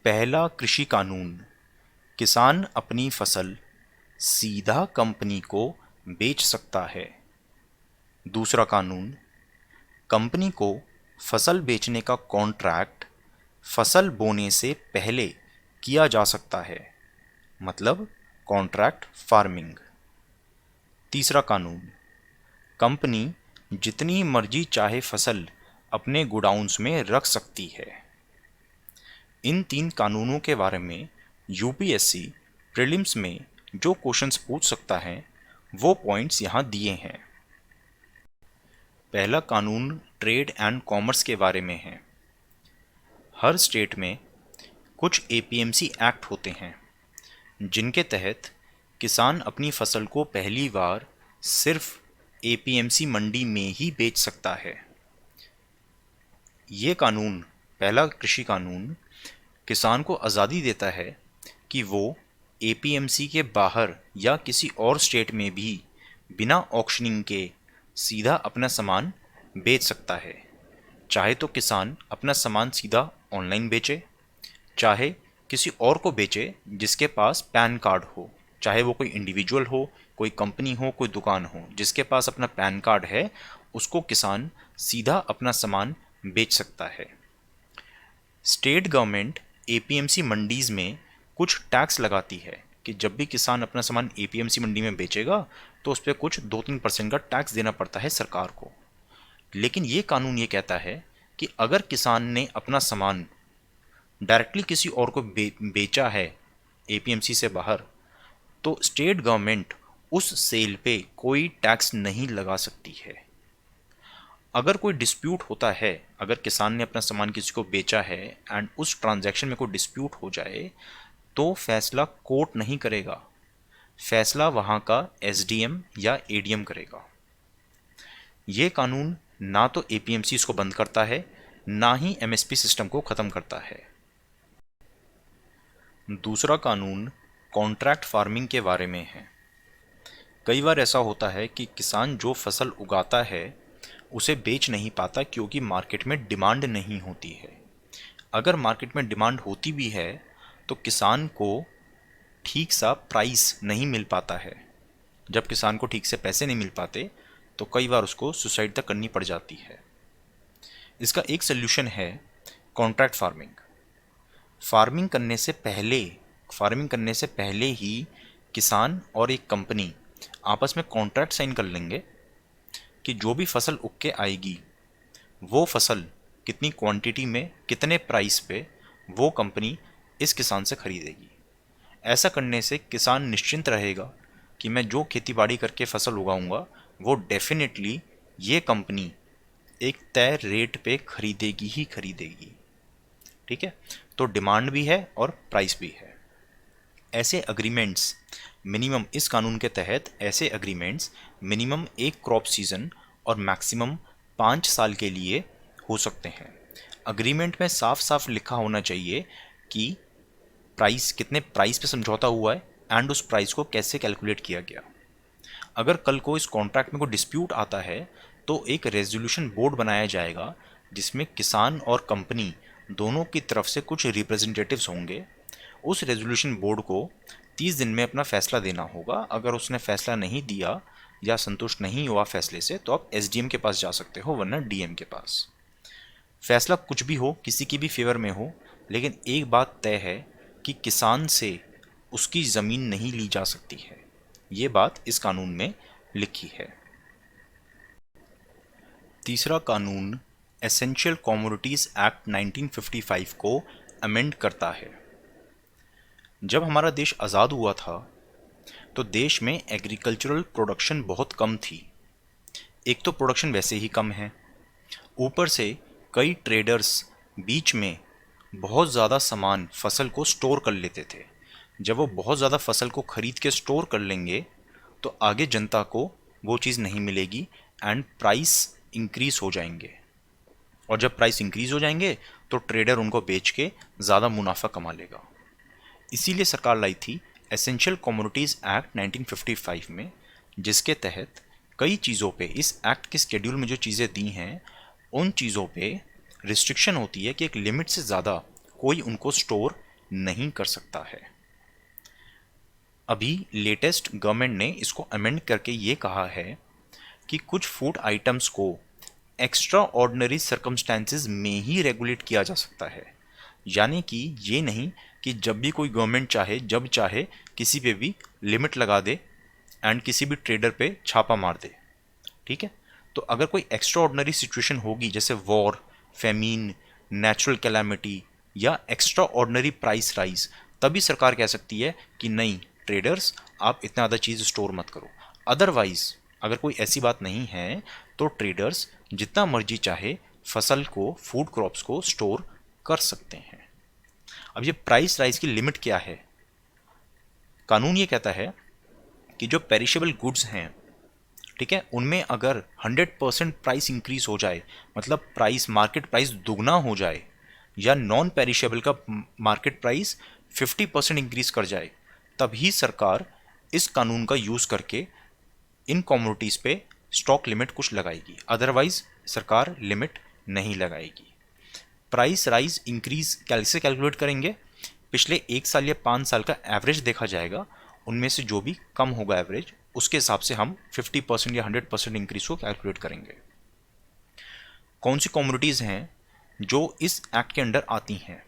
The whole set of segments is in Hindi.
पहला कृषि कानून, किसान अपनी फसल सीधा कंपनी को बेच सकता है। दूसरा कानून, कंपनी को फसल बेचने का कॉन्ट्रैक्ट फसल बोने से पहले किया जा सकता है, मतलब कॉन्ट्रैक्ट फार्मिंग। तीसरा कानून, कंपनी जितनी मर्जी चाहे फसल अपने गोडाउन्स में रख सकती है। इन तीन कानूनों के बारे में यूपीएससी प्रीलिम्स में जो क्वेश्चंस पूछ सकता है वो पॉइंट्स यहाँ दिए हैं। पहला कानून ट्रेड एंड कॉमर्स के बारे में है। हर स्टेट में कुछ एपीएमसी एक्ट होते हैं जिनके तहत किसान अपनी फसल को पहली बार सिर्फ एपीएमसी मंडी में ही बेच सकता है। ये कानून, पहला कृषि कानून, किसान को आज़ादी देता है कि वो एपीएमसी के बाहर या किसी और स्टेट में भी बिना ऑक्शनिंग के सीधा अपना सामान बेच सकता है। चाहे तो किसान अपना सामान सीधा ऑनलाइन बेचे, चाहे किसी और को बेचे जिसके पास पैन कार्ड हो, चाहे वो कोई इंडिविजुअल हो, कोई कंपनी हो, कोई दुकान हो, जिसके पास अपना पैन कार्ड है उसको किसान सीधा अपना सामान बेच सकता है। स्टेट गवर्नमेंट एपीएमसी मंडीज में कुछ टैक्स लगाती है कि जब भी किसान अपना सामान एपीएमसी मंडी में बेचेगा तो उस पर कुछ 2-3% का टैक्स देना पड़ता है सरकार को। लेकिन ये कानून ये कहता है कि अगर किसान ने अपना सामान डायरेक्टली किसी और को बेचा है एपीएमसी से बाहर, तो स्टेट गवर्नमेंट उस सेल पे कोई टैक्स नहीं लगा सकती है। अगर कोई डिस्प्यूट होता है, अगर किसान ने अपना सामान किसी को बेचा है एंड उस ट्रांजैक्शन में कोई डिस्प्यूट हो जाए, तो फैसला कोर्ट नहीं करेगा, फैसला वहाँ का एसडीएम या एडीएम करेगा। ये कानून ना तो एपीएमसी को बंद करता है, ना ही एमएसपी सिस्टम को ख़त्म करता है। दूसरा कानून कॉन्ट्रैक्ट फार्मिंग के बारे में है। कई बार ऐसा होता है कि किसान जो फसल उगाता है उसे बेच नहीं पाता क्योंकि मार्केट में डिमांड नहीं होती है। अगर मार्केट में डिमांड होती भी है तो किसान को ठीक सा प्राइस नहीं मिल पाता है। जब किसान को ठीक से पैसे नहीं मिल पाते तो कई बार उसको सुसाइड तक करनी पड़ जाती है। इसका एक सल्यूशन है कॉन्ट्रैक्ट फार्मिंग। फार्मिंग करने से पहले ही किसान और एक कंपनी आपस में कॉन्ट्रैक्ट साइन कर लेंगे कि जो भी फसल उग के आएगी वो फसल कितनी क्वांटिटी में कितने प्राइस पे वो कंपनी इस किसान से खरीदेगी। ऐसा करने से किसान निश्चिंत रहेगा कि मैं जो खेतीबाड़ी करके फसल उगाऊंगा वो डेफिनेटली ये कंपनी एक तय रेट पे खरीदेगी ही खरीदेगी। ठीक है, तो डिमांड भी है और प्राइस भी है। ऐसे अग्रीमेंट्स मिनिमम, इस कानून के तहत ऐसे अग्रीमेंट्स मिनिमम एक क्रॉप सीजन और मैक्सिमम 5 साल के लिए हो सकते हैं। अग्रीमेंट में साफ साफ लिखा होना चाहिए कि प्राइस, कितने प्राइस पे समझौता हुआ है एंड उस प्राइस को कैसे कैलकुलेट किया गया। अगर कल को इस कॉन्ट्रैक्ट में कोई डिस्प्यूट आता है तो एक रेजोल्यूशन बोर्ड बनाया जाएगा जिसमें किसान और कंपनी दोनों की तरफ से कुछ रिप्रेजेंटेटिव्स होंगे। उस रेजोल्यूशन बोर्ड को 30 दिन में अपना फैसला देना होगा। अगर उसने फैसला नहीं दिया या संतुष्ट नहीं हुआ फैसले से तो आप एसडीएम के पास जा सकते हो, वरना डीएम के पास। फैसला कुछ भी हो, किसी की भी फेवर में हो, लेकिन एक बात तय है कि किसान से उसकी ज़मीन नहीं ली जा सकती है। ये बात इस कानून में लिखी है। तीसरा कानून एसेंशियल कमोडिटीज़ एक्ट 1955 को अमेंड करता है। जब हमारा देश आज़ाद हुआ था तो देश में एग्रीकल्चरल प्रोडक्शन बहुत कम थी। एक तो प्रोडक्शन वैसे ही कम है, ऊपर से कई ट्रेडर्स बीच में बहुत ज़्यादा सामान, फसल को स्टोर कर लेते थे। जब वो बहुत ज़्यादा फसल को ख़रीद के स्टोर कर लेंगे तो आगे जनता को वो चीज़ नहीं मिलेगी एंड प्राइस इंक्रीज़ हो जाएंगे, और जब प्राइस इंक्रीज़ हो जाएंगे तो ट्रेडर उनको बेच के ज़्यादा मुनाफा कमा लेगा। इसीलिए सरकार लाई थी एसेंशियल कमोडिटीज़ एक्ट 1955 में, जिसके तहत कई चीज़ों पे, इस एक्ट के स्केड्यूल में जो चीज़ें दी हैं उन चीज़ों पे रिस्ट्रिक्शन होती है कि एक लिमिट से ज़्यादा कोई उनको स्टोर नहीं कर सकता है। अभी लेटेस्ट गवर्नमेंट ने इसको अमेंड करके ये कहा है कि कुछ फूड आइटम्स को एक्स्ट्रा ऑर्डिनरी सर्कमस्टेंसेस में ही रेगुलेट किया जा सकता है। यानी कि ये नहीं कि जब भी कोई गवर्नमेंट चाहे जब चाहे किसी पे भी लिमिट लगा दे एंड किसी भी ट्रेडर पे छापा मार दे। ठीक है, तो अगर कोई एक्स्ट्रा ऑर्डिनरी सिचुएशन होगी जैसे वॉर, फेमीन, नेचुरल कैलामिटी या एक्स्ट्रा ऑर्डिनरी प्राइस राइज, तभी सरकार कह सकती है कि नहीं ट्रेडर्स आप इतना ज़्यादा चीज़ स्टोर मत करो। अदरवाइज अगर कोई ऐसी बात नहीं है तो ट्रेडर्स जितना मर्जी चाहे फसल को, फूड क्रॉप्स को स्टोर कर सकते हैं। अब ये प्राइस राइज की लिमिट क्या है? कानून ये कहता है कि जो पेरिशेबल गुड्स हैं, ठीक है, उनमें अगर 100% प्राइस इंक्रीज हो जाए, मतलब प्राइस, मार्केट प्राइस दुगना हो जाए, या नॉन पेरिशेबल का मार्केट प्राइस 50% इंक्रीज कर जाए, तभी सरकार इस कानून का यूज़ करके इन कमोडिटीज़ पे स्टॉक लिमिट कुछ लगाएगी। अदरवाइज सरकार लिमिट नहीं लगाएगी। प्राइस राइज इंक्रीज कैसे कैलकुलेट करेंगे? पिछले 1 साल या 5 साल का एवरेज देखा जाएगा, उनमें से जो भी कम होगा एवरेज, उसके हिसाब से हम 50% या 100% इंक्रीज को कैलकुलेट करेंगे। कौन सी कमोडिटीज़ हैं जो इस एक्ट के अंडर आती हैं?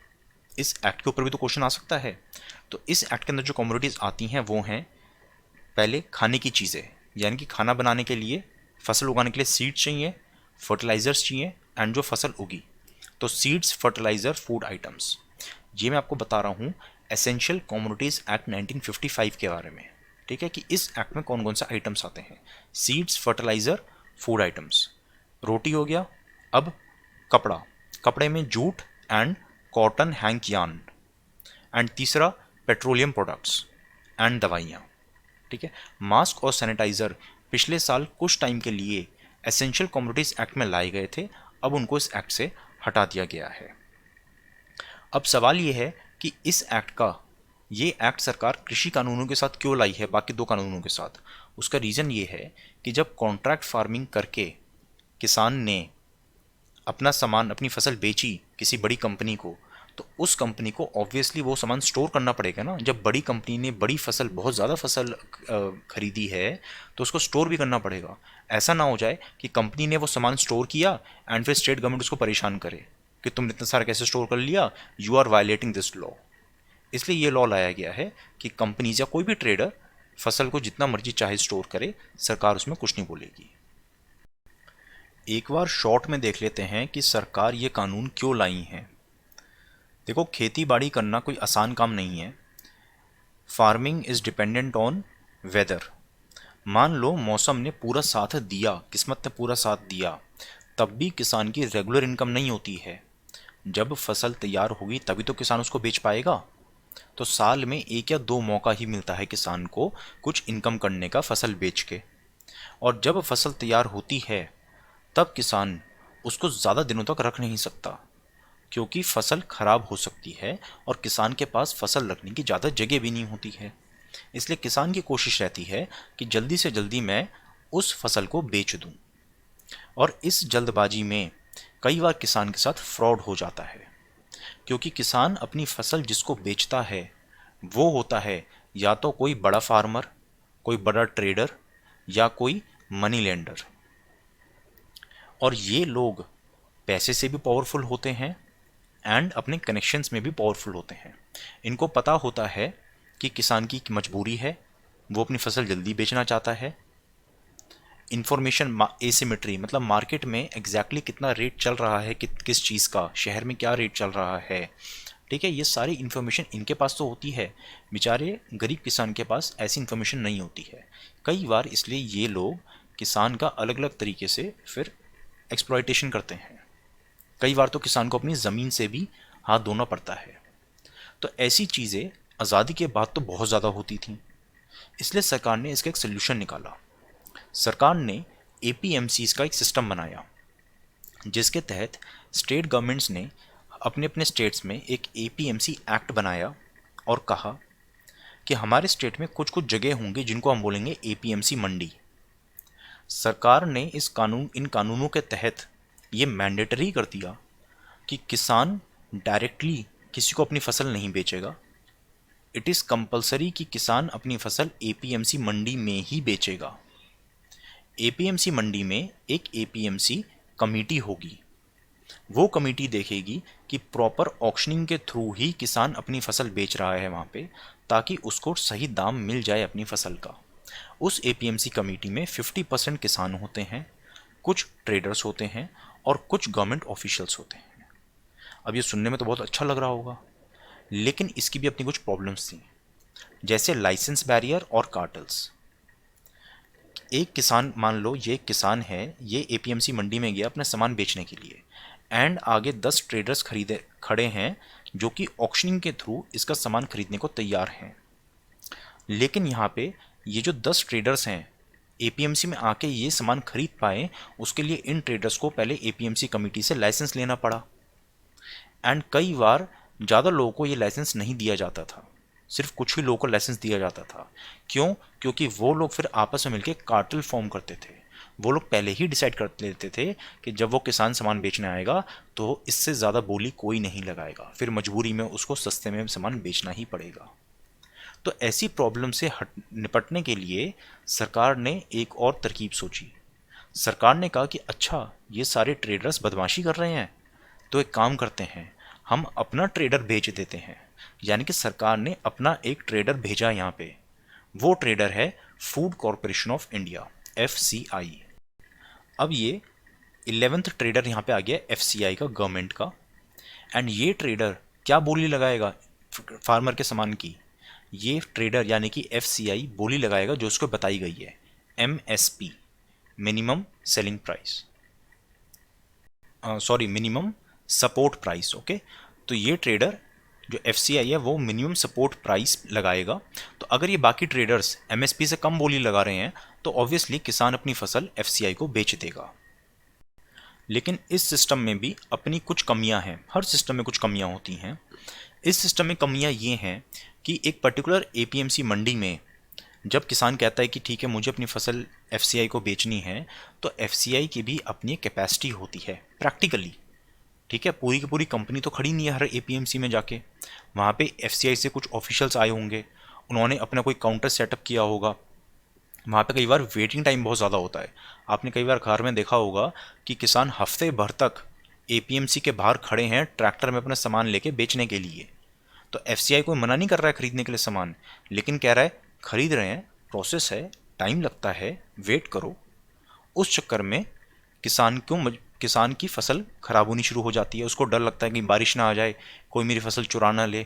इस एक्ट के ऊपर भी तो क्वेश्चन आ सकता है। तो इस एक्ट के अंदर जो कमोडिटीज़ आती हैं वो हैं, पहले खाने की चीज़ें, यानी कि खाना बनाने के लिए, फसल उगाने के लिए सीड्स चाहिए, फर्टिलाइजर्स चाहिए एंड जो फसल उगी, तो सीड्स, फर्टिलाइज़र, फूड आइटम्स। ये मैं आपको बता रहा हूँ एसेंशियल कमोडिटीज़ एक्ट 1955 के बारे में। ठीक है, कि इस एक्ट में कौन कौन से आइटम्स आते हैं। Seeds, fertiliser, food items. रोटी हो गया। अब कपड़ा, कपड़े में jute and cotton, hank yarn. And तीसरा पेट्रोलियम प्रोडक्ट्स एंड दवाइयाँ। ठीक है, मास्क और सैनिटाइज़र पिछले साल कुछ टाइम के लिए एसेंशियल कमोडिटीज़ एक्ट में लाए गए थे, अब उनको इस एक्ट से हटा दिया गया है। अब सवाल ये है कि इस एक्ट का, ये एक्ट सरकार कृषि कानूनों के साथ क्यों लाई है बाकी 2 कानूनों के साथ? उसका रीज़न ये है कि जब कॉन्ट्रैक्ट फार्मिंग करके किसान ने अपना सामान, अपनी फसल बेची किसी बड़ी कंपनी को, तो उस कंपनी को ऑब्वियसली वो सामान स्टोर करना पड़ेगा ना। जब बड़ी कंपनी ने बड़ी फसल, बहुत ज़्यादा फसल खरीदी है, तो उसको स्टोर भी करना पड़ेगा। ऐसा ना हो जाए कि कंपनी ने वो सामान स्टोर किया एंड फिर स्टेट गवर्नमेंट उसको परेशान करे कि तुमने इतना सारा कैसे स्टोर कर लिया, you are violating this law. इसलिए ये लॉ लाया गया है कि कंपनीज या कोई भी ट्रेडर फसल को जितना मर्जी चाहे स्टोर करे, सरकार उसमें कुछ नहीं बोलेगी। एक बार शॉर्ट में देख लेते हैं कि सरकार ये कानून क्यों लाई हैं। देखो, खेती बाड़ी करना कोई आसान काम नहीं है। Farming is dependent on whether. मान लो मौसम ने पूरा साथ दिया, किस्मत ने पूरा साथ दिया, तब भी किसान की रेगुलर इनकम नहीं होती है। जब फसल तैयार होगी तभी तो किसान उसको बेच पाएगा। तो साल में 1 या 2 मौका ही मिलता है किसान को कुछ इनकम करने का फसल बेच के। और जब फसल तैयार होती है तब किसान उसको ज़्यादा दिनों तक रख नहीं सकता, क्योंकि फसल खराब हो सकती है और किसान के पास फसल रखने की ज़्यादा जगह भी नहीं होती है। इसलिए किसान की कोशिश रहती है कि जल्दी से जल्दी मैं उस फसल को बेच दूं। और इस जल्दबाजी में कई बार किसान के साथ फ्रॉड हो जाता है, क्योंकि किसान अपनी फसल जिसको बेचता है वो होता है या तो कोई बड़ा फार्मर, कोई बड़ा ट्रेडर या कोई मनी लेंडर। और ये लोग पैसे से भी पावरफुल होते हैं एंड अपने कनेक्शंस में भी पावरफुल होते हैं। इनको पता होता है कि किसान की मजबूरी है, वो अपनी फसल जल्दी बेचना चाहता है। इंफॉर्मेशन एसिमेट्री, मतलब मार्केट में एग्जैक्टली कितना रेट चल रहा है, किस चीज़ का, शहर में क्या रेट चल रहा है, ठीक है, ये सारी इन्फॉर्मेशन इनके पास तो होती है, बेचारे गरीब किसान के पास ऐसी इन्फॉर्मेशन नहीं होती है कई बार। इसलिए ये लोग किसान का अलग अलग तरीके से फिर एक्सप्लॉयटेशन करते हैं। कई बार तो किसान को अपनी ज़मीन से भी हाथ धोना पड़ता है। तो ऐसी चीज़ें आज़ादी के बाद तो बहुत ज़्यादा होती थी, इसलिए सरकार ने इसका एक सोल्यूशन निकाला। सरकार ने एपीएमसीज का एक सिस्टम बनाया, जिसके तहत स्टेट गवर्नमेंट्स ने अपने अपने स्टेट्स में एक एपीएमसी एक्ट बनाया और कहा कि हमारे स्टेट में कुछ कुछ जगह होंगी जिनको हम बोलेंगे एपीएमसी मंडी। सरकार ने इन कानूनों के तहत ये मैंडेटरी कर दिया कि किसान डायरेक्टली किसी को अपनी फसल नहीं बेचेगा। इट इज़ कंपलसरी कि किसान अपनी फसल एपीएमसी मंडी में ही बेचेगा। एपीएमसी मंडी में एक एपीएमसी कमेटी होगी। वो कमेटी देखेगी कि प्रॉपर ऑक्शनिंग के थ्रू ही किसान अपनी फसल बेच रहा है वहाँ पे, ताकि उसको सही दाम मिल जाए अपनी फसल का। उस एपीएमसी कमेटी में 50% किसान होते हैं, कुछ ट्रेडर्स होते हैं और कुछ गवर्नमेंट ऑफिशियल्स होते हैं। अब ये सुनने में तो बहुत अच्छा लग रहा होगा, लेकिन इसकी भी अपनी कुछ प्रॉब्लम्स थी, जैसे लाइसेंस बैरियर और कार्टल्स। एक किसान, मान लो ये किसान है, ये एपीएमसी मंडी में गया अपना सामान बेचने के लिए, एंड आगे 10 ट्रेडर्स खड़े हैं जो कि ऑक्शनिंग के थ्रू इसका सामान खरीदने को तैयार हैं। लेकिन यहाँ पे ये जो 10 ट्रेडर्स हैं एपीएमसी में आके ये सामान खरीद पाए, उसके लिए इन ट्रेडर्स को पहले एपीएमसी कमेटी से लाइसेंस लेना पड़ा। एंड कई बार ज़्यादा लोगों को ये लाइसेंस नहीं दिया जाता था, सिर्फ कुछ ही लोगों को लाइसेंस दिया जाता था। क्यों? क्योंकि वो लोग फिर आपस में मिलकर कार्टेल फॉर्म करते थे। वो लोग पहले ही डिसाइड कर लेते थे कि जब वो किसान सामान बेचने आएगा तो इससे ज़्यादा बोली कोई नहीं लगाएगा, फिर मजबूरी में उसको सस्ते में सामान बेचना ही पड़ेगा। तो ऐसी प्रॉब्लम से निपटने के लिए सरकार ने एक और तरकीब सोची। सरकार ने कहा कि अच्छा, ये सारे ट्रेडर्स बदमाशी कर रहे हैं, तो एक काम करते हैं, हम अपना ट्रेडर भेज देते हैं। यानी कि सरकार ने अपना एक ट्रेडर भेजा यहाँ पे। वो ट्रेडर है food corporation of India, FCI। अब ये 11th ट्रेडर यहाँ पे आ गया FCI का, गवर्नमेंट का। एंड ये ट्रेडर क्या बोली लगाएगा फार्मर के सामान की? ये ट्रेडर यानी कि FCI बोली लगाएगा जो उसको बताई गई है, MSP, minimum selling price, sorry minimum support price. Okay, तो ये ट्रेडर जो FCI है वो मिनिमम सपोर्ट प्राइस लगाएगा। तो अगर ये बाकी ट्रेडर्स MSP से कम बोली लगा रहे हैं तो ऑब्वियसली किसान अपनी फसल FCI को बेच देगा। लेकिन इस सिस्टम में भी अपनी कुछ कमियां हैं, हर सिस्टम में कुछ कमियां होती हैं। इस सिस्टम में कमियां ये हैं कि एक पर्टिकुलर APMC मंडी में जब किसान कहता है कि ठीक है मुझे अपनी फसल FCI को बेचनी है, तो FCI की भी अपनी कैपेसिटी होती है प्रैक्टिकली। ठीक है, पूरी की पूरी कंपनी तो खड़ी नहीं है हर APMC में जाके। वहाँ पे FCI से कुछ ऑफिशियल्स आए होंगे, उन्होंने अपना कोई काउंटर सेटअप किया होगा। वहाँ पे कई बार वेटिंग टाइम बहुत ज़्यादा होता है। आपने कई बार अखबार में देखा होगा कि किसान हफ्ते भर तक APMC के बाहर खड़े हैं ट्रैक्टर में अपना सामान लेके बेचने के लिए। तो FCI कोई मना नहीं कर रहा है खरीदने के लिए सामान, लेकिन कह रहा है खरीद रहे हैं, प्रोसेस है, टाइम लगता है, वेट करो। उस चक्कर में किसान की फसल खराब होनी शुरू हो जाती है। उसको डर लगता है कि बारिश ना आ जाए, कोई मेरी फसल चुरा ना ले।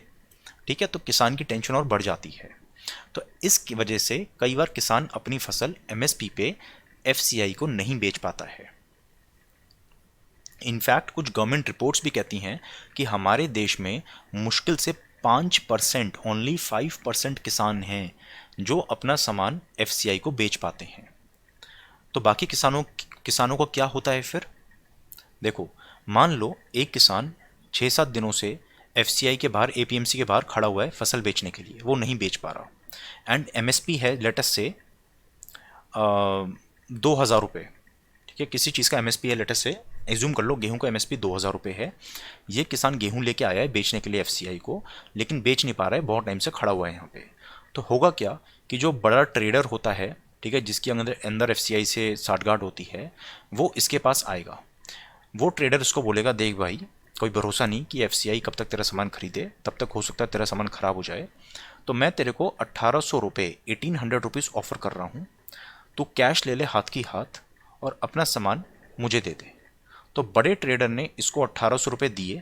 ठीक है, तो किसान की टेंशन और बढ़ जाती है। तो इसकी वजह से कई बार किसान अपनी फसल MSP पे FCI को नहीं बेच पाता है। इनफैक्ट कुछ गवर्नमेंट रिपोर्ट्स भी कहती हैं कि हमारे देश में मुश्किल से 5%, ओनली 5% किसान हैं जो अपना सामान FCI को बेच पाते हैं। तो बाकी किसानों को क्या होता है फिर? देखो, मान लो एक किसान 6-7 दिनों से FCI के बाहर, APMC के बाहर खड़ा हुआ है फसल बेचने के लिए, वो नहीं बेच पा रहा। एंड MSP है लेटस से 2000 रुपये। ठीक है, किसी चीज़ का MSP है लेटस से, एज्यूम कर लो गेहूं का MSP 2000 रुपये है। ये किसान गेहूं लेके आया है बेचने के लिए FCI को, लेकिन बेच नहीं पा रहा है, बहुत टाइम से खड़ा हुआ है यहाँ पे। तो होगा क्या कि जो बड़ा ट्रेडर होता है, ठीक है, जिसकी अंदर FCI से साठगांठ होती है, वो इसके पास आएगा। वो ट्रेडर उसको बोलेगा देख भाई, कोई भरोसा नहीं कि FCI कब तक तेरा सामान खरीदे, तब तक हो सकता है तेरा सामान ख़राब हो जाए। तो मैं तेरे को 1800 रुपये, 1800 रुपीज़ ऑफ़र कर रहा हूँ, तू कैश ले ले हाथ की हाथ और अपना सामान मुझे दे दे। तो बड़े ट्रेडर ने इसको 1800 रुपये दिए।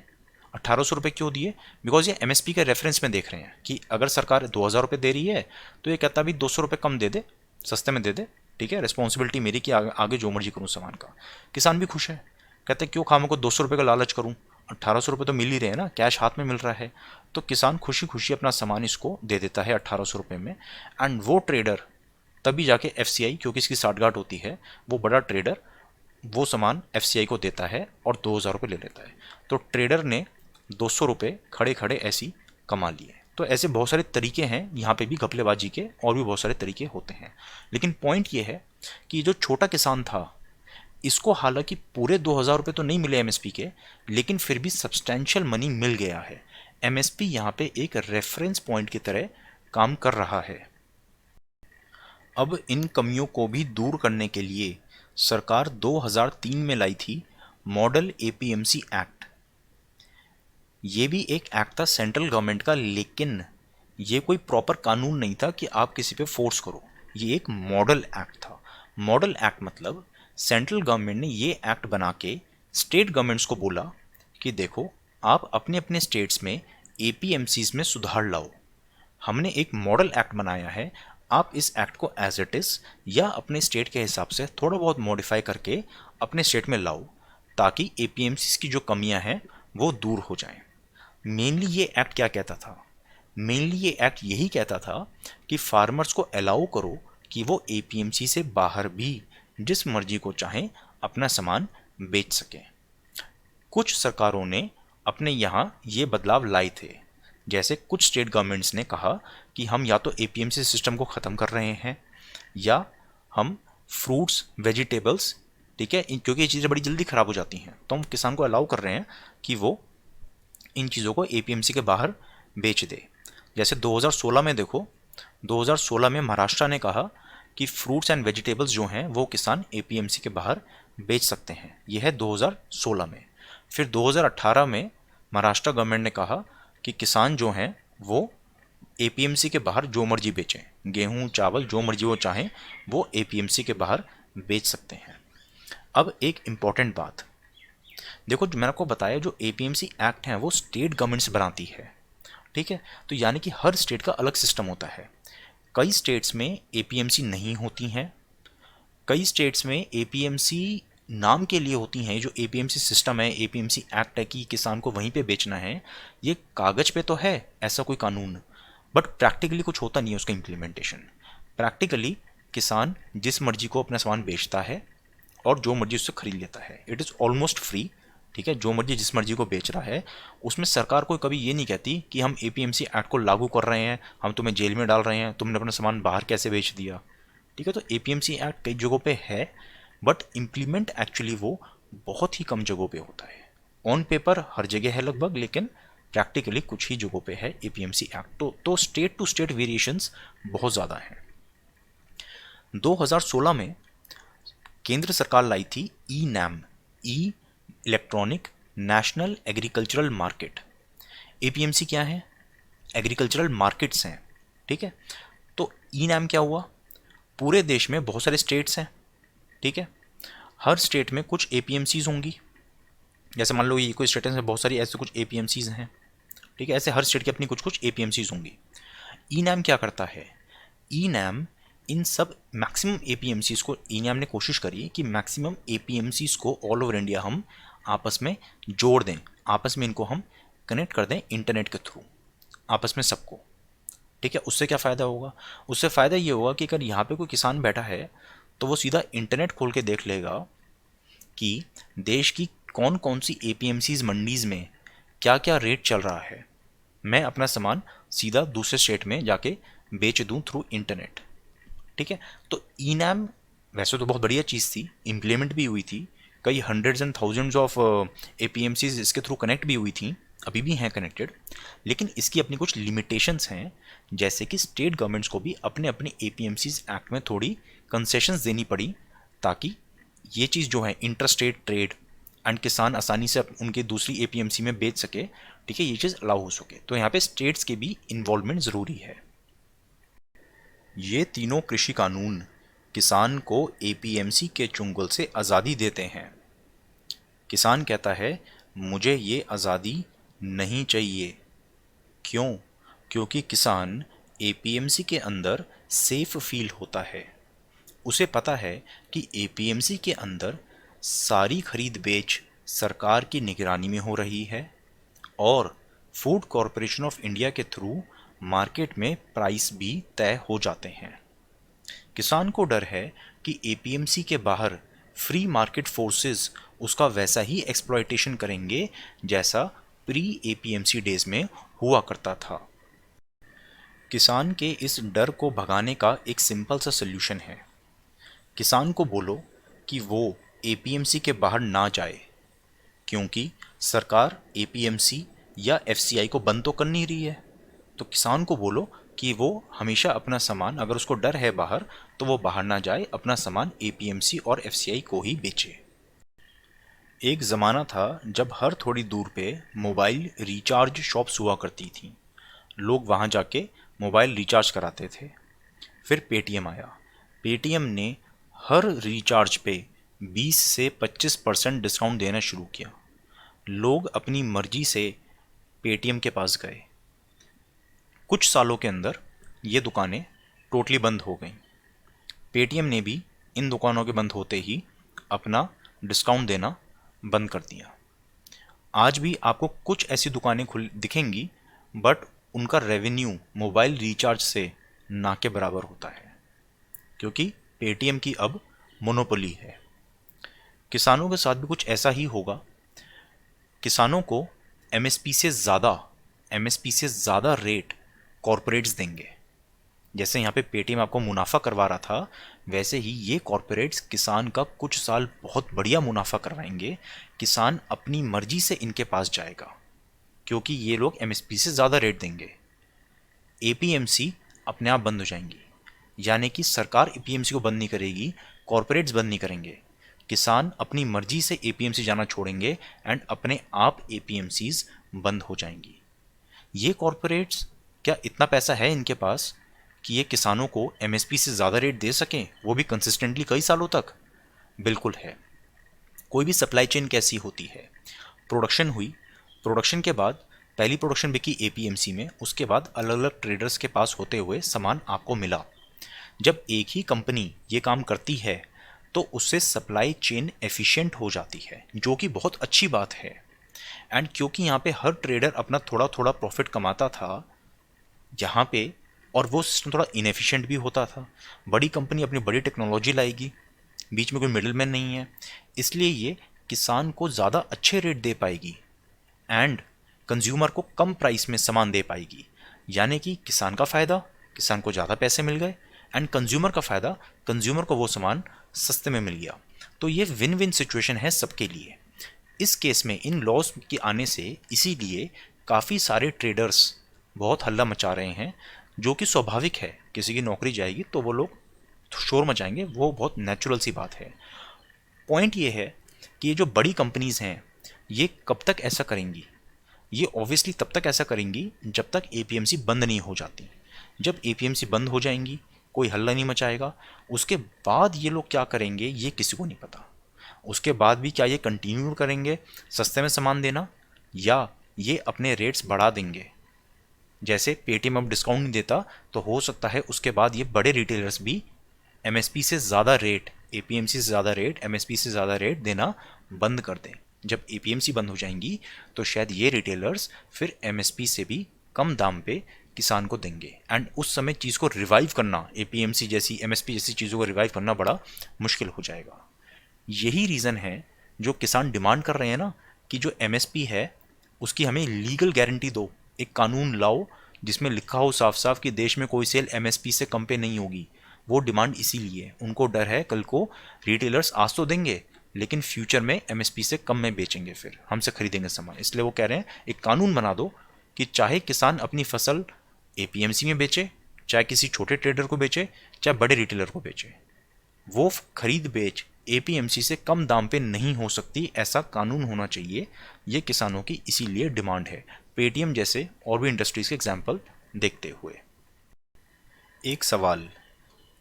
1800 रुपये क्यों दिए? बिकॉज ये MSP के रेफरेंस में देख रहे हैं कि अगर सरकार 2000 रुपये दे रही है तो ये कहता भी 200 रुपये कम दे दे, सस्ते में दे दे। ठीक है, रिस्पॉन्सिबिलिटी मेरी कि आगे जो मर्जी करूँ सामान का। किसान भी खुश है, कहते क्यों खामों को 200 रुपये का लालच करूँ, 1800 रुपये तो मिल ही रहे हैं ना, कैश हाथ में मिल रहा है। तो किसान खुशी खुशी अपना सामान इसको दे देता है 1800 रुपये में। एंड वो ट्रेडर तभी जाके FCI, क्योंकि इसकी साठगांठ होती है, वो बड़ा ट्रेडर वो सामान FCI को देता है और 2000 रुपये ले लेता है। तो ट्रेडर ने 200 रुपये खड़े खड़े ऐसी कमा लिए। तो ऐसे बहुत सारे तरीके हैं यहाँ पे भी घपलेबाजी के, और भी बहुत सारे तरीके होते हैं। लेकिन पॉइंट ये है कि जो छोटा किसान था, इसको हालांकि पूरे 2000 रुपये तो नहीं मिले MSP के, लेकिन फिर भी सब्सटैंशियल मनी मिल गया है। एमएसपी यहाँ पे एक रेफरेंस पॉइंट की तरह काम कर रहा है। अब इन कमियों को भी दूर करने के लिए सरकार 2003 में लाई थी मॉडल एपीएमसी एक्ट। ये भी एक एक्ट था सेंट्रल गवर्नमेंट का, लेकिन ये कोई प्रॉपर कानून नहीं था कि आप किसी पे फोर्स करो। ये एक मॉडल एक्ट था। मॉडल एक्ट मतलब सेंट्रल गवर्नमेंट ने ये एक्ट बना के स्टेट गवर्नमेंट्स को बोला कि देखो, आप अपने अपने स्टेट्स में एपीएमसीज में सुधार लाओ। हमने एक मॉडल एक्ट बनाया है, आप इस एक्ट को एज इट इज़ या अपने स्टेट के हिसाब से थोड़ा बहुत मॉडिफाई करके अपने स्टेट में लाओ, ताकि एपीएमसीज की जो कमियां हैं वो दूर हो जाएं। मेनली ये एक्ट क्या कहता था? मेनली ये एक्ट यही कहता था कि फार्मर्स को अलाउ करो कि वो एपीएमसी से बाहर भी जिस मर्जी को चाहें अपना सामान बेच सकें। कुछ सरकारों ने अपने यहाँ ये बदलाव लाए थे। जैसे कुछ स्टेट गवर्नमेंट्स ने कहा कि हम या तो एपीएमसी सिस्टम को ख़त्म कर रहे हैं, या हम फ्रूट्स वेजिटेबल्स, ठीक है, क्योंकि ये चीज़ें बड़ी जल्दी ख़राब हो जाती हैं, तो हम किसान को अलाउ कर रहे हैं कि वो इन चीज़ों को एपीएमसी के बाहर बेच दे। जैसे 2016 में देखो, 2016 में महाराष्ट्र ने कहा कि फ्रूट्स एंड वेजिटेबल्स जो हैं वो किसान एपीएमसी के बाहर बेच सकते हैं। यह है 2016 में। फिर 2018 में महाराष्ट्र गवर्नमेंट ने कहा कि किसान जो हैं वो एपीएमसी के बाहर जो मर्जी बेचें, गेहूं चावल जो मर्जी वो चाहें वो एपीएमसी के बाहर बेच सकते हैं। अब एक इम्पॉर्टेंट बात देखो, जो मैंने आपको बताया, जो एपीएमसी एक्ट है वो स्टेट गवर्नमेंट्स बनाती है, ठीक है। तो यानी कि हर स्टेट का अलग सिस्टम होता है। कई स्टेट्स में एपीएमसी नहीं होती हैं, कई स्टेट्स में एपीएमसी नाम के लिए होती हैं। जो एपीएमसी सिस्टम है, एपीएमसी एक्ट है कि किसान को वहीं पे बेचना है, ये कागज पे तो है ऐसा कोई कानून, बट प्रैक्टिकली कुछ होता नहीं है उसका इम्प्लीमेंटेशन। प्रैक्टिकली किसान जिस मर्जी को अपना सामान बेचता है और जो मर्जी उससे खरीद लेता है। इट इज़ ऑलमोस्ट फ्री, ठीक है। जो मर्जी जिस मर्जी को बेच रहा है, उसमें सरकार को कभी ये नहीं कहती कि हम एपीएमसी एक्ट को लागू कर रहे हैं, हम तुम्हें जेल में डाल रहे हैं, तुमने अपना सामान बाहर कैसे बेच दिया, ठीक है। तो एपीएमसी एक्ट कई जगहों पे है, बट इम्प्लीमेंट एक्चुअली वो बहुत ही कम जगहों पे होता है। ऑन पेपर हर जगह है लगभग, लेकिन प्रैक्टिकली कुछ ही जगहों पे है एपीएमसी एक्ट। तो स्टेट टू स्टेट वेरिएशंस बहुत ज़्यादा हैं। 2016 में केंद्र सरकार लाई थी e NAM, e electronic national agricultural market. APMC क्या है? एग्रीकल्चरल मार्केट्स हैं, ठीक है। तो ई नैम क्या हुआ? पूरे देश में बहुत सारे स्टेट्स हैं, ठीक है। हर स्टेट में कुछ एपीएमसीज होंगी। जैसे मान लो ये कोई स्टेट है, बहुत सारी ऐसे कुछ एपीएमसीज हैं, ठीक है। ऐसे हर स्टेट की अपनी कुछ कुछ एपीएमसीज होंगी। ई नैम क्या करता है? ई नैम इन सब मैक्सिमम एपीएमसीज को, ई नैम ने कोशिश करी कि मैक्सिमम एपीएमसीज को ऑल ओवर इंडिया हम आपस में जोड़ दें, आपस में इनको हम कनेक्ट कर दें इंटरनेट के थ्रू, आपस में सबको, ठीक है। उससे क्या फ़ायदा होगा? उससे फ़ायदा ये होगा कि अगर यहाँ पे कोई किसान बैठा है तो वो सीधा इंटरनेट खोल के देख लेगा कि देश की कौन कौन सी एपीएमसीज मंडीज़ में क्या क्या रेट चल रहा है। मैं अपना सामान सीधा दूसरे स्टेट में जाके बेच दूं थ्रू इंटरनेट, ठीक है। तो ई नैम वैसे तो बहुत बढ़िया चीज़ थी, इम्प्लीमेंट भी हुई थी, कई hundreds and thousands of APMCs इसके थ्रू कनेक्ट भी हुई थी, अभी भी हैं कनेक्टेड। लेकिन इसकी अपनी कुछ लिमिटेशंस हैं, जैसे कि स्टेट गवर्नमेंट्स को भी अपने अपने एपीएमसीज एक्ट में थोड़ी कंसेशंस देनी पड़ी, ताकि ये चीज़ जो है इंटर स्टेट ट्रेड एंड किसान आसानी से उनके दूसरी एपीएमसी में बेच सके, ठीक है, ये चीज़ अलाउ हो सके। तो यहाँ पे स्टेट्स के भी इन्वॉल्वमेंट ज़रूरी है। ये तीनों कृषि कानून किसान को एपीएमसी के चुंगल से आज़ादी देते हैं। किसान कहता है मुझे ये आज़ादी नहीं चाहिए। क्यों? क्योंकि किसान एपीएमसी के अंदर सेफ फील होता है। उसे पता है कि एपीएमसी के अंदर सारी खरीद बेच सरकार की निगरानी में हो रही है और फूड कॉरपोरेशन ऑफ इंडिया के थ्रू मार्केट में प्राइस भी तय हो जाते हैं। किसान को डर है कि एपीएमसी के बाहर फ्री मार्केट फोर्सेस उसका वैसा ही एक्सप्लॉयटेशन करेंगे जैसा प्री एपीएमसी डेज में हुआ करता था। किसान के इस डर को भगाने का एक सिंपल सा सल्यूशन है। किसान को बोलो कि वो एपीएमसी के बाहर ना जाए, क्योंकि सरकार एपीएमसी या एफसीआई को बंद तो कर नहीं रही है। तो किसान को बोलो कि वो हमेशा अपना सामान, अगर उसको डर है बाहर, तो वो बाहर ना जाए, अपना सामान एपीएमसी और एफसीआई को ही बेचे। एक ज़माना था जब हर थोड़ी दूर पे मोबाइल रिचार्ज शॉप्स हुआ करती थी। लोग वहाँ जाके मोबाइल रिचार्ज कराते थे। फिर पेटीएम आया। पेटीएम ने हर रिचार्ज पे 20 से 25% डिस्काउंट देना शुरू किया। लोग अपनी मर्जी से पेटीएम के पास गए। कुछ सालों के अंदर ये दुकानें टोटली बंद हो गईं। पेटीएम ने भी इन दुकानों के बंद होते ही अपना डिस्काउंट देना बंद कर दिया। आज भी आपको कुछ ऐसी दुकानें खुल दिखेंगी, बट उनका रेवेन्यू मोबाइल रिचार्ज से ना के बराबर होता है, क्योंकि पेटीएम की अब मोनोपोली है। किसानों के साथ भी कुछ ऐसा ही होगा। किसानों को एमएसपी से ज़्यादा रेट कॉरपोरेट्स देंगे। जैसे यहाँ पे पेटीएम आपको मुनाफा करवा रहा था, वैसे ही ये कॉरपोरेट्स किसान का कुछ साल बहुत बढ़िया मुनाफा करवाएंगे। किसान अपनी मर्जी से इनके पास जाएगा, क्योंकि ये लोग एमएसपी से ज़्यादा रेट देंगे। एपीएमसी अपने आप बंद हो जाएंगी, यानी कि सरकार एपीएमसी को बंद नहीं करेगी, कॉरपोरेट्स बंद नहीं करेंगे। किसान अपनी मर्जी से एपीएमसी जाना छोड़ेंगे एंड अपने आप एपीएमसीज बंद हो जाएंगी। ये कॉरपोरेट्स, क्या इतना पैसा है इनके पास कि ये किसानों को एमएसपी से ज़्यादा रेट दे सकें, वो भी कंसिस्टेंटली कई सालों तक? बिल्कुल है। कोई भी सप्लाई चेन कैसी होती है? प्रोडक्शन हुई, प्रोडक्शन के बाद पहली प्रोडक्शन बिकी एपीएमसी में, उसके बाद अलग अलग ट्रेडर्स के पास होते हुए सामान आपको मिला। जब एक ही कंपनी ये काम करती है तो उससे सप्लाई चेन एफिशिएंट हो जाती है, जो कि बहुत अच्छी बात है। एंड क्योंकि यहाँ पे हर ट्रेडर अपना थोड़ा थोड़ा प्रॉफिट कमाता था यहाँ पे, और वो सिस्टम थोड़ा इनएफिशिएंट भी होता था। बड़ी कंपनी अपनी बड़ी टेक्नोलॉजी लाएगी, बीच में कोई मिडिलमैन नहीं है, इसलिए ये किसान को ज़्यादा अच्छे रेट दे पाएगी एंड कंज्यूमर को कम प्राइस में सामान दे पाएगी। यानी कि किसान का फ़ायदा, किसान को ज़्यादा पैसे मिल गए, एंड कंज्यूमर का फ़ायदा, कंज्यूमर को वो सामान सस्ते में मिल गया। तो ये विन विन सिचुएशन है सबके लिए। इस केस में इन लॉज के आने से इसीलिए काफ़ी सारे ट्रेडर्स बहुत हल्ला मचा रहे हैं, जो कि स्वाभाविक है। किसी की नौकरी जाएगी तो वो लोग शोर मचाएंगे, वो बहुत नेचुरल सी बात है। पॉइंट ये है कि ये जो बड़ी कंपनीज़ हैं ये कब तक ऐसा करेंगी? ये ऑब्वियसली तब तक ऐसा करेंगी जब तक एपीएमसी बंद नहीं हो जाती। जब एपीएमसी बंद हो जाएंगी कोई हल्ला नहीं मचाएगा। उसके बाद ये लोग क्या करेंगे ये किसी को नहीं पता। उसके बाद भी क्या ये कंटिन्यू करेंगे सस्ते में सामान देना, या ये अपने रेट्स बढ़ा देंगे? जैसे पेटीएम अब डिस्काउंट नहीं देता, तो हो सकता है उसके बाद ये बड़े रिटेलर्स भी एमएसपी से ज़्यादा रेट, एपीएमसी से ज़्यादा रेट, एमएसपी से ज़्यादा रेट देना बंद कर दें। जब एपीएमसी बंद हो जाएंगी तो शायद ये रिटेलर्स फिर एमएसपी से भी कम दाम पे किसान को देंगे, एंड उस समय चीज़ को रिवाइव करना, एपीएमसी जैसी, एमएसपी जैसी चीज़ों को रिवाइव करना बड़ा मुश्किल हो जाएगा। यही रीज़न है जो किसान डिमांड कर रहे हैं ना, कि जो एमएसपी है उसकी हमें लीगल गारंटी दो, एक कानून लाओ जिसमें लिखा हो साफ साफ कि देश में कोई सेल एमएसपी से कम पे नहीं होगी। वो डिमांड इसीलिए, उनको डर है कल को रिटेलर्स आज तो देंगे लेकिन फ्यूचर में एमएसपी से कम में बेचेंगे, फिर हमसे खरीदेंगे सामान। इसलिए वो कह रहे हैं एक कानून बना दो कि चाहे किसान अपनी फसल एपीएमसी में बेचे, चाहे किसी छोटे ट्रेडर को बेचे, चाहे बड़े रिटेलर को बेचे, वो खरीद बेच एपीएमसी से कम दाम पे नहीं हो सकती, ऐसा कानून होना चाहिए। ये किसानों की इसीलिए डिमांड है, पेटीएम जैसे और भी इंडस्ट्रीज के एग्जाम्पल देखते हुए। एक सवाल,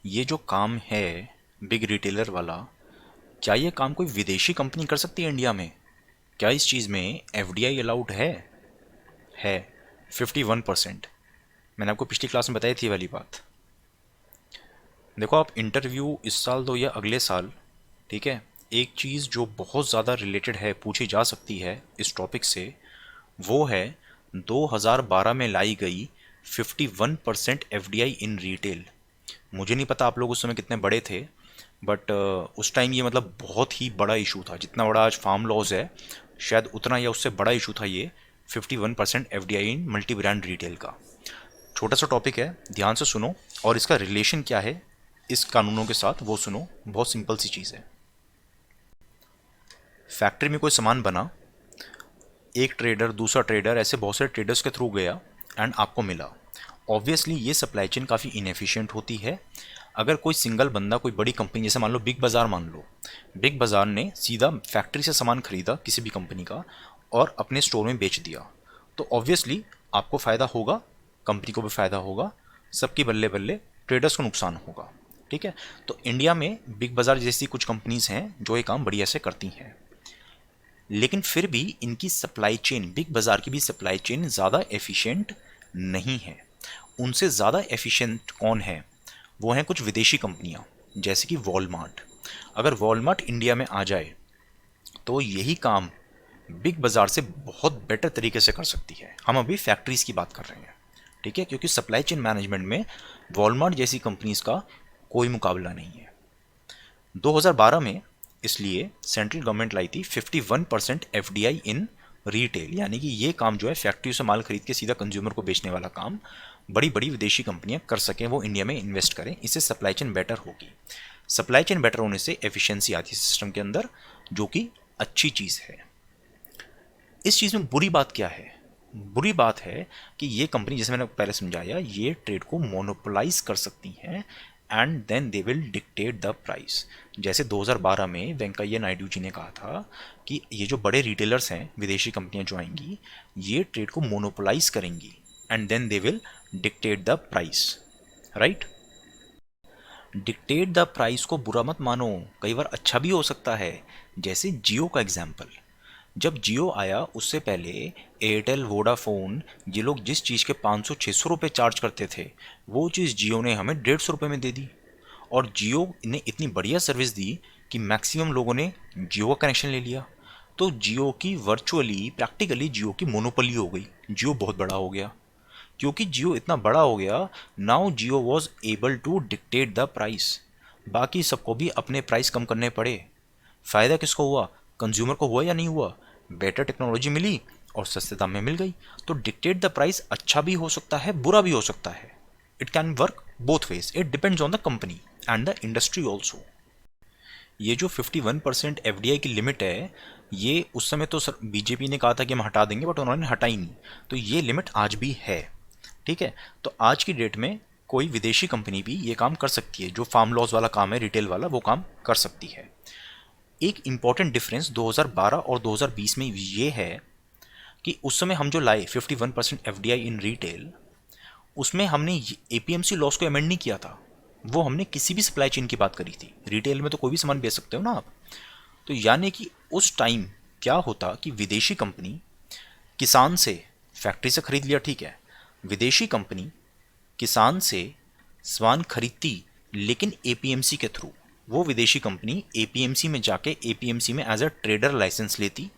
ये जो काम है बिग रिटेलर वाला, क्या ये काम कोई विदेशी कंपनी कर सकती है इंडिया में? क्या इस चीज़ में एफडीआई अलाउड है? है, 51%। मैंने आपको पिछली क्लास में बताई थी वाली बात। देखो, आप इंटरव्यू इस साल दो या अगले साल, ठीक है, एक चीज़ जो बहुत ज़्यादा रिलेटेड है, पूछी जा सकती है इस टॉपिक से, वो है 2012 में लाई गई 51% एफडीआई इन रिटेल। मुझे नहीं पता आप लोग उस समय कितने बड़े थे, बट उस टाइम ये मतलब बहुत ही बड़ा इशू था। जितना बड़ा आज फार्म लॉज है, शायद उतना या उससे बड़ा इशू था ये 51% एफडीआई इन मल्टी ब्रांड रिटेल का। छोटा सा टॉपिक है, ध्यान से सुनो, और इसका रिलेशन क्या है इस कानूनों के साथ वो सुनो। बहुत सिंपल सी चीज़ है। फैक्ट्री में कोई सामान बना, एक ट्रेडर, दूसरा ट्रेडर, ऐसे बहुत सारे ट्रेडर्स के थ्रू गया एंड आपको मिला। ऑब्वियसली ये सप्लाई चेन काफ़ी इनएफिशिएंट होती है। अगर कोई सिंगल बंदा, कोई बड़ी कंपनी, जैसे मान लो बिग बाज़ार, मान लो बिग बाज़ार ने सीधा फैक्ट्री से सामान खरीदा किसी भी कंपनी का और अपने स्टोर में बेच दिया, तो ऑब्वियसली आपको फ़ायदा होगा, कंपनी को भी फ़ायदा होगा, सबकी बल्ले बल्ले, ट्रेडर्स को नुकसान होगा। ठीक है, तो इंडिया में बिग बाज़ार जैसी कुछ कंपनीज हैं जो ये काम बढ़िया से करती हैं, लेकिन फिर भी इनकी सप्लाई चेन, बिग बाज़ार की भी सप्लाई चेन ज़्यादा एफिशिएंट नहीं है। उनसे ज़्यादा एफिशिएंट कौन है? वो हैं कुछ विदेशी कंपनियां, जैसे कि वॉलमार्ट। अगर वॉलमार्ट इंडिया में आ जाए तो यही काम बिग बाज़ार से बहुत बेटर तरीके से कर सकती है। हम अभी फैक्ट्रीज़ की बात कर रहे हैं, ठीक है, क्योंकि सप्लाई चेन मैनेजमेंट में वॉलमार्ट जैसी कंपनीज का कोई मुकाबला नहीं है। 2012 में इसलिए सेंट्रल गवर्नमेंट लाई थी 51% एफडीआई इन रिटेल, यानी कि ये काम जो है फैक्ट्री से माल खरीद के सीधा कंज्यूमर को बेचने वाला काम बड़ी बड़ी विदेशी कंपनियां कर सकें, वो इंडिया में इन्वेस्ट करें, इससे सप्लाई चेन बेटर होगी। सप्लाई चेन बेटर होने से एफिशिएंसी आती है सिस्टम के अंदर, जो कि अच्छी चीज़ है। इस चीज़ में बुरी बात क्या है? बुरी बात है कि ये कंपनी, जैसे मैंने पहले समझाया, ये ट्रेड को मोनोपोलाइज कर सकती हैं and then they will dictate the price. जैसे 2012 में वेंकैया नायडू जी ने कहा था कि ये जो बड़े रिटेलर्स हैं, विदेशी कंपनियां जो आएंगी, ये ट्रेड को मोनोपोलाइज करेंगी and then they will dictate the price, right. Dictate the price को बुरा मत मानो, कई बार अच्छा भी हो सकता है। जैसे जियो का एग्जाम्पल, जब जियो आया उससे पहले एयरटेल, वोडाफोन, ये लोग जिस चीज़ के 500-600 रुपये चार्ज करते थे, वो चीज़ जियो ने हमें 150 रुपये में दे दी। और जियो ने इतनी बढ़िया सर्विस दी कि मैक्सिमम लोगों ने जियो का कनेक्शन ले लिया। तो जियो की वर्चुअली, प्रैक्टिकली जियो की मोनोपोली हो गई, जियो बहुत बड़ा हो गया। क्योंकि जियो इतना बड़ा हो गया, now Jio was able to dictate the price. बाकी सबको भी अपने प्राइस कम करने पड़े। फ़ायदा किसको हुआ? कंज्यूमर को हुआ या नहीं हुआ? बेटर टेक्नोलॉजी मिली और सस्ते दाम में मिल गई। तो डिक्टेट द प्राइस अच्छा भी हो सकता है, बुरा भी हो सकता है। It can work both ways, it depends on the company and the industry also. ये जो 51% एफडीआई की लिमिट है, ये उस समय तो सर बीजेपी ने कहा था कि हम हटा देंगे, बट उन्होंने हटाई नहीं। तो ये लिमिट आज भी है, ठीक है। तो आज की डेट में कोई विदेशी कंपनी भी ये काम कर सकती है, जो फार्म लॉज वाला काम है, रिटेल वाला, वो काम कर सकती है। एक इम्पॉर्टेंट डिफरेंस 2012 और 2020 में ये है कि उस समय हम जो लाए 51% एफडीआई इन रिटेल, उसमें हमने एपीएमसी लॉस को अमेंड नहीं किया था। वो हमने किसी भी सप्लाई चेन की बात करी थी। रिटेल में तो कोई भी सामान बेच सकते हो ना आप। तो यानी कि उस टाइम क्या होता कि विदेशी कंपनी किसान से, फैक्ट्री से खरीद लिया, ठीक है, विदेशी कंपनी किसान से सामान खरीदती, लेकिन एपीएमसी के थ्रू। वो विदेशी कंपनी एपीएमसी में जाके एपीएमसी में एज अ ट्रेडर लाइसेंस लेती।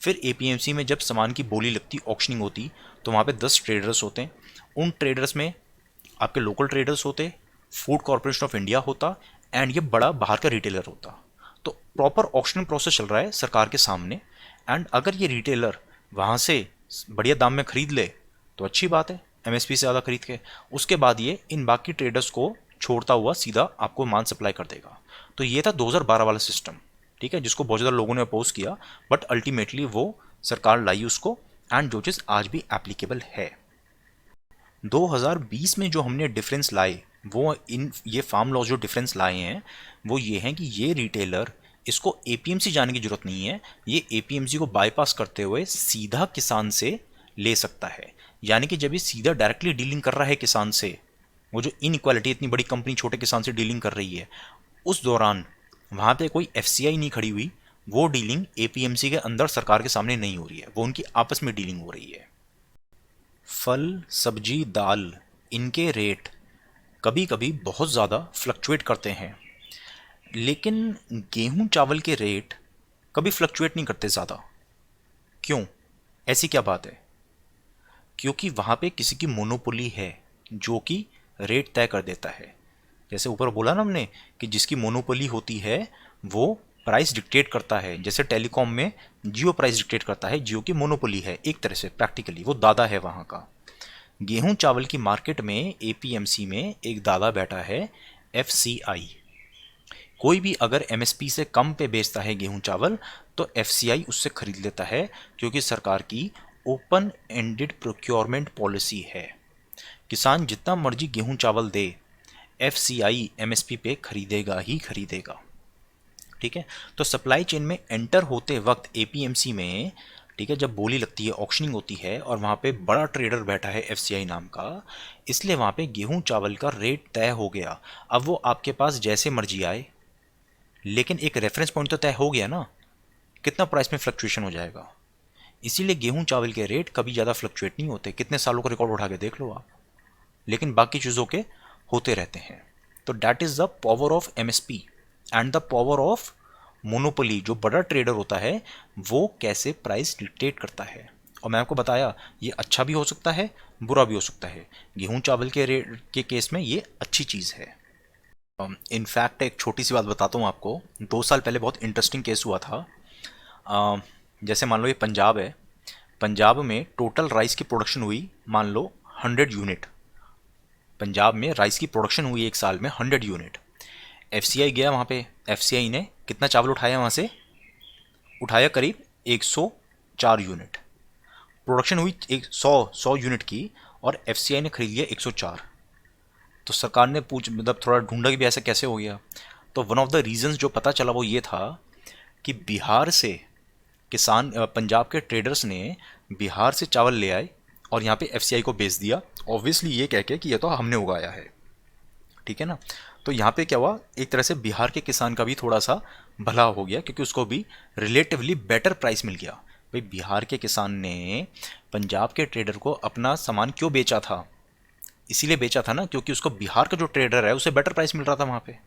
फिर एपीएमसी में जब सामान की बोली लगती, ऑक्शनिंग होती, तो वहाँ पे 10 ट्रेडर्स होते हैं। उन ट्रेडर्स में आपके लोकल ट्रेडर्स होते, फूड कॉरपोरेशन ऑफ इंडिया होता, एंड ये बड़ा बाहर का रिटेलर होता। तो प्रॉपर ऑक्शनिंग प्रोसेस चल रहा है सरकार के सामने। एंड अगर ये रिटेलर वहाँ से बढ़िया दाम में खरीद ले तो अच्छी बात है, एमएसपी से ज़्यादा खरीद के, उसके बाद ये इन बाकी ट्रेडर्स को छोड़ता हुआ सीधा आपको माल सप्लाई कर देगा। तो ये था 2012 वाला सिस्टम, ठीक है, जिसको बहुत ज़्यादा लोगों ने अपोज किया, बट अल्टीमेटली वो सरकार लाई उसको, एंड जो चीज़ आज भी एप्लीकेबल है। 2020 में जो हमने डिफरेंस लाए, वो ये फार्म लॉज जो डिफरेंस लाए हैं, वो ये हैं कि ये रिटेलर, इसको एपीएमसी जाने की जरूरत नहीं है, ये एपीएमसी को बाईपास करते हुए सीधा किसान से ले सकता है। यानी कि जब ये सीधा डायरेक्टली डीलिंग कर रहा है किसान से, वो जो इनइक्वालिटी, इतनी बड़ी कंपनी छोटे किसान से डीलिंग कर रही है, उस दौरान वहाँ पे कोई एफसीआई नहीं खड़ी हुई, वो डीलिंग एपीएमसी के अंदर सरकार के सामने नहीं हो रही है, वो उनकी आपस में डीलिंग हो रही है। फल, सब्जी, दाल, इनके रेट कभी कभी बहुत ज़्यादा फ्लक्चुएट करते हैं, लेकिन गेहूं चावल के रेट कभी फ्लक्चुएट नहीं करते ज़्यादा। क्यों? ऐसी क्या बात है? क्योंकि वहाँ पे किसी की मोनोपोली है जो कि रेट तय कर देता है। जैसे ऊपर बोला ना हमने कि जिसकी मोनोपोली होती है वो प्राइस डिक्टेट करता है। जैसे टेलीकॉम में जियो प्राइस डिक्टेट करता है, जियो की मोनोपोली है एक तरह से, प्रैक्टिकली वो दादा है वहाँ का। गेहूं चावल की मार्केट में एपीएमसी में एक दादा बैठा है, एफसीआई। कोई भी अगर एमएसपी से कम पे बेचता है गेहूं चावल, तो एफसीआई उससे खरीद लेता है, क्योंकि सरकार की ओपन एंडेड प्रोक्योरमेंट पॉलिसी है। किसान जितना मर्जी गेहूं चावल दे, एफसीआई एमएसपी पे खरीदेगा ही खरीदेगा। ठीक है। तो सप्लाई चेन में एंटर होते वक्त एपीएमसी में, ठीक है, जब बोली लगती है, ऑक्शनिंग होती है, और वहाँ पे बड़ा ट्रेडर बैठा है एफसीआई नाम का, इसलिए वहाँ पे गेहूं चावल का रेट तय हो गया। अब वो आपके पास जैसे मर्जी आए, लेकिन एक रेफरेंस पॉइंट तो तय हो गया ना, कितना प्राइस में फ्लक्चुएशन हो जाएगा। इसीलिए गेहूं चावल के रेट कभी ज़्यादा फ्लक्चुएट नहीं होते, कितने सालों का रिकॉर्ड उठा के देख लो आप, लेकिन बाकी चीज़ों के होते रहते हैं। तो that is the power of MSP and the power of monopoly. जो बड़ा ट्रेडर होता है वो कैसे प्राइस डिक्टेट करता है। और मैं आपको बताया, ये अच्छा भी हो सकता है, बुरा भी हो सकता है। गेहूं चावल के रेट के केस में ये अच्छी चीज़ है। इनफैक्ट एक छोटी सी बात बताता हूँ आपको, 2 साल पहले बहुत इंटरेस्टिंग केस हुआ था। जैसे मान लो ये पंजाब है, पंजाब में टोटल राइस की प्रोडक्शन हुई मान लो 100 यूनिट। पंजाब में राइस की प्रोडक्शन हुई एक साल में 100 यूनिट। एफसीआई गया वहाँ पे, एफसीआई ने कितना चावल उठाया वहाँ से, उठाया करीब 104 यूनिट। प्रोडक्शन हुई 100 यूनिट की, और एफसीआई ने खरीद लिया 104। तो सरकार ने मतलब थोड़ा ढूंढा कि भी ऐसा कैसे हो गया। तो वन ऑफ द रीजंस जो पता चला वो ये था कि बिहार से किसान, पंजाब के ट्रेडर्स ने बिहार से चावल ले आए और यहाँ पे एफसीआई को बेच दिया, ऑब्वियसली ये कह के कि ये तो हमने उगाया है। ठीक है ना। तो यहाँ पे क्या हुआ, एक तरह से बिहार के किसान का भी थोड़ा सा भला हो गया, क्योंकि उसको भी रिलेटिवली बेटर प्राइस मिल गया। भाई बिहार के किसान ने पंजाब के ट्रेडर को अपना सामान क्यों बेचा था, इसीलिए बेचा था ना क्योंकि उसको बिहार का जो ट्रेडर है उसे बेटर प्राइस मिल रहा था वहाँ पे।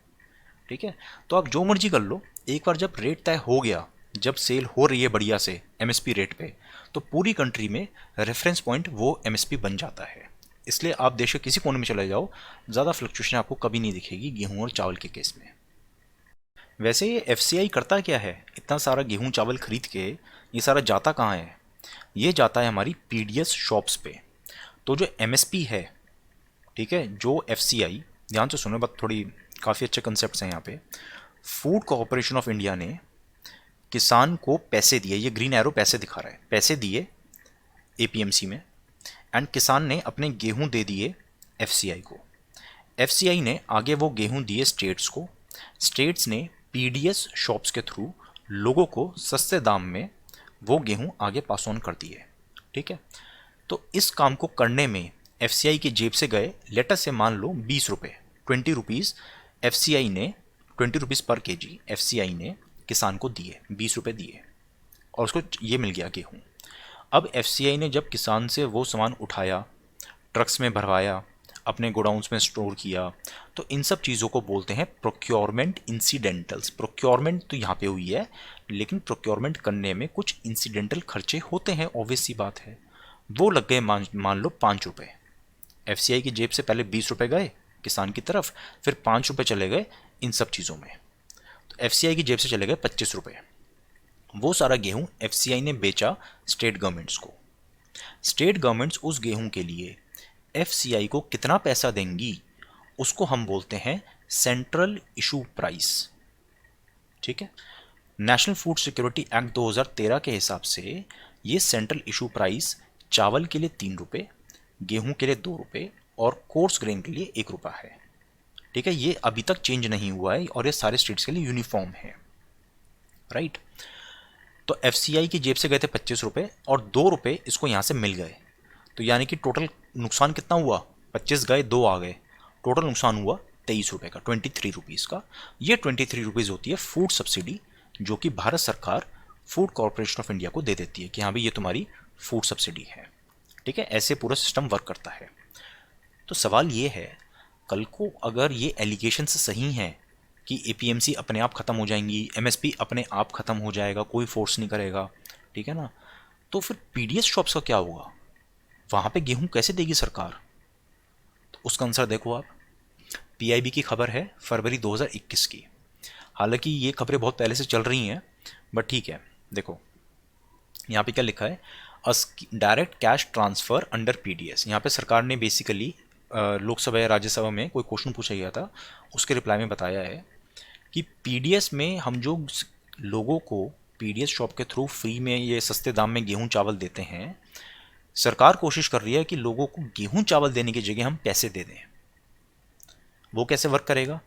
ठीक है। तो आप जो मर्जी कर लो, एक बार जब रेट तय हो गया, जब सेल हो रही है बढ़िया से एमएसपी रेट पे, तो पूरी कंट्री में रेफरेंस पॉइंट वो एमएसपी बन जाता है। इसलिए आप देश के किसी कोने में चले जाओ, ज़्यादा फ्लक्चुएशन आपको कभी नहीं दिखेगी गेहूं और चावल के केस में। वैसे ये एफसीआई करता क्या है, इतना सारा गेहूं चावल खरीद के ये सारा जाता कहाँ है, ये जाता है हमारी पीडीएस शॉप्स पे। तो जो एमएसपी है, ठीक है, जो एफसीआई, ध्यान से सुनो बात, थोड़ी काफ़ी अच्छे कंसेप्ट हैं यहाँ पे। फूड कॉर्पोरेशन ऑफ इंडिया ने किसान को पैसे दिए, ये ग्रीन एरो पैसे दिखा रहा है, पैसे दिए एपीएमसी में, एंड किसान ने अपने गेहूं दे दिए एफसीआई को। एफसीआई ने आगे वो गेहूं दिए स्टेट्स को, स्टेट्स ने पीडीएस शॉप्स के थ्रू लोगों को सस्ते दाम में वो गेहूं आगे पास ऑन कर दिए। ठीक है। तो इस काम को करने में एफसीआई की जेब से गए, लेटर से मान लो 20 रुपये, 20 रुपीज़ एफसीआई ने, 20 रुपीज़ पर केजी एफसीआई ने किसान को दिए, 20 रुपये दिए, और उसको ये मिल गया गेहूँ। अब एफसीआई ने जब किसान से वो सामान उठाया, ट्रक्स में भरवाया, अपने गोडाउन्स में स्टोर किया, तो इन सब चीज़ों को बोलते हैं प्रोक्योरमेंट इंसिडेंटल्स। प्रोक्योरमेंट तो यहाँ पे हुई है, लेकिन प्रोक्योरमेंट करने में कुछ इंसिडेंटल खर्चे होते हैं, ऑब्वियस सी बात है। वो लग गए मान लो 5 रुपये। एफसीआई की जेब से पहले 20 रुपये गए किसान की तरफ, फिर 5 रुपये चले गए इन सब चीज़ों में, तो एफसीआई की जेब से चले गए 25 रुपये। वो सारा गेहूं एफसीआई ने बेचा स्टेट गवर्नमेंट्स को। स्टेट गवर्नमेंट्स उस गेहूं के लिए एफसीआई को कितना पैसा देंगी, उसको हम बोलते हैं सेंट्रल इशू प्राइस। ठीक है। नेशनल फूड सिक्योरिटी एक्ट 2013 के हिसाब से ये सेंट्रल इशू प्राइस चावल के लिए 3 रुपये, गेहूं के लिए 2 रुपये, और कोर्स ग्रेन के लिए 1 रुपया है। ठीक है। ये अभी तक चेंज नहीं हुआ है और ये सारे स्टेट्स के लिए यूनिफॉर्म है। राइट। तो एफसीआई की जेब से गए थे 25 रुपये, और 2 रुपये इसको यहाँ से मिल गए। तो यानी कि टोटल नुकसान कितना हुआ, 25 गए 2 आ गए, टोटल नुकसान हुआ 23 रुपये का, 23 रुपीज़ का। ये 23 रुपीज़ होती है फूड सब्सिडी, जो कि भारत सरकार फूड कॉर्पोरेशन ऑफ इंडिया को दे देती है कि हाँ भाई ये तुम्हारी फूड सब्सिडी है। ठीक है। ऐसे पूरा सिस्टम वर्क करता है। तो सवाल ये है, कल को अगर ये एलिगेशंस सही हैं कि एपीएमसी अपने आप ख़त्म हो जाएंगी, एमएसपी अपने आप ख़त्म हो जाएगा, कोई फोर्स नहीं करेगा, ठीक है ना, तो फिर पीडीएस शॉप्स का क्या होगा, वहाँ पे गेहूं कैसे देगी सरकार। तो उसका आंसर देखो आप, पीआईबी की खबर है फरवरी 2021 की। हालांकि ये खबरें बहुत पहले से चल रही हैं, बट ठीक है, देखो यहाँ पे क्या लिखा है, direct cash transfer under PDS. यहाँ पे सरकार ने बेसिकली लोकसभा या राज्यसभा में कोई क्वेश्चन पूछा गया था, उसके रिप्लाई में बताया है कि पीडीएस में हम जो लोगों को पीडीएस शॉप के थ्रू फ्री में ये सस्ते दाम में गेहूं चावल देते हैं, सरकार कोशिश कर रही है कि लोगों को गेहूं चावल देने की जगह हम पैसे दे दें। वो कैसे वर्क करेगा?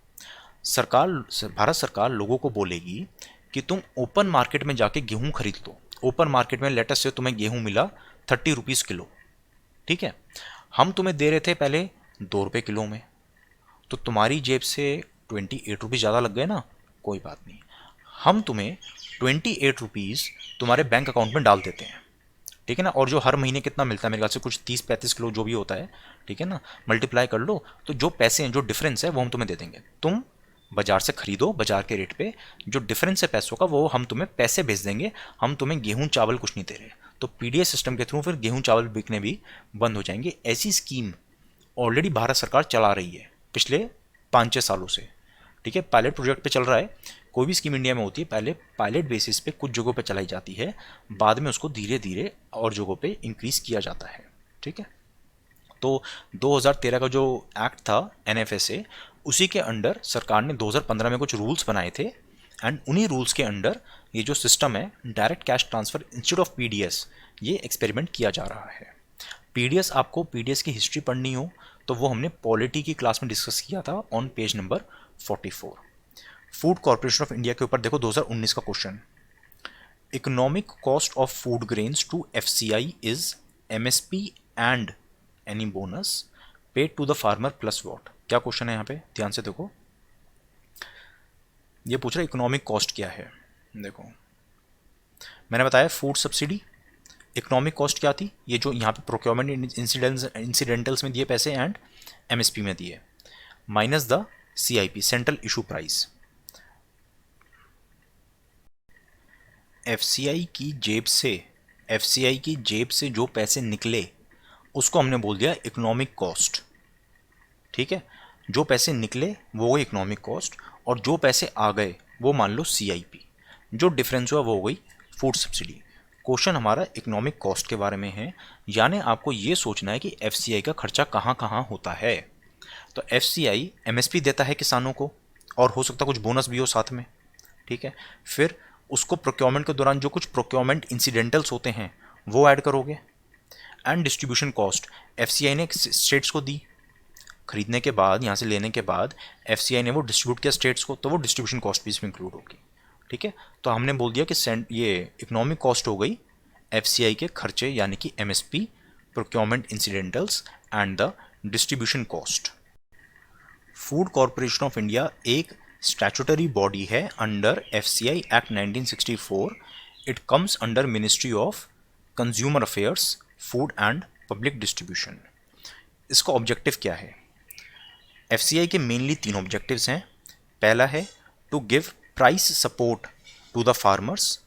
सरकार भारत सरकार लोगों को बोलेगी कि तुम ओपन मार्केट में जाके गेहूं खरीद लो। ओपन मार्केट में लेटेस्ट से तुम्हें गेहूं मिला 30 रुपीज़ किलो, ठीक है, हम तुम्हें दे रहे थे पहले 2 रुपये किलो में, तो तुम्हारी जेब से 28 रुपीज़ ज़्यादा लग गए ना, कोई बात नहीं, हम तुम्हें 28 रुपीज़ तुम्हारे बैंक अकाउंट में डाल देते हैं, ठीक है ना। और जो हर महीने कितना मिलता है, मेरे ख्याल से कुछ 30-35 किलो जो भी होता है, ठीक है ना, मल्टीप्लाई कर लो, तो जो पैसे हैं, जो डिफरेंस है वो हम तुम्हें दे देंगे। तुम बाजार से खरीदो, बाजार के रेट पे जो डिफरेंस है पैसों का वो हम तुम्हें पैसे भेज देंगे, हम तुम्हें गेहूं चावल कुछ नहीं दे रहे। तो पीडीएस सिस्टम के थ्रू फिर गेहूं चावल बिकने भी बंद हो जाएंगे। ऐसी स्कीम ऑलरेडी भारत सरकार चला रही है पिछले 5-6 सालों से, ठीक है, पायलट प्रोजेक्ट पे चल रहा है। कोई भी स्कीम इंडिया में होती है पहले पायलट बेसिस पे कुछ जगहों पे चलाई जाती है, बाद में उसको धीरे धीरे और जगहों पे इंक्रीज किया जाता है, ठीक है। तो 2013 का जो एक्ट था एनएफएसए, उसी के अंडर सरकार ने 2015 में कुछ रूल्स बनाए थे, एंड उन्हीं रूल्स के अंडर ये जो सिस्टम है direct cash transfer instead of PDS, ये एक्सपेरिमेंट किया जा रहा है। पीडीएस, आपको पीडीएस की हिस्ट्री पढ़नी हो तो वो हमने पॉलिटी की क्लास में डिस्कस किया था on page number 44। Food corporation of India के ऊपर देखो 2019 का question, economic cost of food grains to FCI is MSP and any bonus paid to the farmer plus what. क्या क्वेश्चन है यहाँ पे, ध्यान से देखो, ये पूछ रहा है इकोनॉमिक कॉस्ट क्या है। देखो मैंने बताया फूड सब्सिडी, इकोनॉमिक कॉस्ट क्या थी, ये जो यहाँ पे प्रोक्योरमेंट इंसिडेंटल्स में दिए पैसे एंड एमएसपी में दिए, minus the CIP central issue price. FCI की जेब से जो पैसे निकले उसको हमने बोल दिया इकोनॉमिक कॉस्ट, ठीक है। जो पैसे निकले वो इकोनॉमिक कॉस्ट, और जो पैसे आ गए वो मान लो सीआईपी, जो डिफरेंस हुआ वो हो गई फूड सब्सिडी। क्वेश्चन हमारा इकोनॉमिक कॉस्ट के बारे में है, यानी आपको ये सोचना है कि एफसीआई का खर्चा कहाँ कहाँ होता है। तो एफसीआई एमएसपी देता है किसानों को, और हो सकता है कुछ बोनस भी हो साथ में, ठीक है। फिर उसको प्रोक्योरमेंट के दौरान जो कुछ प्रोक्योरमेंट इंसिडेंटल्स होते हैं वो ऐड करोगे, एंड डिस्ट्रीब्यूशन कॉस्ट एफसीआई ने स्टेट्स को दी, खरीदने के बाद, यहाँ से लेने के बाद एफसीआई ने वो डिस्ट्रीब्यूट किया स्टेट्स को, तो वो डिस्ट्रीब्यूशन कॉस्ट भी इसमें इंक्लूड होगी, ठीक है। तो हमने बोल दिया कि ये इकोनॉमिक कॉस्ट हो गई एफसीआई के खर्चे, यानी कि MSP, procurement incidentals and the distribution cost. Food corporation of India एक स्टैट्यूटरी बॉडी है under FCI act 1964। It comes under ministry of consumer affairs, food and public distribution. इसका ऑब्जेक्टिव क्या है? एफसीआई के मेनली 3 ऑब्जेक्टिव्स हैं। पहला है to give price support to the farmers,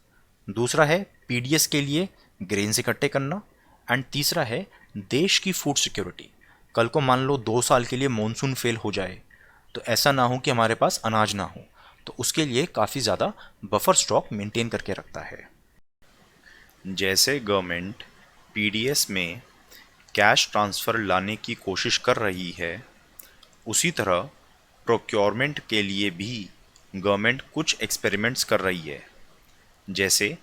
दूसरा है पीडीएस के लिए ग्रेन्स इकट्ठे करना, एंड तीसरा है देश की फूड सिक्योरिटी। कल को मान लो 2 साल के लिए मॉनसून फेल हो जाए तो ऐसा ना हो कि हमारे पास अनाज ना हो, तो उसके लिए काफ़ी ज़्यादा बफर स्टॉक मेंटेन करके रखता है। जैसे गवर्नमेंट पीडीएस में कैश ट्रांसफ़र लाने की कोशिश कर रही है, उसी तरह प्रोक्योरमेंट के लिए भी गवर्नमेंट कुछ एक्सपेरिमेंट्स कर रही है, जैसे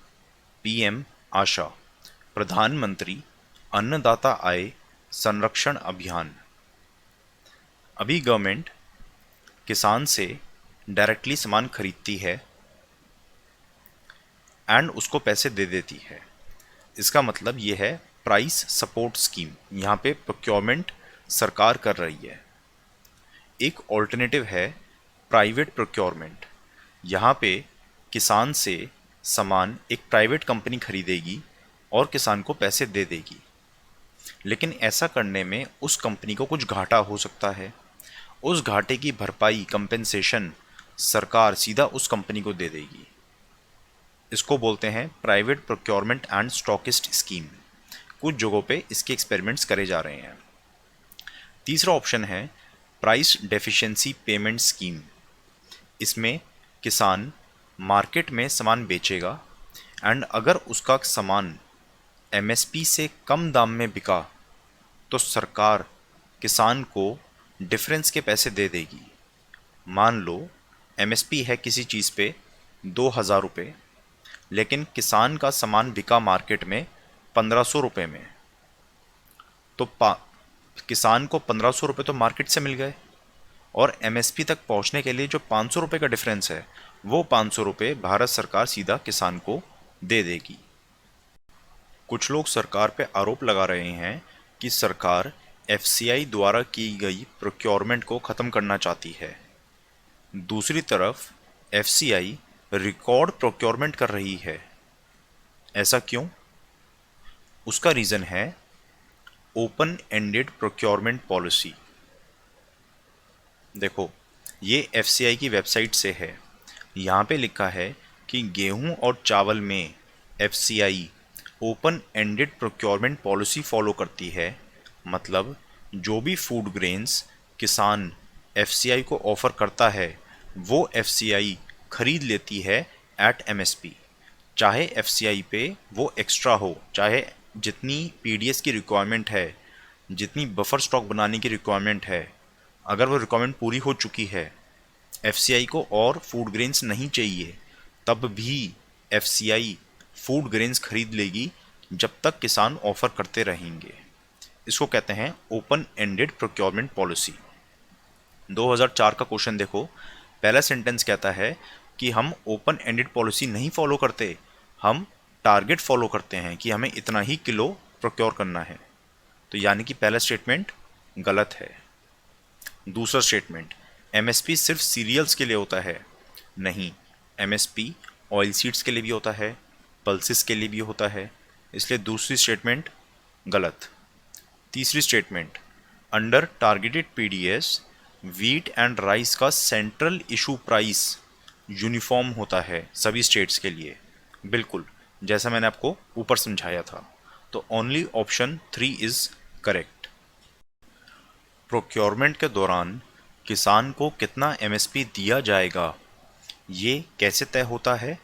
पीएम आशा, प्रधानमंत्री अन्नदाता आय संरक्षण अभियान। अभी गवर्नमेंट किसान से डायरेक्टली सामान खरीदती है एंड उसको पैसे दे देती है। इसका मतलब ये है प्राइस सपोर्ट स्कीम, यहाँ पे प्रोक्योरमेंट सरकार कर रही है। एक ऑल्टरनेटिव है प्राइवेट प्रोक्योरमेंट। यहाँ पे किसान से सामान एक प्राइवेट कंपनी खरीदेगी और किसान को पैसे दे देगी, लेकिन ऐसा करने में उस कंपनी को कुछ घाटा हो सकता है। उस घाटे की भरपाई कंपेंसेशन सरकार सीधा उस कंपनी को दे देगी। इसको बोलते हैं private procurement and stockist scheme. कुछ जगहों पे इसके एक्सपेरिमेंट्स करे जा रहे हैं। तीसरा ऑप्शन है प्राइस डेफिशिएंसी पेमेंट स्कीम। इसमें किसान मार्केट में सामान बेचेगा एंड अगर उसका सामान एमएसपी से कम दाम में बिका तो सरकार किसान को डिफरेंस के पैसे दे देगी। मान लो एमएसपी है किसी चीज़ पे 2000 रुपये, लेकिन किसान का सामान बिका मार्केट में 1500 रुपये में, तो किसान को 1500 रुपये तो मार्केट से मिल गए, और एमएसपी तक पहुंचने के लिए जो 500 रुपये का डिफरेंस है, वो 500 रुपये भारत सरकार सीधा किसान को दे देगी। कुछ लोग सरकार पे आरोप लगा रहे हैं कि सरकार एफसीआई द्वारा की गई प्रोक्योरमेंट को ख़त्म करना चाहती है। दूसरी तरफ एफसीआई रिकॉर्ड प्रोक्योरमेंट कर रही है। ऐसा क्यों? उसका रीज़न है ओपन एंडेड प्रोक्योरमेंट पॉलिसी। देखो, ये एफसीआई की वेबसाइट से है। यहाँ पे लिखा है कि गेहूं और चावल में FCI open ended procurement policy follow करती है। मतलब जो भी फूड ग्रेन्स किसान एफसीआई को ऑफ़र करता है, वो एफसीआई खरीद लेती है एट एमएसपी। चाहे एफसीआई पे वो एक्स्ट्रा हो, चाहे जितनी पीडीएस की रिक्वायरमेंट है, जितनी बफर स्टॉक बनाने की रिक्वायरमेंट है, अगर वो रिक्वायरमेंट पूरी हो चुकी है, एफसीआई को और फूड ग्रेन्स नहीं चाहिए, तब भी एफसीआई फूड ग्रेन्स खरीद लेगी जब तक किसान ऑफर करते रहेंगे। इसको कहते हैं ओपन एंडेड प्रोक्योरमेंट पॉलिसी। 2004 का क्वेश्चन देखो, पहला सेंटेंस कहता है कि हम ओपन एंडेड पॉलिसी नहीं फॉलो करते, हम टारगेट फॉलो करते हैं कि हमें इतना ही किलो प्रोक्योर करना है। तो यानी कि पहला स्टेटमेंट गलत है। दूसरा स्टेटमेंट, एमएसपी सिर्फ सीरियल्स के लिए होता है। नहीं, एमएसपी ऑयल सीड्स के लिए भी होता है, पल्सेस के लिए भी होता है, इसलिए दूसरी स्टेटमेंट गलत। तीसरी statement, under targeted PDS wheat and rice का सेंट्रल इशू प्राइस यूनिफॉर्म होता है सभी स्टेट्स के लिए। बिल्कुल जैसा मैंने आपको ऊपर समझाया था। तो only option 3 is correct. Procurement के दौरान किसान को कितना एमएसपी दिया जाएगा, ये कैसे तय होता है?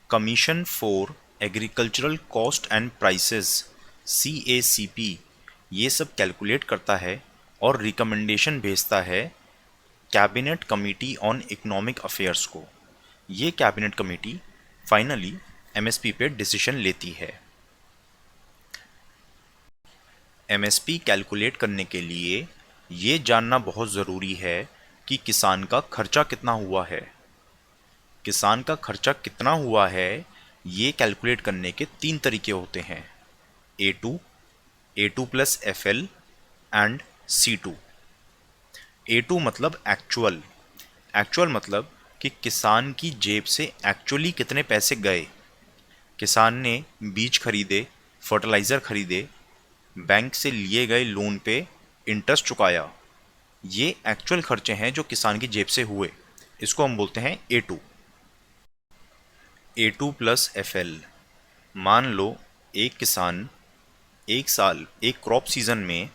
Commission for Agricultural Cost and prices CACP ये सब कैलकुलेट करता है और रिकमेंडेशन भेजता है cabinet Committee on Economic affairs को। ये कैबिनेट कमेटी फाइनली एमएसपी पे डिसीजन लेती है। एमएसपी कैलकुलेट करने के लिए ये जानना बहुत ज़रूरी है कि किसान का खर्चा कितना हुआ है। किसान का खर्चा कितना हुआ है ये कैलकुलेट करने के 3 तरीके होते हैं, A2, A2 plus FL and C2। A2 मतलब एक्चुअल। एक्चुअल मतलब कि किसान की जेब से एक्चुअली कितने पैसे गए। किसान ने बीज खरीदे, फर्टिलाइज़र खरीदे, बैंक से लिए गए लोन पे इंटरेस्ट चुकाया, ये एक्चुअल खर्चे हैं जो किसान की जेब से हुए। इसको हम बोलते हैं A2। A2 प्लस FL, मान लो एक किसान एक साल एक क्रॉप सीज़न में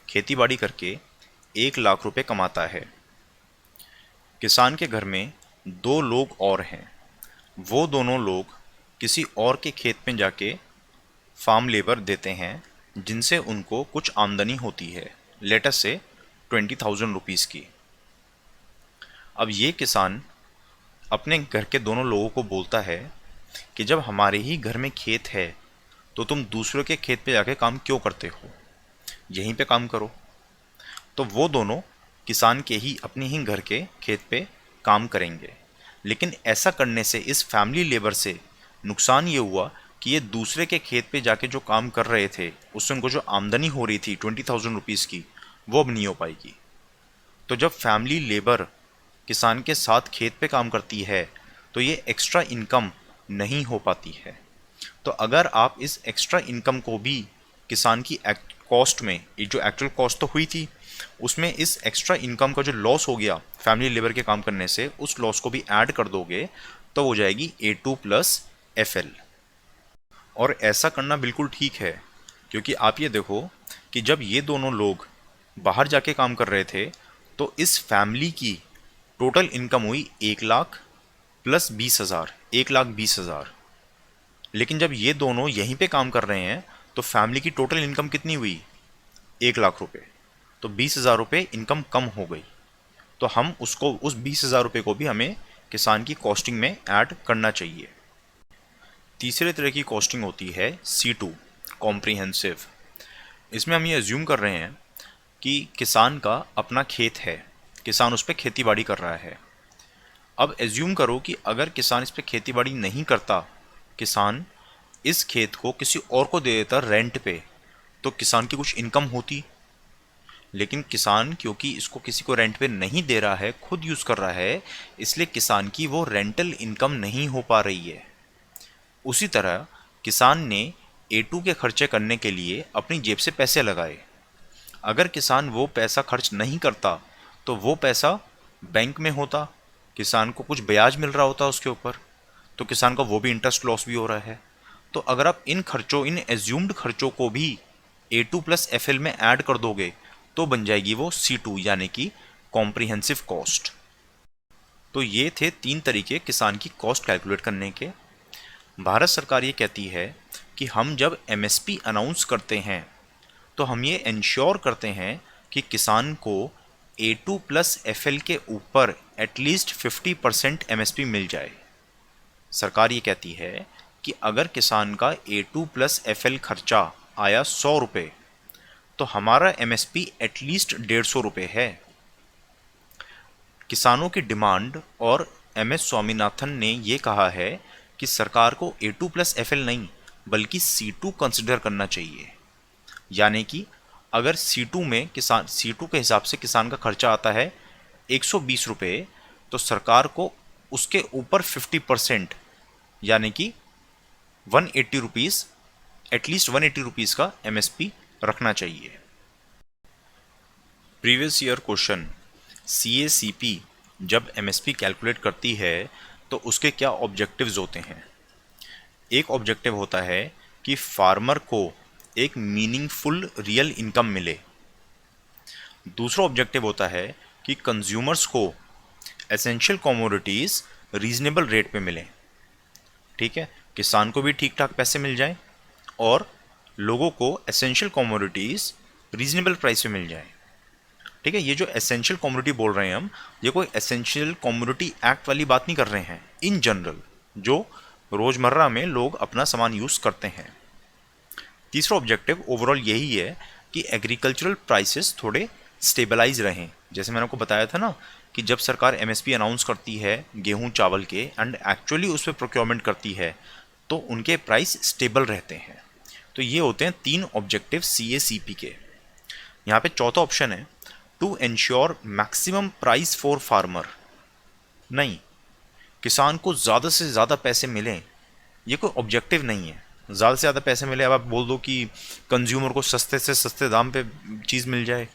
खेतीबाड़ी करके 1 लाख रुपए कमाता है। किसान के घर में 2 लोग और हैं, वो दोनों लोग किसी और के खेत में जाके फार्म लेबर देते हैं, जिनसे उनको कुछ आमदनी होती है, लेटस से 20,000 रुपीज़ की। अब ये किसान अपने घर के दोनों लोगों को बोलता है कि जब हमारे ही घर में खेत है तो तुम दूसरों के खेत पे जाके काम क्यों करते हो, यहीं पे काम करो। तो वो दोनों किसान के ही अपने ही घर के खेत पे काम करेंगे। लेकिन ऐसा करने से इस फैमिली लेबर से नुकसान ये हुआ कि ये दूसरे के खेत पे जाके जो काम कर रहे थे, उससे उनको जो आमदनी हो रही थी 20,000 रुपीज़ की, वो अब नहीं हो पाएगी। तो जब फैमिली लेबर किसान के साथ खेत पे काम करती है तो ये एक्स्ट्रा इनकम नहीं हो पाती है। तो अगर आप इस एक्स्ट्रा इनकम को भी किसान की कॉस्ट में, ये जो एक्चुअल कॉस्ट तो हुई थी, उसमें इस एक्स्ट्रा इनकम का जो लॉस हो गया फैमिली लेबर के काम करने से, उस लॉस को भी ऐड कर दोगे तो हो जाएगी A2 प्लस FL। और ऐसा करना बिल्कुल ठीक है, क्योंकि आप ये देखो कि जब ये दोनों लोग बाहर जाके काम कर रहे थे तो इस फैमिली की टोटल इनकम हुई 1 लाख प्लस 20,000, 1,20,000। लेकिन जब ये दोनों यहीं पे काम कर रहे हैं तो फैमिली की टोटल इनकम कितनी हुई? 1 लाख रुपए। तो 20,000 रुपये इनकम कम हो गई। तो हम उसको, उस 20,000 रुपये को भी हमें किसान की कॉस्टिंग में ऐड करना चाहिए। तीसरे तरह की कॉस्टिंग होती है C2 कॉम्प्रिहेंसिव। इसमें हम ये एज्यूम कर रहे हैं कि किसान का अपना खेत है, किसान उस पर खेती बाड़ी कर रहा है। अब एज्यूम करो कि अगर किसान इस पर खेती बाड़ी नहीं करता, किसान इस खेत को किसी और को दे देता रेंट पे, तो किसान की कुछ इनकम होती। लेकिन किसान क्योंकि इसको किसी को रेंट पे नहीं दे रहा है, खुद यूज़ कर रहा है, इसलिए किसान की वो रेंटल इनकम नहीं हो पा रही है। उसी तरह किसान ने A2 के खर्चे करने के लिए अपनी जेब से पैसे लगाए। अगर किसान वो पैसा खर्च नहीं करता तो वो पैसा बैंक में होता, किसान को कुछ ब्याज मिल रहा होता उसके ऊपर, तो किसान का वो भी इंटरेस्ट लॉस भी हो रहा है। तो अगर आप इन एज्यूम्ड खर्चों को भी A2 प्लस FL में ऐड कर दोगे तो बन जाएगी वो C2 यानी कि कॉम्प्रिहेंसिव कॉस्ट। तो ये थे 3 तरीके किसान की कॉस्ट कैलकुलेट करने के। भारत सरकार ये कहती है कि हम जब MSP अनाउंस करते हैं तो हम ये इंश्योर करते हैं कि किसान को A2 प्लस FL के ऊपर एटलीस्ट 50% MSP मिल जाए। सरकार ये कहती है कि अगर किसान का A2 प्लस FL खर्चा आया 100 रुपये तो हमारा MSP एटलीस्ट 150 रुपये है। किसानों की डिमांड और MS स्वामीनाथन ने ये कहा है कि सरकार को A2 प्लस FL नहीं बल्कि C2 कंसिडर करना चाहिए। यानी कि अगर C2 में किसान C2 के हिसाब से किसान का खर्चा आता है 120 रुपये, तो सरकार को उसके ऊपर 50% यानी कि 180 रुपीज़, एटलीस्ट 180 रुपीज़ का MSP रखना चाहिए। प्रीवियस ईयर क्वेश्चन, CACP जब MSP कैलकुलेट करती है तो उसके क्या ऑब्जेक्टिव्स होते हैं। एक ऑब्जेक्टिव होता है कि फार्मर को एक मीनिंगफुल रियल इनकम मिले। दूसरा ऑब्जेक्टिव होता है कि कंज्यूमर्स को एसेंशियल कमोडिटीज़ रीजनेबल रेट पे मिलें। ठीक है, किसान को भी ठीक ठाक पैसे मिल जाएं और लोगों को एसेंशियल कमोडिटीज़ रीजनेबल प्राइस पे मिल जाएं। ठीक है, ये जो एसेंशियल कमोडिटी बोल रहे हैं हम, ये कोई एसेंशियल कमोडिटी एक्ट वाली बात नहीं कर रहे हैं, इन जनरल जो रोज़मर्रा में लोग अपना सामान यूज़ करते हैं। तीसरा ऑब्जेक्टिव ओवरऑल यही है कि एग्रीकल्चरल प्राइसेस थोड़े स्टेबलाइज रहें। जैसे मैंने आपको बताया था ना कि जब सरकार MSP अनाउंस करती है गेहूं चावल के एंड एक्चुअली उस पर प्रोक्योरमेंट करती है तो उनके प्राइस स्टेबल रहते हैं। तो ये होते हैं 3 ऑब्जेक्टिव CACP के। यहाँ पे चौथा ऑप्शन है to ensure maximum price for farmer. नहीं, किसान को ज़्यादा से ज़्यादा पैसे मिलें ये कोई ऑब्जेक्टिव नहीं है। ज़्यादा से ज़्यादा पैसे मिले, अब आप बोल दो कि कंज्यूमर को सस्ते से सस्ते दाम पे चीज़ मिल जाए,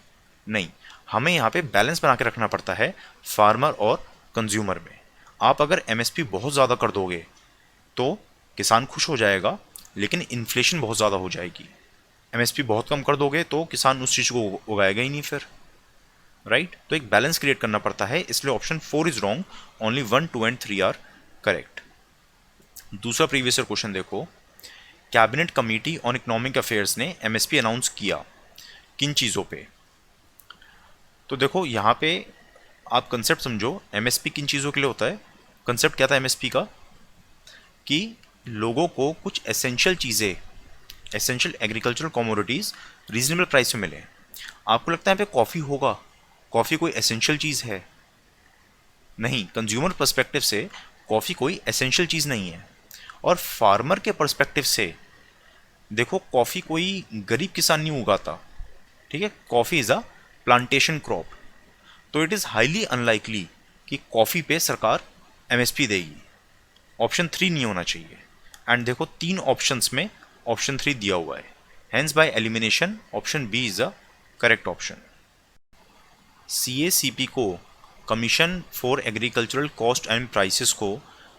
नहीं। हमें यहाँ पे बैलेंस बना के रखना पड़ता है फार्मर और कंज्यूमर में। आप अगर MSP बहुत ज़्यादा कर दोगे तो किसान खुश हो जाएगा, लेकिन इन्फ्लेशन बहुत ज़्यादा हो जाएगी। MSP बहुत कम कर दोगे तो किसान उस चीज़ को उगाएगा ही नहीं फिर, राइट। तो एक बैलेंस क्रिएट करना पड़ता है, इसलिए option 4 is wrong, only 1, 2 and 3 are correct. दूसरा प्रीवियस ईयर क्वेश्चन देखो, Cabinet Committee on Economic Affairs ने MSP अनाउंस किया किन चीज़ों पे। तो देखो यहाँ पे आप कंसेप्ट समझो, MSP किन चीज़ों के लिए होता है। कंसेप्ट क्या था MSP का कि लोगों को कुछ एसेंशियल चीज़ें, essential agricultural commodities reasonable price में मिले। आपको लगता है यहाँ पे कॉफ़ी होगा, कॉफ़ी कोई एसेंशियल चीज़ है? नहीं, कंज्यूमर पर्सपेक्टिव से कॉफ़ी कोई एसेंशियल चीज़ नहीं है। और फार्मर के पर्सपेक्टिव से देखो, कॉफ़ी कोई गरीब किसान नहीं उगाता, ठीक है। Coffee is a plantation crop, तो इट इज़ हाईली अनलाइकली कि कॉफ़ी पे सरकार MSP देगी। ऑप्शन 3 नहीं होना चाहिए। एंड देखो 3 ऑप्शंस में ऑप्शन 3 दिया हुआ है, hence by elimination option B is a correct option. CACP को Commission for Agricultural Cost and Prices को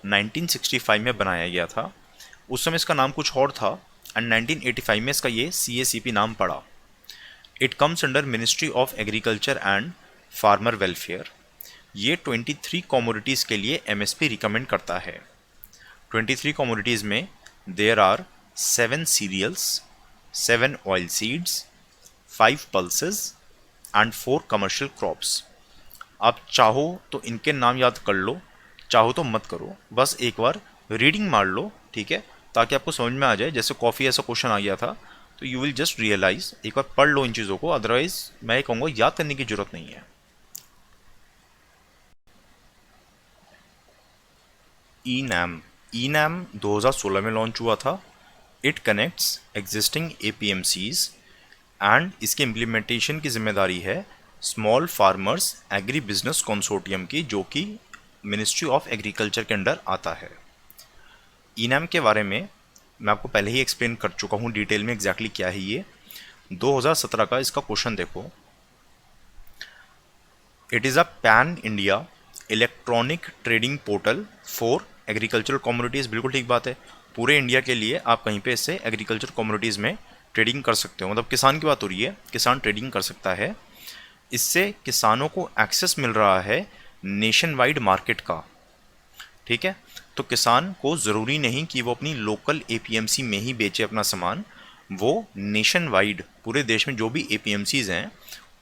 1965 में बनाया गया था। उस समय इसका नाम कुछ और था एंड 1985 में इसका ये CACP नाम पड़ा। It comes under ministry of agriculture and farmer welfare. ये 23 कमोडिटीज़ के लिए MSP रिकमेंड करता है। 23 कमोडिटीज़ में there are 7 cereals, 7 oil seeds, 5 pulses and 4 commercial crops. आप चाहो तो इनके नाम याद कर लो, चाहो तो मत करो, बस एक बार रीडिंग मार लो, ठीक है। ताकि आपको समझ में आ जाए। जैसे कॉफ़ी ऐसा क्वेश्चन आ गया था, तो यू विल जस्ट रियलाइज, एक बार पढ़ लो इन चीज़ों को, अदरवाइज मैं ये कहूँगा याद करने की जरूरत नहीं है। ई नैम, ई नैम 2016 में लॉन्च हुआ था। It connects existing APMCs and इसके इम्प्लीमेंटेशन की जिम्मेदारी है small farmers agri business consortium की, जो कि मिनिस्ट्री ऑफ एग्रीकल्चर के अंडर आता है। ईनाम के बारे में मैं आपको पहले ही एक्सप्लेन कर चुका हूँ डिटेल में एग्जैक्टली क्या है ये। 2017 का इसका क्वेश्चन देखो। It is a pan India electronic trading portal for agricultural communities. बिल्कुल ठीक बात है, पूरे इंडिया के लिए आप कहीं पे इससे एग्रीकल्चर कम्युनिटीज़ में ट्रेडिंग कर सकते हो, मतलब किसान की बात हो रही है, किसान ट्रेडिंग कर सकता है। इससे किसानों को एक्सेस मिल रहा है नेशन वाइड मार्केट का, ठीक है। तो किसान को ज़रूरी नहीं कि वो अपनी लोकल एपीएमसी में ही बेचे अपना सामान, वो नेशन वाइड पूरे देश में जो भी एपीएमसीज हैं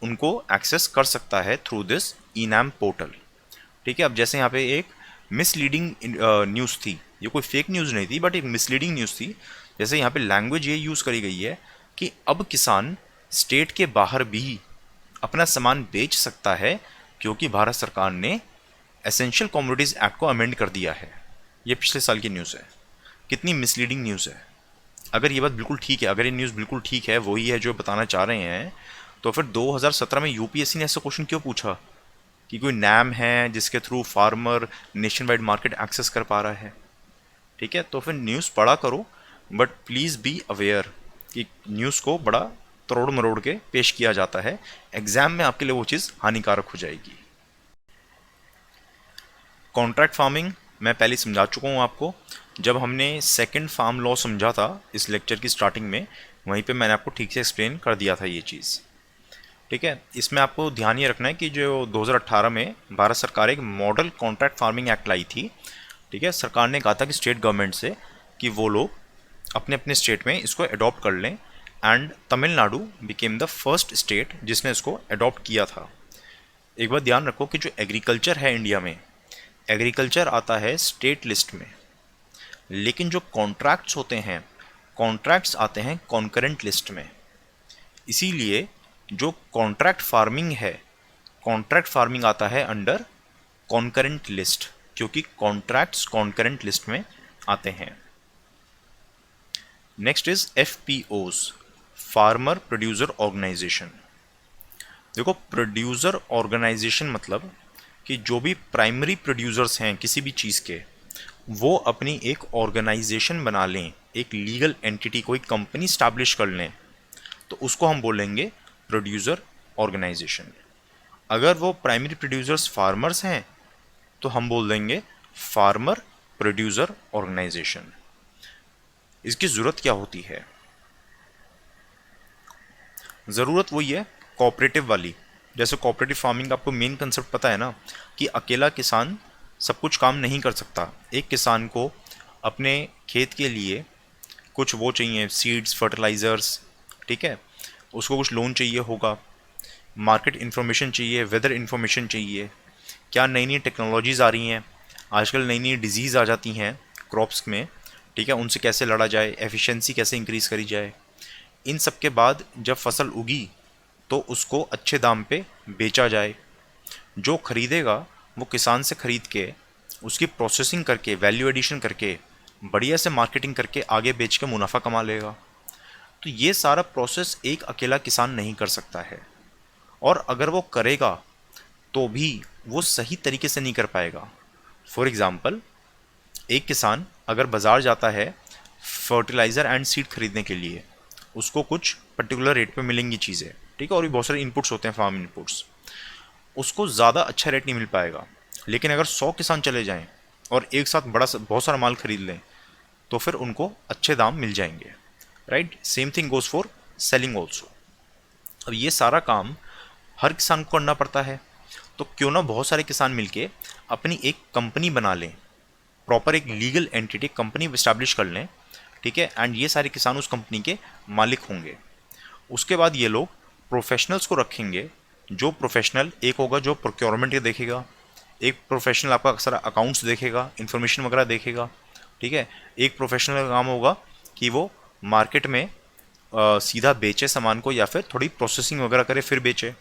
उनको एक्सेस कर सकता है थ्रू दिस ईनाम पोर्टल, ठीक है। अब जैसे यहाँ पे एक मिसलीडिंग न्यूज़ थी, ये कोई फेक न्यूज़ नहीं थी बट एक मिसलीडिंग न्यूज़ थी। जैसे यहाँ पे लैंग्वेज ये यूज़ करी गई है कि अब किसान स्टेट के बाहर भी अपना सामान बेच सकता है, क्योंकि भारत सरकार ने एसेंशियल कमोडिटीज़ एक्ट को अमेंड कर दिया है। ये पिछले साल की न्यूज़ है। कितनी मिसलीडिंग न्यूज़ है। अगर ये बात बिल्कुल ठीक है, अगर ये न्यूज़ बिल्कुल ठीक है, वही है जो बताना चाह रहे हैं, तो फिर 2017 में यूपीएससी ने ऐसा क्वेश्चन क्यों पूछा कि कोई नैम है जिसके through farmer nationwide market access कर पा रहा है, ठीक है। तो फिर न्यूज़ पढ़ा करो, बट प्लीज़ बी अवेयर कि न्यूज़ को बड़ा तरोड़ मरोड़ के पेश किया जाता है, एग्जाम में आपके लिए वो चीज़ हानिकारक हो जाएगी। कॉन्ट्रैक्ट फार्मिंग मैं पहले समझा चुका हूँ आपको, जब हमने सेकंड फार्म लॉ समझा था इस लेक्चर की स्टार्टिंग में, वहीं पे मैंने आपको ठीक से एक्सप्लेन कर दिया था ये चीज़, ठीक है। इसमें आपको ध्यान ये रखना है कि जो 2018 में भारत सरकार एक मॉडल कॉन्ट्रैक्ट फार्मिंग एक्ट लाई थी, ठीक है। सरकार ने कहा था कि स्टेट गवर्नमेंट से कि वो लोग अपने अपने स्टेट में इसको अडॉप्ट कर लें, and Tamil Nadu became the first state जिसने इसको अडॉप्ट किया था। एक बात ध्यान रखो कि जो एग्रीकल्चर है इंडिया में, एग्रीकल्चर आता है स्टेट लिस्ट में, लेकिन जो कॉन्ट्रैक्ट्स होते हैं, कॉन्ट्रैक्ट्स आते हैं कॉन्करेंट लिस्ट में। इसीलिए जो कॉन्ट्रैक्ट फार्मिंग है, कॉन्ट्रैक्ट फार्मिंग आता है अंडर कॉन्करेंट लिस्ट, क्योंकि कॉन्ट्रैक्ट्स कॉन्करेंट लिस्ट में आते हैं। Next is FPOs, farmer producer organisation. देखो, प्रोड्यूसर ऑर्गेनाइजेशन मतलब कि जो भी प्राइमरी प्रोड्यूसर्स हैं किसी भी चीज़ के, वो अपनी एक ऑर्गेनाइजेशन बना लें, एक लीगल एंटिटी, कोई कंपनी स्टैब्लिश कर लें, तो उसको हम बोलेंगे प्रोड्यूसर ऑर्गेनाइजेशन। अगर वो प्राइमरी प्रोड्यूसर्स फार्मर्स हैं तो हम बोल देंगे फार्मर प्रोड्यूसर ऑर्गेनाइजेशन। इसकी ज़रूरत क्या होती है? ज़रूरत वही है कोऑपरेटिव वाली। जैसे कोऑपरेटिव फार्मिंग का आपको मेन कंसेप्ट पता है ना, कि अकेला किसान सब कुछ काम नहीं कर सकता। एक किसान को अपने खेत के लिए कुछ वो चाहिए, सीड्स, फर्टिलाइज़र्स, ठीक है, उसको कुछ लोन चाहिए होगा, मार्केट इन्फॉर्मेशन चाहिए, वेदर इन्फॉर्मेशन चाहिए, क्या नई नई टेक्नोलॉजीज़ आ रही हैं, आजकल नई नई डिजीज़ आ जाती हैं क्रॉप्स में, ठीक है, उनसे कैसे लड़ा जाए, एफिशिएंसी कैसे इंक्रीज़ करी जाए। इन सब के बाद जब फसल उगी तो उसको अच्छे दाम पे बेचा जाए। जो खरीदेगा वो किसान से खरीद के उसकी प्रोसेसिंग करके, वैल्यू एडिशन करके, बढ़िया से मार्केटिंग करके आगे बेच के मुनाफा कमा लेगा। तो ये सारा प्रोसेस एक अकेला किसान नहीं कर सकता है, और अगर वो करेगा तो भी वो सही तरीके से नहीं कर पाएगा। फॉर एग्ज़ाम्पल, एक किसान अगर बाज़ार जाता है फर्टिलाइज़र एंड सीड खरीदने के लिए, उसको कुछ पर्टिकुलर रेट पे मिलेंगी चीज़ें, ठीक है, और भी बहुत सारे इनपुट्स होते हैं, फार्म इनपुट्स, उसको ज़्यादा अच्छा रेट नहीं मिल पाएगा। लेकिन अगर 100 किसान चले जाएं और एक साथ बहुत सारा माल खरीद लें, तो फिर उनको अच्छे दाम मिल जाएंगे, right. Same thing goes for selling also. अब ये सारा काम हर किसान को करना पड़ता है, तो क्यों ना बहुत सारे किसान मिलके अपनी एक कंपनी बना लें, प्रॉपर एक लीगल एंटिटी कंपनी इस्टेब्लिश कर लें, ठीक है, एंड ये सारे किसान उस कंपनी के मालिक होंगे। उसके बाद ये लोग प्रोफेशनल्स को रखेंगे। जो प्रोफेशनल, एक होगा जो प्रोक्योरमेंट के देखेगा, एक प्रोफेशनल आपका सारा अकाउंट्स देखेगा, इन्फॉर्मेशन वगैरह देखेगा, ठीक है। एक प्रोफेशनल का काम होगा कि वो मार्केट में सीधा बेचे सामान को या फिर थोड़ी प्रोसेसिंग वगैरह करे फिर बेचे।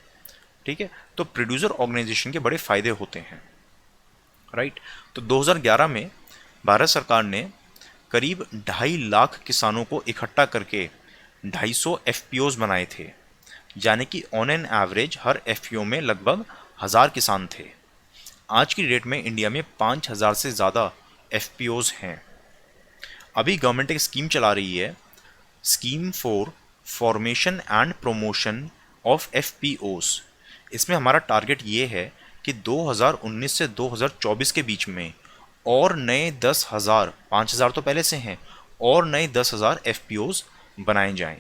ठीक है। तो प्रोड्यूसर ऑर्गेनाइजेशन के बड़े फायदे होते हैं, राइट। तो 2011 में भारत सरकार ने करीब 2.5 लाख किसानों को इकट्ठा करके 250 एफपीओज बनाए थे, यानी कि on an average her FPO में लगभग 1000 किसान थे। आज की डेट में इंडिया में 5000 से ज़्यादा एफपीओज हैं। अभी गवर्नमेंट एक स्कीम चला रही है, scheme for formation and promotion of FPOs. इसमें हमारा टारगेट ये है कि 2019 से 2024 के बीच में और नए 10,000, 5,000 तो पहले से हैं, और नए 10,000 एफपीओज बनाए जाएं।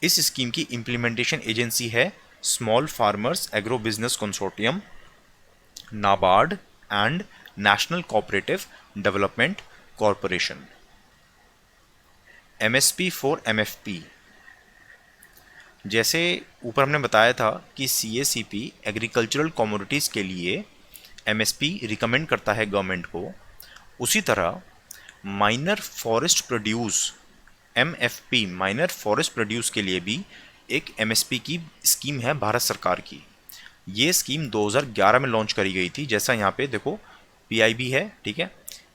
इस स्कीम की इम्प्लीमेंटेशन एजेंसी है small farmers agro business consortium, NABARD and national cooperative development corporation. MSP for MFP, जैसे ऊपर हमने बताया था कि सीएसीपी एग्रीकल्चरल कमोडिटीज़ के लिए एमएसपी रिकमेंड करता है गवर्नमेंट को, उसी तरह minor forest produce MFP minor forest produce के लिए भी एक एमएसपी की स्कीम है भारत सरकार की। ये स्कीम 2011 में लॉन्च करी गई थी, जैसा यहाँ पे देखो पीआईबी है, ठीक है।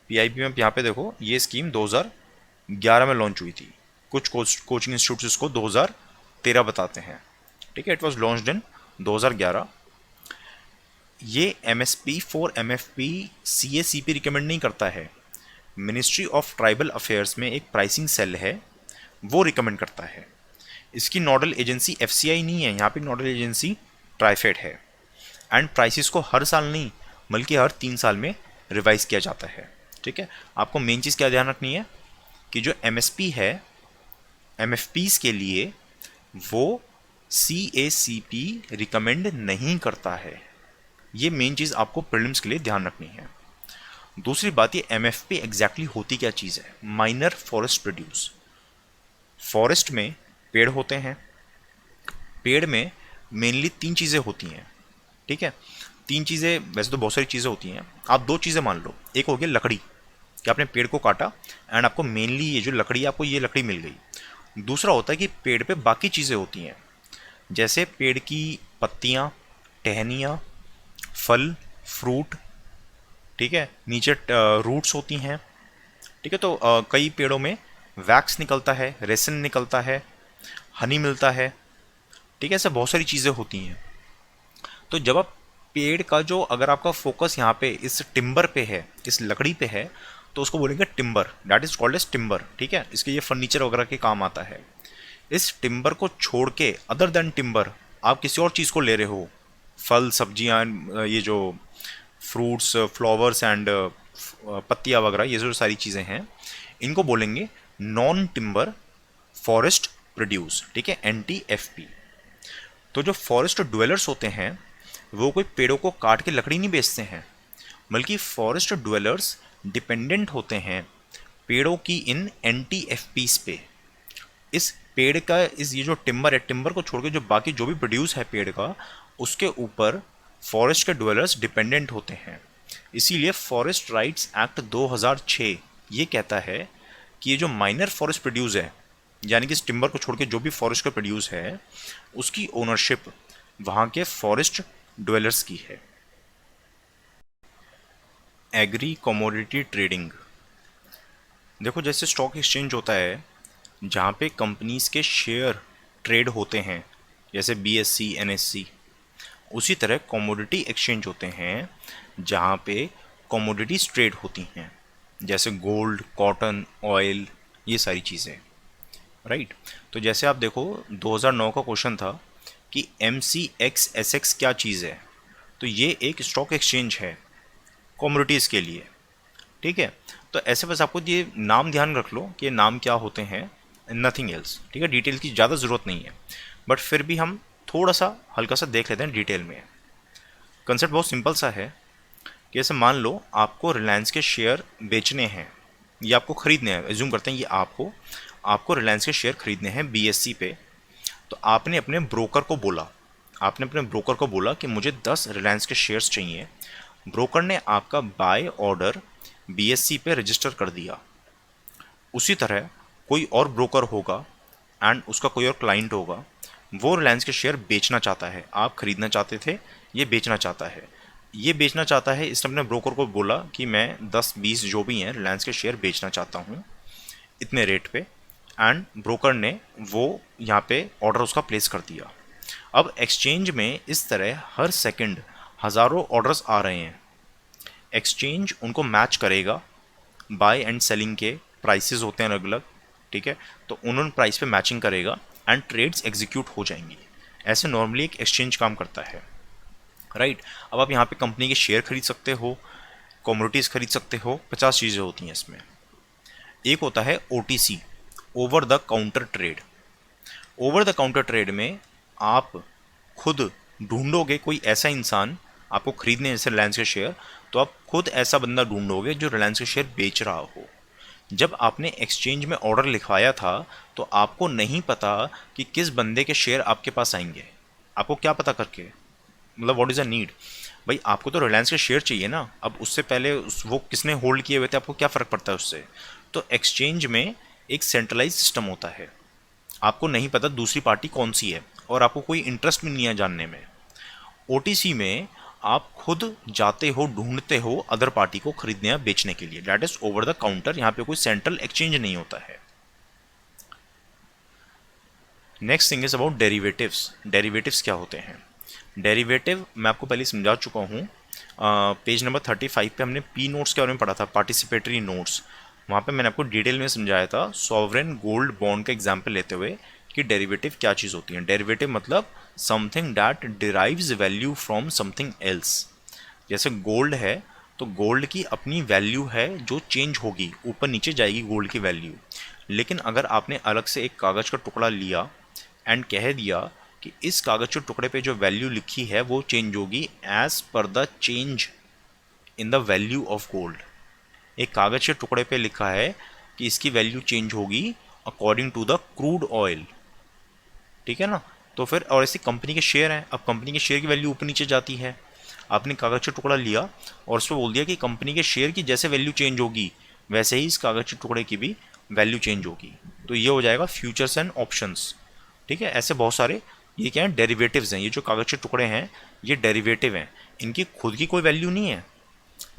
पीआईबी में यहाँ पे देखो ये स्कीम 2011 में लॉन्च हुई थी। कुछ कोचिंग इंस्टीट्यूट्स इसको 2013 बताते हैं, ठीक है। It was launched in 2011। ये MSP for MFP CACP recommend नहीं करता है, मिनिस्ट्री ऑफ ट्राइबल अफेयर्स में एक प्राइसिंग सेल है, वो रिकमेंड करता है। इसकी नोडल एजेंसी एफसीआई नहीं है, यहाँ पे नोडल एजेंसी ट्राइफेड है। एंड प्राइसेस को हर साल नहीं बल्कि हर 3 साल में रिवाइज किया जाता है, ठीक है। आपको मेन चीज़ क्या ध्यान रखनी है कि जो एमएसपी है एमएफपीज़ के लिए वो सीएसीपी रिकमेंड नहीं करता है। ये मेन चीज़ आपको प्रीलिम्स के लिए ध्यान रखनी है। दूसरी बात, ये एमएफपी एग्जैक्टली होती क्या चीज़ है? Minor forest produce. फॉरेस्ट में पेड़ होते हैं, पेड़ में मेनली 3 चीज़ें होती हैं, ठीक है। 3 चीज़ें, वैसे तो बहुत सारी चीज़ें होती हैं, आप 2 चीज़ें मान लो। एक हो गया लकड़ी, कि आपने पेड़ को काटा एंड आपको मेनली ये जो लकड़ी है आपको ये लकड़ी मिल गई। दूसरा होता है कि पेड़ पे बाकी चीज़ें होती हैं, जैसे पेड़ की पत्तियाँ, टहनियाँ, फल, फ्रूट, ठीक है, नीचे रूट्स होती हैं, ठीक है। तो कई पेड़ों में वैक्स निकलता है, रेसिन निकलता है, हनी मिलता है, ठीक है। ऐसे बहुत सारी चीज़ें होती हैं। तो जब आप पेड़ का जो, अगर आपका फोकस यहाँ पे इस टिम्बर पे है, इस लकड़ी पे है, तो उसको बोलेंगे timber, that is called as timber, ठीक है। इसके ये फर्नीचर वगैरह के काम आता है। इस टिम्बर को छोड़ के, अदर देन टिम्बर, आप किसी और चीज़ को ले रहे हो, फल, सब्जियाँ, ये जो फ्रूट्स, फ्लावर्स एंड पत्तियाँ वगैरह, ये जो सारी चीज़ें हैं, इनको बोलेंगे नॉन टिम्बर फॉरेस्ट प्रोड्यूस, ठीक है, NTFP। तो जो फॉरेस्ट ड्वेलर्स होते हैं वो कोई पेड़ों को काट के लकड़ी नहीं बेचते हैं, बल्कि फॉरेस्ट ड्वेलर्स डिपेंडेंट होते हैं पेड़ों की इन NTFPs पे। इस पेड़ का, इस ये जो टिम्बर है, टिम्बर को छोड़ के जो बाकी जो भी प्रोड्यूस है पेड़ का, उसके ऊपर फॉरेस्ट के ड्वेलर्स डिपेंडेंट होते हैं। इसीलिए फॉरेस्ट राइट्स एक्ट 2006 ये कहता है कि ये जो माइनर फॉरेस्ट प्रोड्यूस है, यानी कि इस टिम्बर को छोड़ के जो भी फॉरेस्ट का प्रोड्यूस है, उसकी ओनरशिप वहाँ के फॉरेस्ट ड्वेलर्स की है। एग्री कमोडिटी ट्रेडिंग, देखो जैसे स्टॉक एक्सचेंज होता है जहाँ पे कंपनीज के शेयर ट्रेड होते हैं, जैसे BSE, NSE, उसी तरह कमोडिटी एक्सचेंज होते हैं जहाँ पे कमोडिटीज ट्रेड होती हैं, जैसे गोल्ड, कॉटन, ऑयल, ये सारी चीज़ें, राइट। तो जैसे आप देखो 2009 का क्वेश्चन था कि MCX क्या चीज़ है, तो ये एक स्टॉक एक्सचेंज है कमोडिटीज़ के लिए, ठीक है। तो ऐसे बस आपको ये नाम ध्यान रख लो कि ये नाम क्या होते हैं, नथिंग एल्स, ठीक है। डिटेल की ज़्यादा ज़रूरत नहीं है, बट फिर भी हम थोड़ा सा हल्का सा देख लेते हैं डिटेल में। कंसेप्ट बहुत सिंपल सा है कि ऐसे मान लो आपको रिलायंस के शेयर बेचने हैं या आपको ख़रीदने हैं, एज्यूम करते हैं ये आपको रिलायंस के शेयर खरीदने हैं BSE पे। तो आपने अपने ब्रोकर को बोला कि मुझे 10 रिलायंस के शेयर्स चाहिए। ब्रोकर ने आपका बाय ऑर्डर बीएससी पे रजिस्टर कर दिया। उसी तरह कोई और ब्रोकर होगा एंड उसका कोई और क्लाइंट होगा, वो रिलायंस के शेयर बेचना चाहता है। आप खरीदना चाहते थे, ये बेचना चाहता है। ये बेचना चाहता है, इसने अपने ब्रोकर को बोला कि मैं 10-20 जो भी हैं रिलायंस के शेयर बेचना चाहता हूँ इतने रेट पे, एंड ब्रोकर ने वो यहाँ पे ऑर्डर उसका प्लेस कर दिया। अब एक्सचेंज में इस तरह हर सेकंड हज़ारों ऑर्डर्स आ रहे हैं। एक्सचेंज उनको मैच करेगा, बाय एंड सेलिंग के प्राइसेस होते हैं अलग अलग, ठीक है, तो उन प्राइस पे मैचिंग करेगा एंड ट्रेड्स एग्जीक्यूट हो जाएंगी। ऐसे नॉर्मली एक एक्सचेंज काम करता है, राइट। अब आप यहाँ पे कंपनी के शेयर खरीद सकते हो, कमोडिटीज़ खरीद सकते हो, 50 चीज़ें होती हैं इसमें। एक होता है OTC, over the counter trade. Over the counter trade में आप खुद ढूंढोगे कोई ऐसा इंसान, आपको खरीदने जैसे रिलायंस के शेयर, तो आप खुद ऐसा बंदा ढूंढोगे जो रिलायंस के शेयर बेच रहा हो। जब आपने एक्सचेंज में ऑर्डर लिखवाया था तो आपको नहीं पता कि किस बंदे के शेयर आपके पास आएंगे। आपको क्या पता करके, मतलब व्हाट इज़ अ नीड, भाई आपको तो रिलायंस के शेयर चाहिए ना। अब उससे पहले वो किसने होल्ड किए हुए थे आपको क्या फ़र्क पड़ता है उससे। तो एक्सचेंज में एक सेंट्रलाइज सिस्टम होता है, आपको नहीं पता दूसरी पार्टी कौन सी है और आपको कोई इंटरेस्ट भी नहीं है जानने में। ओटीसी में आप खुद जाते हो, ढूंढते हो अदर पार्टी को खरीदने या बेचने के लिए, that is over the counter. यहाँ पे कोई सेंट्रल एक्सचेंज नहीं होता है। Next thing is about derivatives. Derivatives क्या होते हैं? डेरिवेटिव मैं आपको पहले समझा चुका हूँ, पेज नंबर 35 पे हमने पी नोट्स के बारे में पढ़ा था, पार्टिसिपेटरी नोट्स। वहाँ पे मैंने आपको डिटेल में समझाया था सॉवरेन गोल्ड बॉन्ड का एग्जाम्पल लेते हुए कि डेरिवेटिव क्या चीज़ होती है। डेरिवेटिव मतलब something that derives value from something else. जैसे गोल्ड है तो गोल्ड की अपनी वैल्यू है जो चेंज होगी, ऊपर नीचे जाएगी गोल्ड की वैल्यू। लेकिन अगर आपने अलग से एक कागज़ का टुकड़ा लिया एंड कह दिया कि इस कागज़ के टुकड़े पे जो वैल्यू लिखी है वो चेंज होगी as per the change in the value of gold. एक कागज़ के टुकड़े पे लिखा है कि इसकी वैल्यू चेंज होगी according to the crude oil, ठीक है ना। तो फिर और ऐसी कंपनी के शेयर हैं, अब कंपनी के शेयर की वैल्यू ऊपर नीचे जाती है। आपने कागज़ का टुकड़ा लिया और उस पर बोल दिया कि कंपनी के शेयर की जैसे वैल्यू चेंज होगी वैसे ही इस कागज़ के टुकड़े की भी वैल्यू चेंज होगी। तो ये हो जाएगा फ्यूचर्स एंड ऑप्शंस, ठीक है। ऐसे बहुत सारे ये क्या है, डेरिवेटिव्स हैं। ये जो कागज़ के टुकड़े हैं ये डेरिवेटिव हैं, इनकी खुद की कोई वैल्यू नहीं है,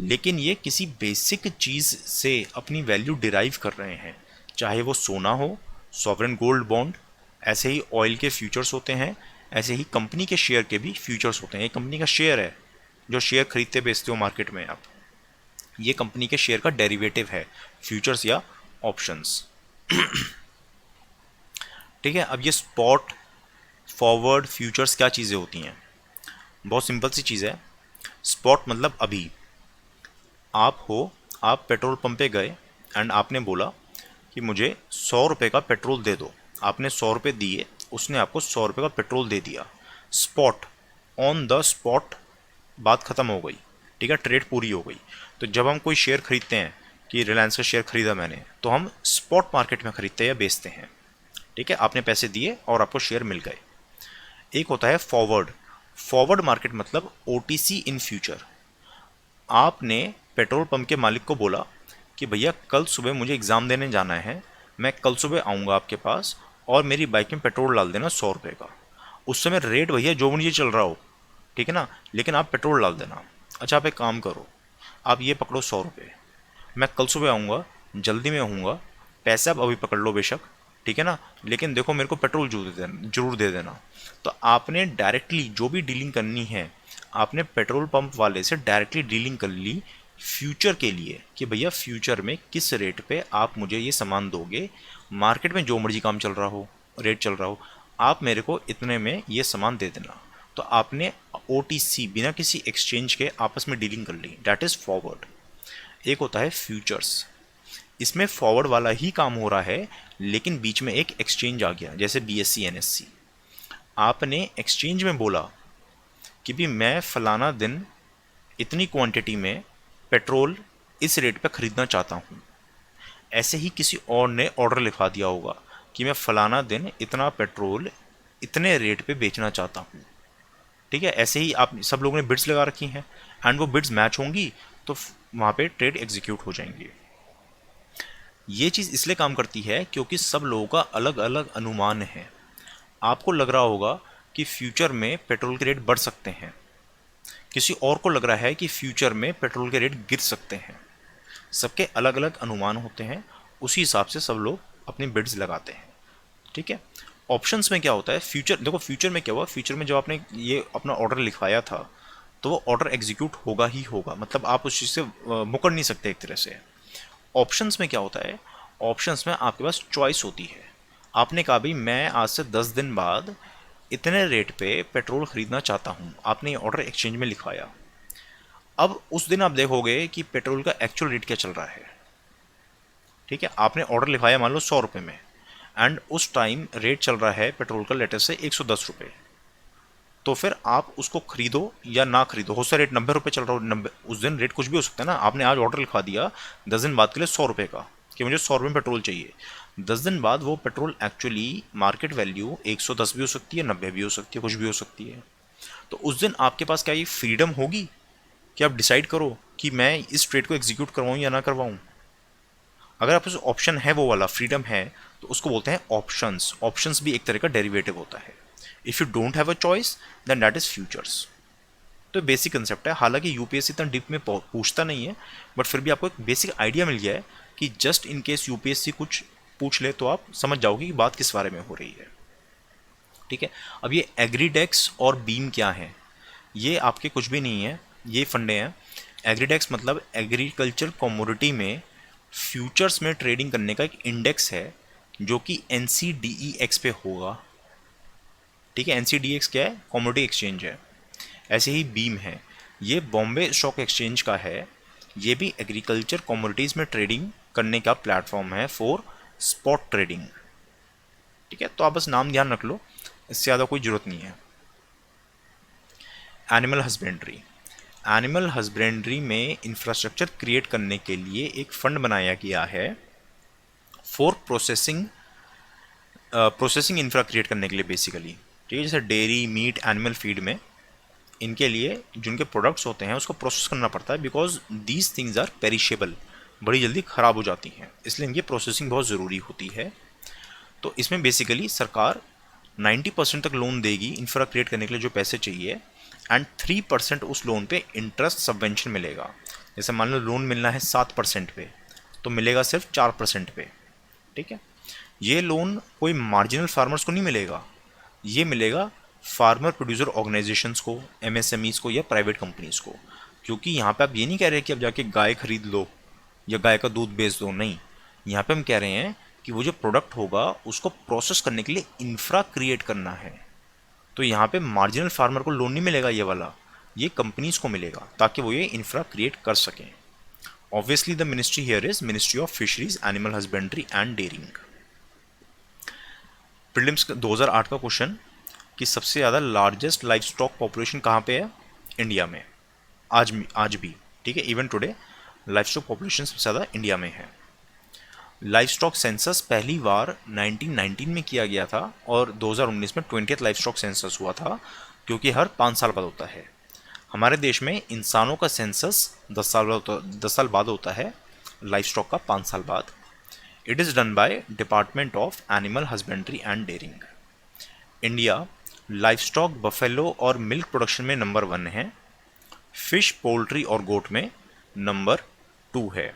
लेकिन ये किसी बेसिक चीज़ से अपनी वैल्यू डिराइव कर रहे हैं। चाहे वो सोना हो, सॉवरेन गोल्ड बॉन्ड, ऐसे ही ऑयल के फ्यूचर्स होते हैं, ऐसे ही कंपनी के शेयर के भी फ्यूचर्स होते हैं। ये कंपनी का शेयर है, जो शेयर खरीदते बेचते हो मार्केट में आप, ये कंपनी के शेयर का डेरिवेटिव है, फ्यूचर्स या ऑप्शंस, ठीक है। अब ये स्पॉट, फॉरवर्ड, फ्यूचर्स क्या चीज़ें होती हैं? बहुत सिंपल सी चीज़ है। स्पॉट मतलब अभी आप हो, आप पेट्रोल पंप पे गए एंड आपने बोला कि मुझे 100 रुपये का पेट्रोल दे दो। आपने 100 रुपये दिए, उसने आपको 100 रुपये का पेट्रोल दे दिया। स्पॉट, ऑन द स्पॉट, बात ख़त्म हो गई, ठीक है, ट्रेड पूरी हो गई। तो जब हम कोई शेयर खरीदते हैं कि रिलायंस का शेयर खरीदा मैंने, तो हम स्पॉट मार्केट में खरीदते हैं या बेचते हैं, ठीक है। आपने पैसे दिए और आपको शेयर मिल गए। एक होता है फॉरवर्ड। फॉरवर्ड मार्केट मतलब ओटीसी इन फ्यूचर। आपने पेट्रोल पंप के मालिक को बोला कि भैया कल सुबह मुझे एग्ज़ाम देने जाना है, मैं कल सुबह आऊँगा आपके पास और मेरी बाइक में पेट्रोल डाल देना 100 रुपये का। उस समय रेट भैया जो मुझे चल रहा हो, ठीक है ना, लेकिन आप पेट्रोल डाल देना। अच्छा आप एक काम करो, आप ये पकड़ो 100 रुपये, मैं कल सुबह आऊँगा, जल्दी में आऊँगा, पैसे आप अभी पकड़ लो बेशक, ठीक है ना, लेकिन देखो मेरे को पेट्रोल जरूर दे देना। तो आपने डायरेक्टली जो भी डीलिंग करनी है, आपने पेट्रोल पंप वाले से डायरेक्टली डीलिंग कर ली फ्यूचर के लिए कि भैया फ्यूचर में किस रेट पे आप मुझे ये सामान दोगे। मार्केट में जो मर्जी काम चल रहा हो, रेट चल रहा हो, आप मेरे को इतने में ये सामान दे देना। तो आपने ओटीसी बिना किसी एक्सचेंज के आपस में डीलिंग कर ली, डैट इज़ फॉरवर्ड। एक होता है फ्यूचर्स, इसमें फॉरवर्ड वाला ही काम हो रहा है लेकिन बीच में एक एक्सचेंज आ गया, जैसे बीएससी एनएससी। आपने एक्सचेंज में बोला कि भी मैं फ़लाना दिन इतनी क्वांटिटी में पेट्रोल इस रेट पे ख़रीदना चाहता हूँ। ऐसे ही किसी और ने ऑर्डर लिखवा दिया होगा कि मैं फ़लाना दिन इतना पेट्रोल इतने रेट पे बेचना चाहता हूँ, ठीक है। ऐसे ही आप सब लोगों ने बिड्स लगा रखी हैं एंड वो बिड्स मैच होंगी तो वहाँ पे ट्रेड एग्जीक्यूट हो जाएंगे। ये चीज़ इसलिए काम करती है क्योंकि सब लोगों का अलग अलग अनुमान है। आपको लग रहा होगा कि फ्यूचर में पेट्रोल के रेट बढ़ सकते हैं, किसी और को लग रहा है कि फ्यूचर में पेट्रोल के रेट गिर सकते हैं। सबके अलग अलग अनुमान होते हैं, उसी हिसाब से सब लोग अपनी बिड्स लगाते हैं। ठीक है। ऑप्शंस में क्या होता है, फ्यूचर देखो, फ्यूचर में क्या हुआ, फ्यूचर में जब आपने ये अपना ऑर्डर लिखवाया था तो वो ऑर्डर एग्जीक्यूट होगा ही होगा, मतलब आप उस चीज़ से मुकर नहीं सकते एक तरह से। ऑप्शंस में क्या होता है, ऑप्शंस में आपके पास चॉइस होती है। आपने कहा भाई मैं आज से 10 दिन बाद इतने रेट पे पेट्रोल खरीदना चाहता हूँ, आपने ये ऑर्डर एक्सचेंज में लिखवाया। अब उस दिन आप देखोगे कि पेट्रोल का एक्चुअल रेट क्या चल रहा है। ठीक है, आपने ऑर्डर लिखवाया मान लो 100 रुपये में, एंड उस टाइम रेट चल रहा है पेट्रोल का लेटर से 110 रुपये। तो फिर आप उसको खरीदो या ना खरीदो, हो सकता है रेट 90 रुपये चल रहा हो, 90 उस दिन रेट कुछ भी हो सकता है ना। आपने आज ऑर्डर लिखवा दिया 10 दिन बाद के लिए 100 रुपये का कि मुझे 100 रुपये में पेट्रोल चाहिए। 10 दिन बाद वो पेट्रोल एक्चुअली मार्केट वैल्यू 110 भी हो सकती है, 90 भी हो सकती है, कुछ भी हो सकती है। तो उस दिन आपके पास क्या ये फ्रीडम होगी कि आप डिसाइड करो कि मैं इस ट्रेड को एग्जीक्यूट करवाऊँ या ना करवाऊँ। अगर आपके पास ऑप्शन है, वो वाला फ्रीडम है, तो उसको बोलते हैं ऑप्शंस। ऑप्शंस भी एक तरह का डेरिवेटिव होता है। If you don't have a choice then that is futures. तो बेसिक कंसेप्ट है, हालांकि यूपीएससी इतना डीप में पूछता नहीं है, बट फिर भी आपको एक बेसिक आइडिया मिल गया है कि जस्ट इन केस यूपीएससी कुछ पूछ ले तो आप समझ जाओगे कि बात किस बारे में हो रही है। ठीक है। अब ये एग्रीडेक्स और बीम क्या है, ये आपके कुछ भी नहीं है, ये फंडे हैं। एग्रीडेक्स मतलब एग्रीकल्चर कमोडिटी में फ्यूचर्स में ट्रेडिंग करने का एक इंडेक्स है जो कि NCDEX पे होगा। ठीक है, NCDEX क्या है, कमोडिटी एक्सचेंज है। ऐसे ही बीम है, ये बॉम्बे स्टॉक एक्सचेंज का है, ये भी एग्रीकल्चर कमोडिटीज़ में ट्रेडिंग करने का प्लेटफॉर्म है फॉर स्पॉट ट्रेडिंग। ठीक है, तो आप बस नाम ध्यान रख लो, इससे ज़्यादा कोई ज़रूरत नहीं है। एनिमल हस्बेंड्री, एनिमल हस्बेंड्री में इंफ्रास्ट्रक्चर क्रिएट करने के लिए एक फंड बनाया गया है फॉर प्रोसेसिंग इंफ्रा क्रिएट करने के लिए बेसिकली। ठीक है, जैसे डेयरी, मीट, एनिमल फीड में इनके लिए जिनके प्रोडक्ट्स होते हैं उसको प्रोसेस करना पड़ता है, because these things are perishable, बड़ी जल्दी ख़राब हो जाती हैं, इसलिए इनकी प्रोसेसिंग बहुत ज़रूरी होती है। तो इसमें बेसिकली सरकार 90% तक लोन देगी इंफ्रा क्रिएट करने के लिए जो पैसे चाहिए, एंड 3% उस लोन पे इंटरेस्ट सबवेंशन मिलेगा। जैसे मान लो लोन मिलना है 7% पे, तो मिलेगा सिर्फ 4% पे। ठीक है, ये लोन कोई मार्जिनल फार्मर्स को नहीं मिलेगा, ये मिलेगा फार्मर प्रोड्यूसर ऑर्गेनाइजेशंस को, MSMEs को या प्राइवेट कंपनीज को। क्योंकि यहाँ पे आप ये नहीं कह रहे कि अब जाके गाय खरीद लो या गाय का दूध बेच दो, नहीं, यहाँ पे हम कह रहे हैं कि वो जो प्रोडक्ट होगा उसको प्रोसेस करने के लिए इंफ्रा क्रिएट करना है। तो यहाँ पे मार्जिनल फार्मर को लोन नहीं मिलेगा ये वाला, ये कंपनीज को मिलेगा ताकि वो ये इंफ्रा क्रिएट कर सकें। Obviously the ministry here is ministry of fisheries, animal husbandry and dairying. Prelims 2008 का क्वेश्चन कि सबसे ज़्यादा लार्जेस्ट लाइफ स्टॉक पॉपुलेशन कहाँ पे है, इंडिया में। आज भी ठीक है, even today life stock population सबसे ज़्यादा इंडिया में है। लाइफ स्टॉक सेंसस पहली बार 1919 में किया गया था और 2019 में 20th लाइफ स्टॉक सेंसस हुआ था, क्योंकि हर 5 साल बाद होता है। हमारे देश में इंसानों का सेंसस 10 साल बाद होता है, लाइफ स्टॉक का 5 साल बाद। It is done by department of animal husbandry and dairying. India livestock, buffalo और मिल्क प्रोडक्शन में नंबर 1 है, फिश, पोल्ट्री और गोट में नंबर 2 है।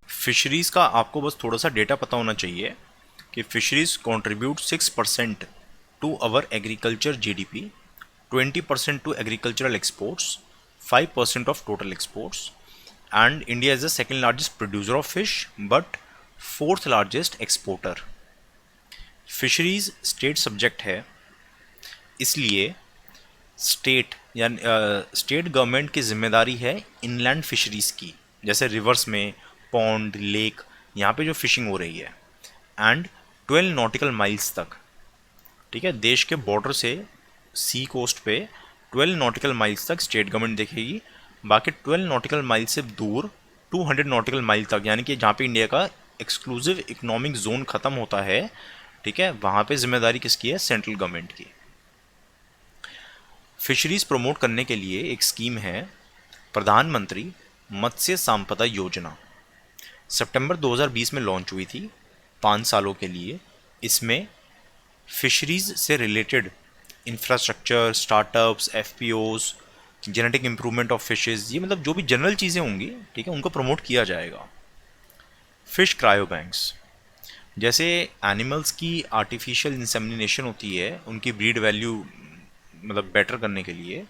फिशरीज़ का आपको बस थोड़ा सा डेटा पता होना चाहिए कि fisheries contribute 6% to our agriculture GDP, 20% to agricultural exports, 5% of total exports, and India is the second largest producer of fish but 4th largest exporter. Fisheries state subject है, इसलिए स्टेट या स्टेट गवर्नमेंट की जिम्मेदारी है इनलैंड फिशरीज़ की, जैसे रिवर्स में, पॉन्ड, लेक, यहाँ पे जो फिशिंग हो रही है, एंड 12 नॉटिकल माइल्स तक। ठीक है, देश के बॉर्डर से सी कोस्ट पे 12 नॉटिकल माइल्स तक स्टेट गवर्नमेंट देखेगी, बाकी 12 नॉटिकल माइल से दूर 200 नॉटिकल माइल तक, यानी कि जहाँ पे इंडिया का एक्सक्लूसिव इकोनॉमिक जोन ख़त्म होता है, ठीक है, वहाँ पे जिम्मेदारी किसकी है, सेंट्रल गवर्नमेंट की। फिशरीज़ प्रमोट करने के लिए एक स्कीम है प्रधानमंत्री मत्स्य संपदा योजना सितंबर 2020 में लॉन्च हुई थी 5 सालों के लिए। इसमें फिशरीज से related infrastructure, startups, FPOs, genetic improvement of fishes, ये मतलब जो भी जनरल चीज़ें होंगी, ठीक है, उनको प्रमोट किया जाएगा। फिश क्रायो बैंक्स, जैसे एनिमल्स की आर्टिफिशियल इंसेमिनेशन होती है उनकी ब्रीड वैल्यू मतलब बेटर करने के लिए,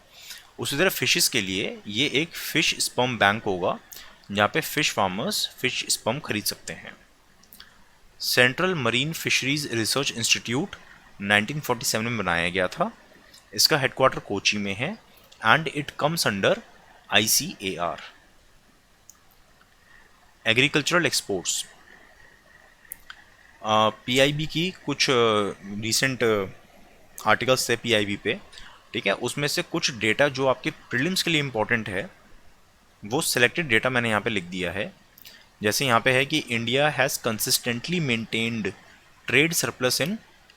उसी तरह फिशेस के लिए ये एक फ़िश स्पर्म बैंक होगा जहाँ पे फ़िश फार्मर्स फ़िश स्पर्म खरीद सकते हैं। Central marine fisheries research institute 1947 में बनाया गया था। इसका हेडक्वार्टर कोची में है and it comes under ICAR। Agricultural exports, PIB की कुछ रिसेंट आर्टिकल्स थे PIB पे, ठीक है, उसमें से कुछ डेटा जो आपके प्रीलिम्स के लिए इम्पोर्टेंट है वो सिलेक्टेड डेटा मैंने यहाँ पे लिख दिया है। जैसे यहाँ पे है कि India has consistently maintained trade surplus in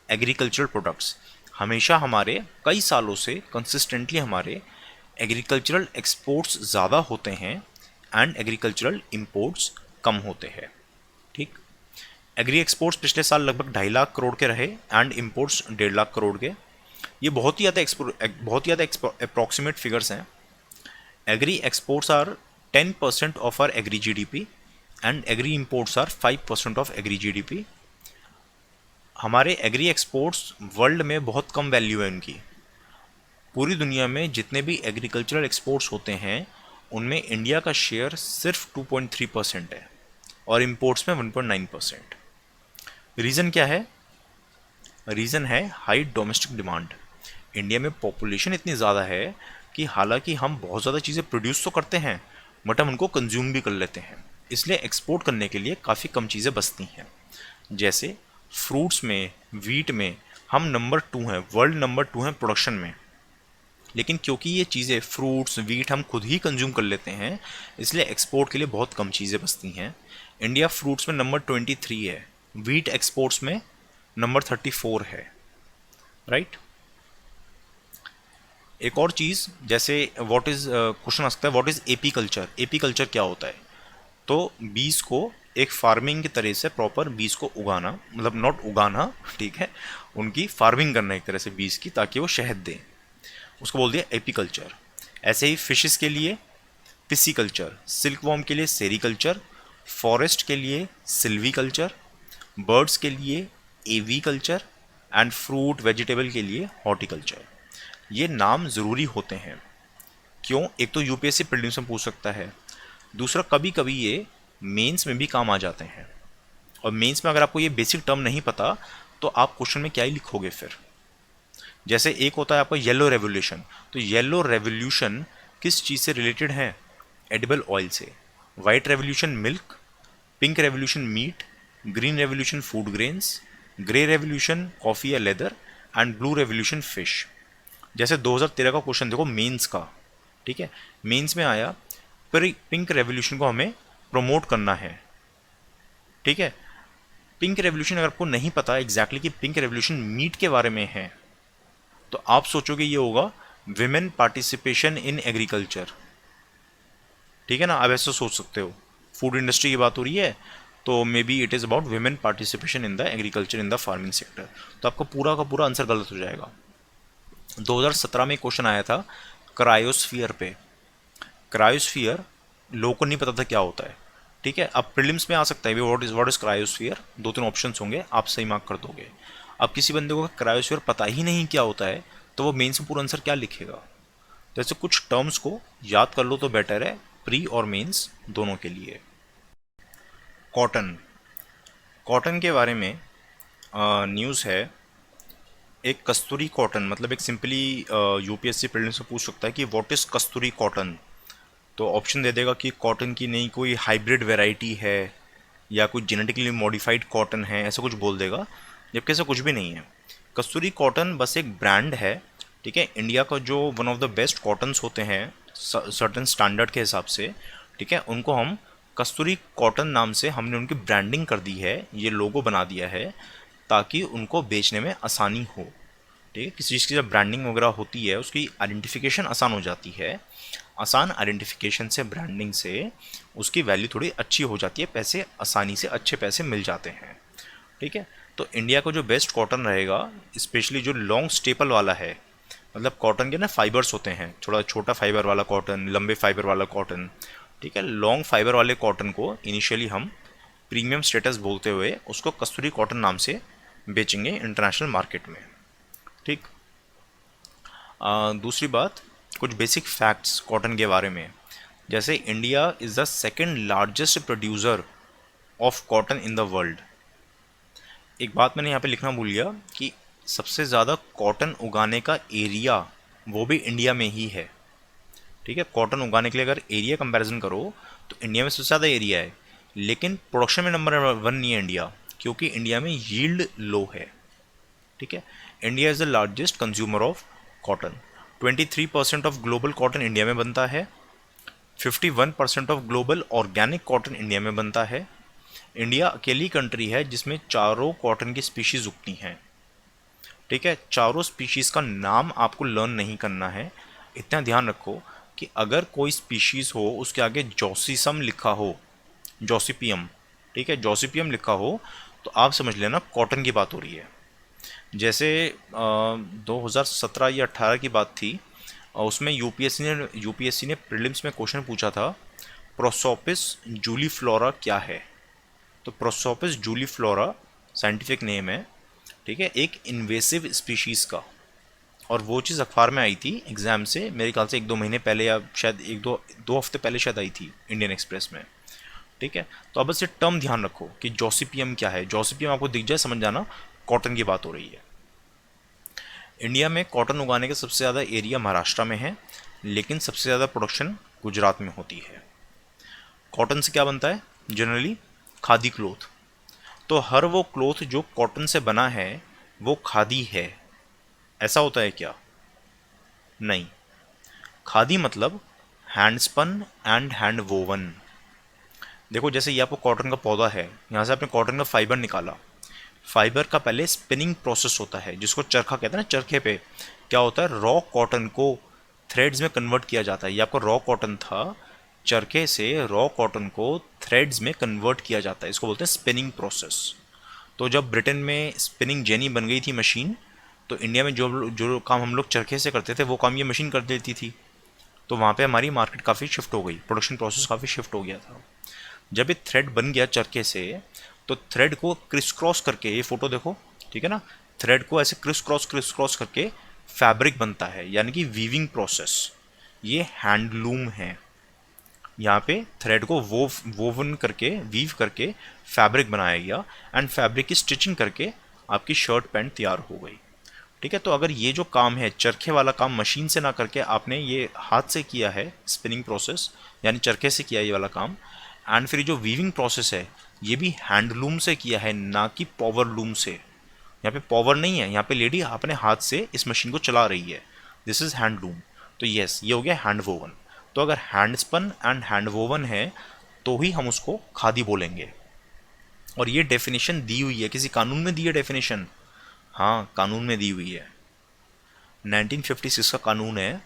agricultural products, हमेशा हमारे कई सालों से कंसिस्टेंटली हमारे एग्रीकल्चरल एक्सपोर्ट्स ज़्यादा होते हैं एंड एग्रीकल्चरल इंपोर्ट्स कम होते हैं। ठीक, एग्री एक्सपोर्ट्स पिछले साल लगभग 2.5 लाख करोड़ के रहे एंड इंपोर्ट्स 1.5 लाख करोड़ के। ये बहुत ही ज़्यादा अप्रॉक्सीमेट फिगर्स हैं। Agri exports are 10% of our agri GDP and agri imports are 5% of agri GDP। हमारे एग्री एक्सपोर्ट्स वर्ल्ड में बहुत कम वैल्यू है उनकी। पूरी दुनिया में जितने भी एग्रीकल्चरल एक्सपोर्ट्स होते हैं उनमें इंडिया का शेयर सिर्फ 2.3% है और इंपोर्ट्स में 1.9%। रीज़न क्या है? रीज़न है हाई डोमेस्टिक डिमांड। इंडिया में पॉपुलेशन इतनी ज़्यादा है कि हालांकि हम बहुत ज़्यादा चीज़ें प्रोड्यूस तो करते हैं बट हम उनको कंज्यूम भी कर लेते हैं, इसलिए एक्सपोर्ट करने के लिए काफ़ी कम चीज़ें बचती हैं। जैसे फ्रूट्स में, वीट में हम नंबर 2 हैं, वर्ल्ड नंबर 2 हैं प्रोडक्शन में, लेकिन क्योंकि ये चीज़ें फ्रूट्स वीट हम खुद ही कंज्यूम कर लेते हैं इसलिए एक्सपोर्ट के लिए बहुत कम चीज़ें बचती हैं। इंडिया फ्रूट्स में नंबर 23 है, वीट एक्सपोर्ट्स में नंबर 34 है, राइट। एक और चीज़, जैसे व्हाट इज़ क्वेश्चन आ सकता है what is AP culture. AP culture क्या होता है? तो बीज को एक फार्मिंग की तरह से प्रॉपर बीज को उगाना, मतलब नॉट उगाना, ठीक है, उनकी फार्मिंग करना एक तरह से बीज की ताकि वो शहद दें, उसको बोल दिया एपी कल्चर। ऐसे ही फिशेस के लिए पिसी कल्चर, सिल्क वॉर्म के लिए सेरी कल्चर, फॉरेस्ट के लिए सिल्वी कल्चर, बर्ड्स के लिए एवी कल्चर एंड फ्रूट वेजिटेबल के लिए हॉर्टिकल्चर। ये नाम ज़रूरी होते हैं। क्यों? एक तो यूपीएससी प्रीलिम्स में पूछ सकता है, दूसरा कभी कभी ये मेंस में भी काम आ जाते हैं, और मेंस में अगर आपको ये बेसिक टर्म नहीं पता तो आप क्वेश्चन में क्या ही लिखोगे फिर। जैसे एक होता है आपका येलो रेवोल्यूशन, तो येलो रेवोल्यूशन किस चीज़ से रिलेटेड है? एडिबल ऑयल से। White revolution milk, pink revolution meat, green revolution food grains, grey revolution coffee या leather and blue revolution fish. जैसे 2013 का क्वेश्चन देखो मेंस का, ठीक है, मेंस में आया पिंक रेवोल्यूशन को हमें प्रमोट करना है, ठीक है। पिंक रेवोल्यूशन अगर आपको नहीं पता एग्जैक्टली कि पिंक रेवोल्यूशन मीट के बारे में है तो आप सोचोगे ये होगा विमेन पार्टिसिपेशन इन एग्रीकल्चर, ठीक है ना, आप ऐसे सोच सकते हो। फूड इंडस्ट्री की बात हो रही है तो may be it is about women participation in the agriculture in the farming sector, तो आपका पूरा का पूरा आंसर गलत हो जाएगा। 2017 में क्वेश्चन आया था क्रायोस्फीयर पे। क्रायोस्फीयर लोगों को नहीं पता था क्या होता है, ठीक है। अब प्रीलिम्स में आ सकता है व्हाट इज क्रायोस्फीयर, 2-3 ऑप्शंस होंगे, आप सही मार्क कर दोगे। अब किसी बंदे को क्रायोस्फीयर पता ही नहीं क्या होता है तो वो मेंस में पूरा आंसर क्या लिखेगा? तो ऐसे कुछ टर्म्स को याद कर लो तो बेटर है, प्री और मेंस दोनों के लिए। कॉटन, कॉटन के बारे में न्यूज़ है। एक कस्तूरी कॉटन, मतलब एक सिंपली यूपीएससी प्रीलिम्स में पूछ सकता है कि व्हाट इज़ कस्तूरी कॉटन, तो ऑप्शन दे देगा कि कॉटन की नई कोई हाइब्रिड वैरायटी है या कोई जेनेटिकली मॉडिफाइड कॉटन है, ऐसा कुछ बोल देगा, जबकि ऐसा कुछ भी नहीं है। कस्तूरी कॉटन बस एक ब्रांड है, ठीक है। इंडिया का जो one of the best cottons होते हैं सर्टेन स्टैंडर्ड के हिसाब से, ठीक है, उनको हम कस्तूरी कॉटन नाम से हमने उनकी ब्रांडिंग कर दी है, ये लोगो बना दिया है ताकि उनको बेचने में आसानी हो, ठीक है। किसी चीज़ की जब ब्रांडिंग वगैरह होती है उसकी आइडेंटिफिकेशन आसान हो जाती है। आसान आइडेंटिफिकेशन से, ब्रांडिंग से उसकी वैल्यू थोड़ी अच्छी हो जाती है, पैसे आसानी से, अच्छे पैसे मिल जाते हैं। ठीक है, तो इंडिया को जो बेस्ट कॉटन रहेगा, स्पेशली जो लॉन्ग स्टेपल वाला है, मतलब कॉटन के ना फाइबर्स होते हैं, थोड़ा छोटा फाइबर वाला कॉटन, लंबे फाइबर वाला कॉटन। ठीक है, लॉन्ग फाइबर वाले कॉटन को इनिशियली हम प्रीमियम स्टेटस बोलते हुए उसको कस्तूरी कॉटन नाम से बेचेंगे इंटरनेशनल मार्केट में। ठीक। दूसरी बात, कुछ बेसिक फैक्ट्स कॉटन के बारे में, जैसे India is the second largest producer of cotton in the world. एक बात मैंने यहाँ पे लिखना भूल गया कि सबसे ज़्यादा कॉटन उगाने का एरिया वो भी इंडिया में ही है। ठीक है, कॉटन उगाने के लिए अगर एरिया कंपैरिजन करो तो इंडिया में सबसे ज़्यादा एरिया है, लेकिन प्रोडक्शन में नंबर 1 नहीं है इंडिया, क्योंकि इंडिया में यील्ड लो है। ठीक है, India is the largest consumer of cotton. 23% of global cotton India में बनता है। 51% of global organic cotton India में बनता है। इंडिया अकेली कंट्री है जिसमें चारों कॉटन की स्पीशीज़ उगती हैं। ठीक है, चारों स्पीशीज़ का नाम आपको लर्न नहीं करना है, इतना ध्यान रखो कि अगर कोई स्पीशीज़ हो उसके आगे जोसिसम लिखा हो, जोसिपियम, ठीक है, जोसिपियम लिखा हो, तो आप समझ लेना कॉटन की बात हो रही है। जैसे 2017 या 18 की बात थी, उसमें यूपीएससी ने प्रीलिम्स में क्वेश्चन पूछा था, प्रोसोपिस जूलीफ्लोरा क्या है। तो प्रोसोपिस जूलीफ्लोरा साइंटिफिक नेम है। ठीक है, एक इन्वेसिव स्पीशीज़ का, और वो चीज़ अखबार में आई थी एग्ज़ाम से, मेरे ख्याल से 1-2 महीने पहले, या शायद 1-2 हफ्ते पहले शायद आई थी इंडियन एक्सप्रेस में। ठीक है, तो अब बस ये टर्म ध्यान रखो कि जोसिपियम क्या है। जोसिपियम आपको दिख जाए, समझ जाना कॉटन की बात हो रही है। इंडिया में कॉटन उगाने का सबसे ज़्यादा एरिया महाराष्ट्र में है, लेकिन सबसे ज़्यादा प्रोडक्शन गुजरात में होती है। कॉटन से क्या बनता है जनरली? खादी क्लोथ। तो हर वो क्लोथ जो कॉटन से बना है वो खादी है, ऐसा होता है क्या? नहीं। खादी मतलब hand spun and hand woven. देखो, जैसे ये आपको कॉटन का पौधा है, यहाँ से आपने कॉटन का फाइबर निकाला। फाइबर का पहले स्पिनिंग प्रोसेस होता है, जिसको चरखा कहते हैं ना। चरखे पे क्या होता है, रॉ कॉटन को थ्रेड्स में कन्वर्ट किया जाता है। ये आपका रॉ कॉटन था, चरखे से रॉ कॉटन को थ्रेड्स में कन्वर्ट किया जाता है, इसको बोलते हैं स्पिनिंग प्रोसेस। तो जब ब्रिटेन में स्पिनिंग जेनी बन गई थी मशीन, तो इंडिया में जो जो काम हम लोग चरखे से करते थे वो काम ये मशीन कर देती थी। तो वहाँ पे हमारी मार्केट काफ़ी शिफ्ट हो गई, प्रोडक्शन प्रोसेस काफ़ी शिफ्ट हो गया था। जब ये थ्रेड बन गया चरखे से, तो थ्रेड को क्रिस क्रॉस करके, ये फोटो देखो, ठीक है ना, थ्रेड को ऐसे क्रिस क्रॉस करके फैब्रिक बनता है, यानी कि वीविंग प्रोसेस। ये हैंडलूम है। यहाँ पे थ्रेड को वोवन करके, वीव करके फैब्रिक बनाया गया, एंड फैब्रिक की स्टिचिंग करके आपकी शर्ट पैंट तैयार हो गई। ठीक है, तो अगर ये जो काम है चरखे वाला काम मशीन से ना करके आपने ये हाथ से किया है, स्पिनिंग प्रोसेस, यानी चरखे से किया ये वाला काम, एंड फिर जो वीविंग प्रोसेस है ये भी हैंडलूम से किया है, ना कि पावर लूम से। यहाँ पे पावर नहीं है, यहाँ पे लेडी अपने हाथ से इस मशीन को चला रही है, दिस इज हैंडलूम। तो यस, ये हो गया हैंड वोवन। तो अगर hand spun and hand woven है तो ही हम उसको खादी बोलेंगे। और ये डेफिनेशन दी हुई है, किसी कानून में दी है डेफिनेशन? हाँ, कानून में दी हुई है। 1956 का कानून है,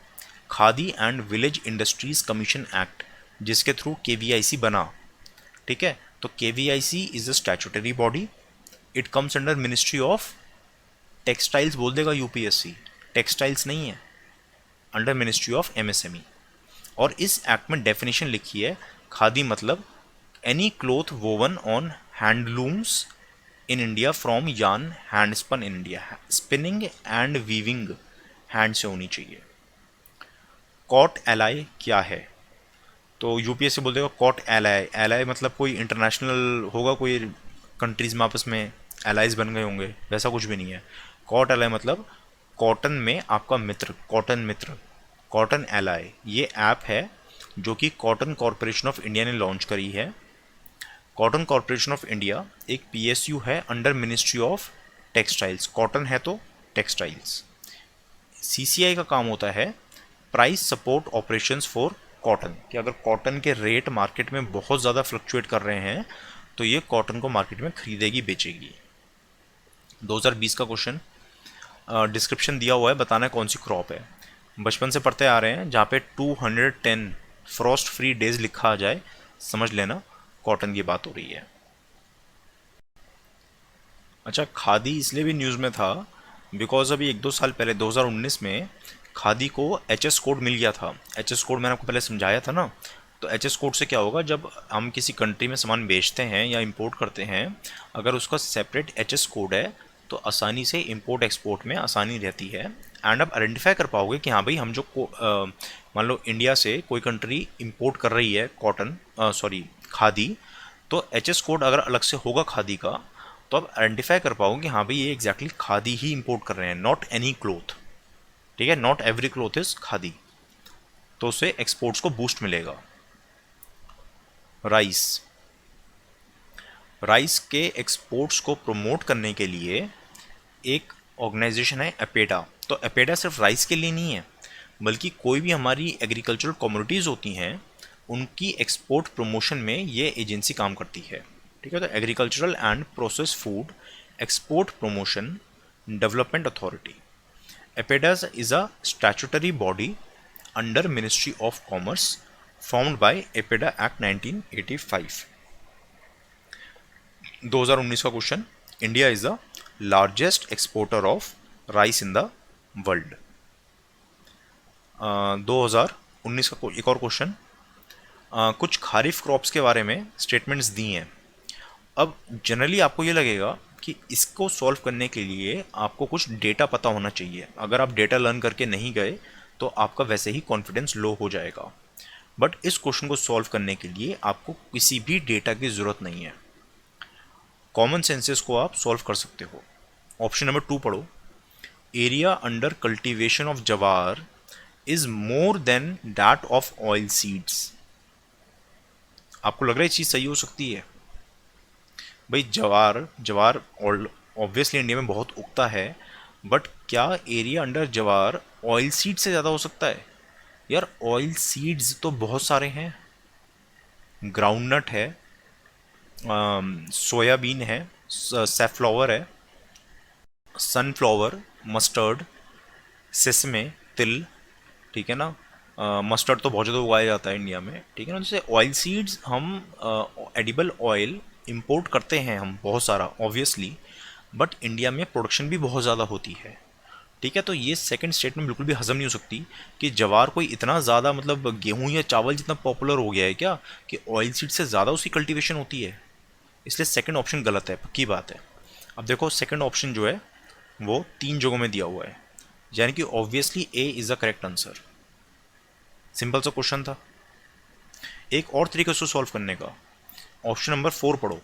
khadi and village industries commission act, जिसके थ्रू केवीआईसी बना। ठीक है, तो KVIC is a statutory body, it comes under ministry of textiles, बोल देगा यूपीएससी, टेक्सटाइल्स नहीं है, अंडर मिनिस्ट्री ऑफ एमएसएमई। और इस एक्ट में डेफिनेशन लिखी है, खादी मतलब any cloth woven on handlooms in India from yarn hand spun in India. Spinning and weaving hand से होनी चाहिए। कॉट एलाई क्या है? तो यूपीएससी बोल देगा कॉट एलाई। एलाई मतलब कोई इंटरनेशनल होगा, कोई कंट्रीज में आपस में एलाइज बन गए होंगे, वैसा कुछ भी नहीं है। कॉट एलाई मतलब कॉटन में आपका मित्र, कॉटन मित्र, कॉटन एलाई। ये ऐप है जो कि कॉटन कॉरपोरेशन ऑफ इंडिया ने लॉन्च करी है। कॉटन कॉरपोरेशन ऑफ इंडिया एक पीएसयू है under ministry of textiles. Cotton है तो टेक्सटाइल्स। सीसीआई का काम होता है price support operations for cotton, कि अगर कॉटन के रेट मार्केट में बहुत ज़्यादा फ्लक्चुएट कर रहे हैं तो ये कॉटन को मार्केट में खरीदेगी, बेचेगी। 2020 का क्वेश्चन, डिस्क्रिप्शन दिया हुआ है, बताना है कौन सी क्रॉप है। बचपन से पढ़ते आ रहे हैं, जहाँ पे 210 फ्रॉस्ट फ्री डेज लिखा आ जाए समझ लेना कॉटन की बात हो रही है। अच्छा, खादी इसलिए भी न्यूज़ में था बिकॉज अभी एक दो साल पहले 2019 में खादी को एचएस कोड मिल गया था। एचएस कोड मैंने आपको पहले समझाया था ना। तो एचएस कोड से क्या होगा, जब हम किसी कंट्री में सामान बेचते हैं या इंपोर्ट करते हैं, अगर उसका सेपरेट एचएस कोड है तो आसानी से इंपोर्ट एक्सपोर्ट में आसानी रहती है। एंड आप आइडेंटिफाई कर पाओगे कि हाँ भाई, हम जो मान लो इंडिया से कोई कंट्री इंपोर्ट कर रही है कॉटन, सॉरी खादी, तो एचएस कोड अगर अलग से होगा खादी का, तो आप आइडेंटिफाई कर पाओगे कि हाँ भाई ये एग्जैक्टली खादी ही इंपोर्ट कर रहे हैं, नॉट एनी क्लोथ। ठीक है, not every cloth is khadi. तो उससे एक्सपोर्ट्स को बूस्ट मिलेगा। राइस, राइस के एक्सपोर्ट्स को प्रमोट करने के लिए एक ऑर्गेनाइजेशन है एपेडा। तो एपेडा सिर्फ राइस के लिए नहीं है, बल्कि कोई भी हमारी एग्रीकल्चरल कम्युनिटीज़ होती हैं उनकी एक्सपोर्ट प्रमोशन में ये एजेंसी काम करती है। ठीक है, तो agricultural and process food export promotion development authority, APEDA's is a statutory body under ministry of commerce formed by APEDA act 1985। 2019 का question, India is the largest exporter of rice in the world. 2019 का एक और क्वेश्चन, कुछ खारिफ क्रॉप्स के बारे में स्टेटमेंट्स दी हैं। अब जनरली आपको ये लगेगा कि इसको सॉल्व करने के लिए आपको कुछ डेटा पता होना चाहिए। अगर आप डेटा लर्न करके नहीं गए तो आपका वैसे ही कॉन्फिडेंस लो हो जाएगा। बट इस क्वेश्चन को सॉल्व करने के लिए आपको किसी भी डेटा की ज़रूरत नहीं है, कॉमन सेंसेस को आप सॉल्व कर सकते हो। ऑप्शन नंबर 2 पढ़ो, एरिया अंडर कल्टीवेशन ऑफ जवार is more than that of oil seeds. आपको लग रहा है ये चीज़ सही हो सकती है? भाई जवार जवार ऑब्वियसली इंडिया में बहुत उगता है, बट क्या एरिया अंडर जवार ऑयल सीड से ज़्यादा हो सकता है? यार ऑयल सीड्स तो बहुत सारे हैं, ग्राउंडनट है, सोयाबीन है, सैफ्लावर है, सनफ्लावर, मस्टर्ड, सेसमे, तिल, ठीक है ना। मस्टर्ड तो बहुत ज़्यादा उगाया जाता है इंडिया में, ठीक है ना। जैसे ऑयल सीड्स हम एडिबल ऑयल इंपोर्ट करते हैं हम बहुत सारा ऑब्वियसली, बट इंडिया में प्रोडक्शन भी बहुत ज़्यादा होती है। ठीक है, तो ये सेकंड स्टेटमेंट बिल्कुल भी हजम नहीं हो सकती कि जवार कोई इतना ज़्यादा मतलब गेहूं या चावल जितना पॉपुलर हो गया है क्या कि ऑयल सीड से ज़्यादा उसकी कल्टीवेशन होती है। इसलिए सेकंड ऑप्शन गलत है, पक्की बात है। अब देखो सेकंड ऑप्शन जो है वो 3 जगहों में दिया हुआ है, यानी कि obviously A is the correct answer. Simple सा क्वेश्चन था। एक और तरीके से सॉल्व करने का, ऑप्शन नंबर 4 पढ़ो,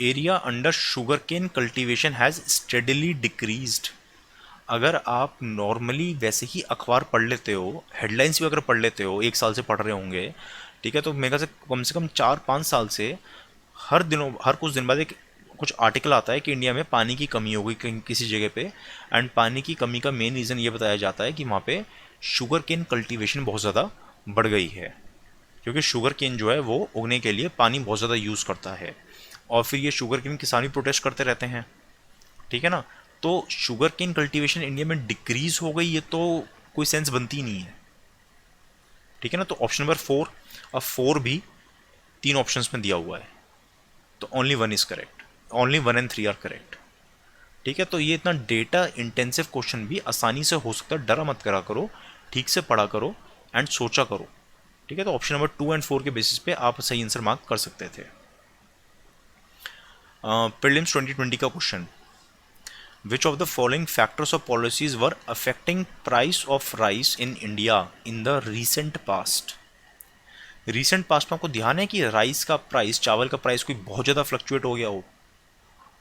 area under sugar cane cultivation has steadily decreased. अगर आप नॉर्मली वैसे ही अखबार पढ़ लेते हो, हेडलाइंस भी अगर पढ़ लेते हो, 1 साल से पढ़ रहे होंगे, ठीक है, तो मेरे से कम 4-5 साल से हर कुछ दिन बाद एक कुछ आर्टिकल आता है कि इंडिया में पानी की कमी हो गई कहीं किसी जगह पे। एंड पानी की कमी का मेन रीज़न ये बताया जाता है कि वहाँ पे शुगर केन कल्टीवेशन बहुत ज़्यादा बढ़ गई है, क्योंकि शुगर केन जो है वो उगने के लिए पानी बहुत ज़्यादा यूज़ करता है। और फिर ये शुगर केन किसान भी प्रोटेस्ट करते रहते हैं, ठीक है ना। तो शुगर केन कल्टीवेशन इंडिया में डिक्रीज हो गई, ये तो कोई सेंस बनती नहीं है, ठीक है ना। तो ऑप्शन नंबर 4, अब 4 भी 3 ऑप्शंस में दिया हुआ है, तो only 1 is correct, only 1 and 3 are correct. ठीक है, तो ये इतना डेटा इंटेंसिव क्वेश्चन भी आसानी से हो सकता है, डरा मत करा करो, ठीक से पढ़ा करो एंड सोचा करो। ठीक है, तो ऑप्शन नंबर 2 एंड 4 के बेसिस पे आप सही आंसर मार्क कर सकते थे। प्रीलिम्स 2020 का question, Which of the following factors or policies were affecting price of rice in India in the recent past? Recent past में आपको ध्यान है कि राइस का प्राइस, चावल का प्राइस कोई बहुत ज़्यादा फ्लक्चुएट हो गया हो?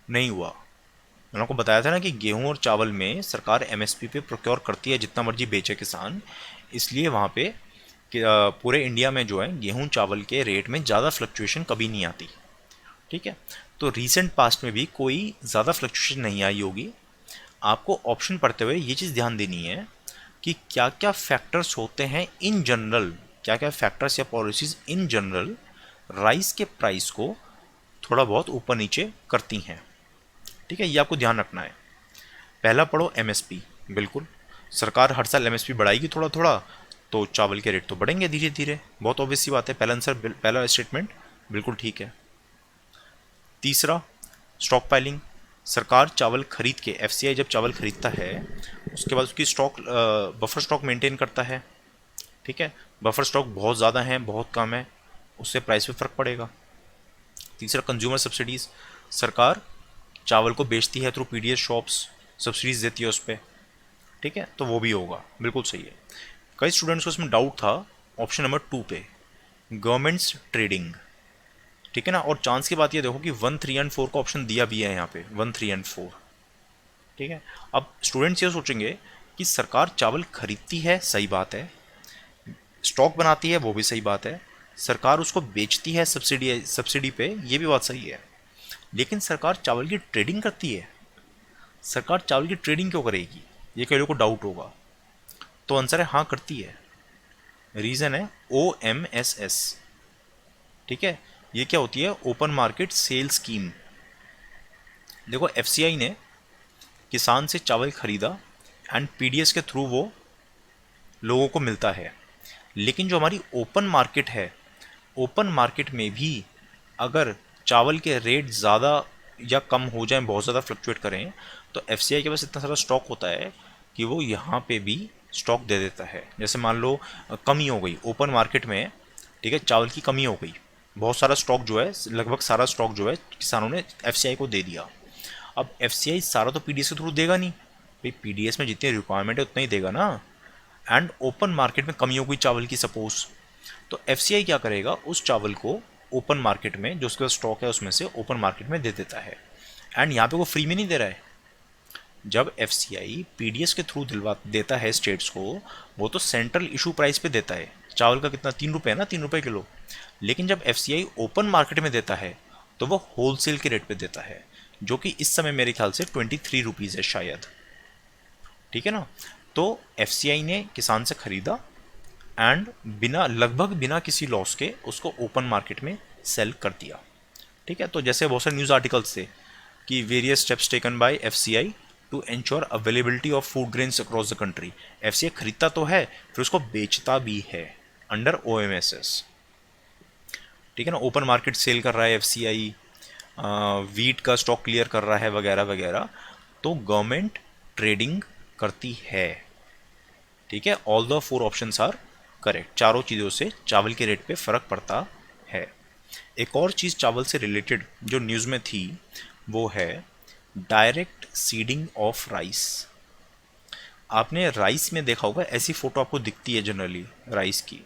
नहीं हुआ। मैंने आपको बताया था ना कि गेहूं और चावल में सरकार एमएसपी पे प्रोक्योर करती है, जितना मर्जी बेचे किसान, इसलिए वहाँ पे पूरे इंडिया में जो है गेहूं चावल के रेट में ज़्यादा फ्लक्चुएशन कभी नहीं आती। ठीक है, तो रीसेंट पास्ट में भी कोई ज़्यादा फ्लक्चुएशन नहीं आई होगी। आपको ऑप्शन पढ़ते हुए ये चीज़ ध्यान देनी है कि क्या क्या फैक्टर्स होते हैं इन जनरल, क्या क्या फैक्टर्स या पॉलिसीज़ इन जनरल राइस के प्राइस को थोड़ा बहुत ऊपर नीचे करती हैं। ठीक है, ये आपको ध्यान रखना है। पहला पढ़ो एमएसपी, बिल्कुल सरकार हर साल एमएसपी बढ़ाएगी थोड़ा थोड़ा, तो चावल के रेट तो बढ़ेंगे धीरे धीरे। बहुत ऑब्वियस सी बात है, पहला आंसर, पहला स्टेटमेंट बिल्कुल ठीक है। तीसरा, स्टॉक पाइलिंग। सरकार चावल खरीद के, एफसीआई जब चावल खरीदता है उसके बाद उसकी स्टॉक, बफर स्टॉक मेंटेन करता है। ठीक है, बफर स्टॉक बहुत ज़्यादा है बहुत कम है, उससे प्राइस पे फर्क पड़ेगा। तीसरा, कंज्यूमर सब्सिडीज़। सरकार चावल को बेचती है थ्रू पीडीएस शॉप्स, सब्सिडीज देती है उस पर। ठीक है, तो वो भी होगा, बिल्कुल सही है। कई स्टूडेंट्स को इसमें डाउट था ऑप्शन नंबर 2 पे, गवर्नमेंट्स ट्रेडिंग। ठीक है ना, और चांस की बात ये देखो कि 1, 3 एंड 4 का ऑप्शन दिया भी है यहाँ पे, 1, 3 एंड 4। ठीक है, अब स्टूडेंट्स ये सोचेंगे कि सरकार चावल खरीदती है, सही बात है, स्टॉक बनाती है, वो भी सही बात है, सरकार उसको बेचती है सब्सिडी सब्सिडी पे, ये भी बात सही है, लेकिन सरकार चावल की ट्रेडिंग करती है। सरकार चावल की ट्रेडिंग क्यों करेगी, ये कई लोगों को डाउट होगा। तो आंसर है हाँ, करती है। रीज़न है OMSS। ठीक है, ये क्या होती है, ओपन मार्केट सेल स्कीम। देखो, एफसीआई ने किसान से चावल खरीदा एंड पीडीएस के थ्रू वो लोगों को मिलता है, लेकिन जो हमारी ओपन मार्केट है, ओपन मार्केट में भी अगर चावल के रेट ज़्यादा या कम हो जाएं, बहुत ज़्यादा फ्लक्चुएट करें, तो एफसीआई के पास इतना सारा स्टॉक होता है कि वो यहाँ पे भी स्टॉक दे देता है। जैसे मान लो कमी हो गई ओपन मार्केट में, ठीक है, चावल की कमी हो गई, बहुत सारा स्टॉक जो है, लगभग सारा स्टॉक जो है किसानों ने एफसीआई को दे दिया। अब एफसीआई सारा तो पीडीएस के थ्रू देगा नहीं भाई, पीडीएस में जितनी रिक्वायरमेंट है उतना ही देगा ना। एंड ओपन मार्केट में कमी हो गई चावल की सपोज, तो एफसीआई क्या करेगा, उस चावल को ओपन मार्केट में जो उसके पास स्टॉक है उसमें से ओपन मार्केट में दे देता है। एंड यहाँ पे वो फ्री में नहीं दे रहा है। जब एफसीआई पीडीएस के थ्रू दिलवा देता है स्टेट्स को, वो तो सेंट्रल इशू प्राइस पे देता है। चावल का कितना, 3 रुपये है ना, 3 रुपये किलो। लेकिन जब एफसीआई ओपन मार्केट में देता है तो वो होलसेल के रेट पे देता है, जो कि इस समय मेरे ख्याल से 23 रुपीज़ है शायद। ठीक है ना, तो एफसीआई ने किसान से खरीदा एंड लगभग बिना किसी लॉस के उसको ओपन मार्केट में सेल कर दिया। ठीक है, तो जैसे बहुत सारे न्यूज़ आर्टिकल्स थे कि various steps taken by FCI to ensure availability of food grains across the country. FCI खरीदता तो है, फिर उसको बेचता भी है अंडर ओएमएसएस। ठीक है ना, ओपन मार्केट सेल कर रहा है एफसीआई, वीट का स्टॉक क्लियर कर रहा है वगैरह वगैरह, तो गवर्नमेंट ट्रेडिंग करती है। ठीक है, all the 4 options are correct. चारों चीज़ों से चावल के रेट पे फ़र्क पड़ता है। एक और चीज़ चावल से रिलेटेड जो न्यूज़ में थी वो है डायरेक्ट सीडिंग ऑफ राइस। आपने राइस में देखा होगा, ऐसी फ़ोटो आपको दिखती है जनरली राइस की,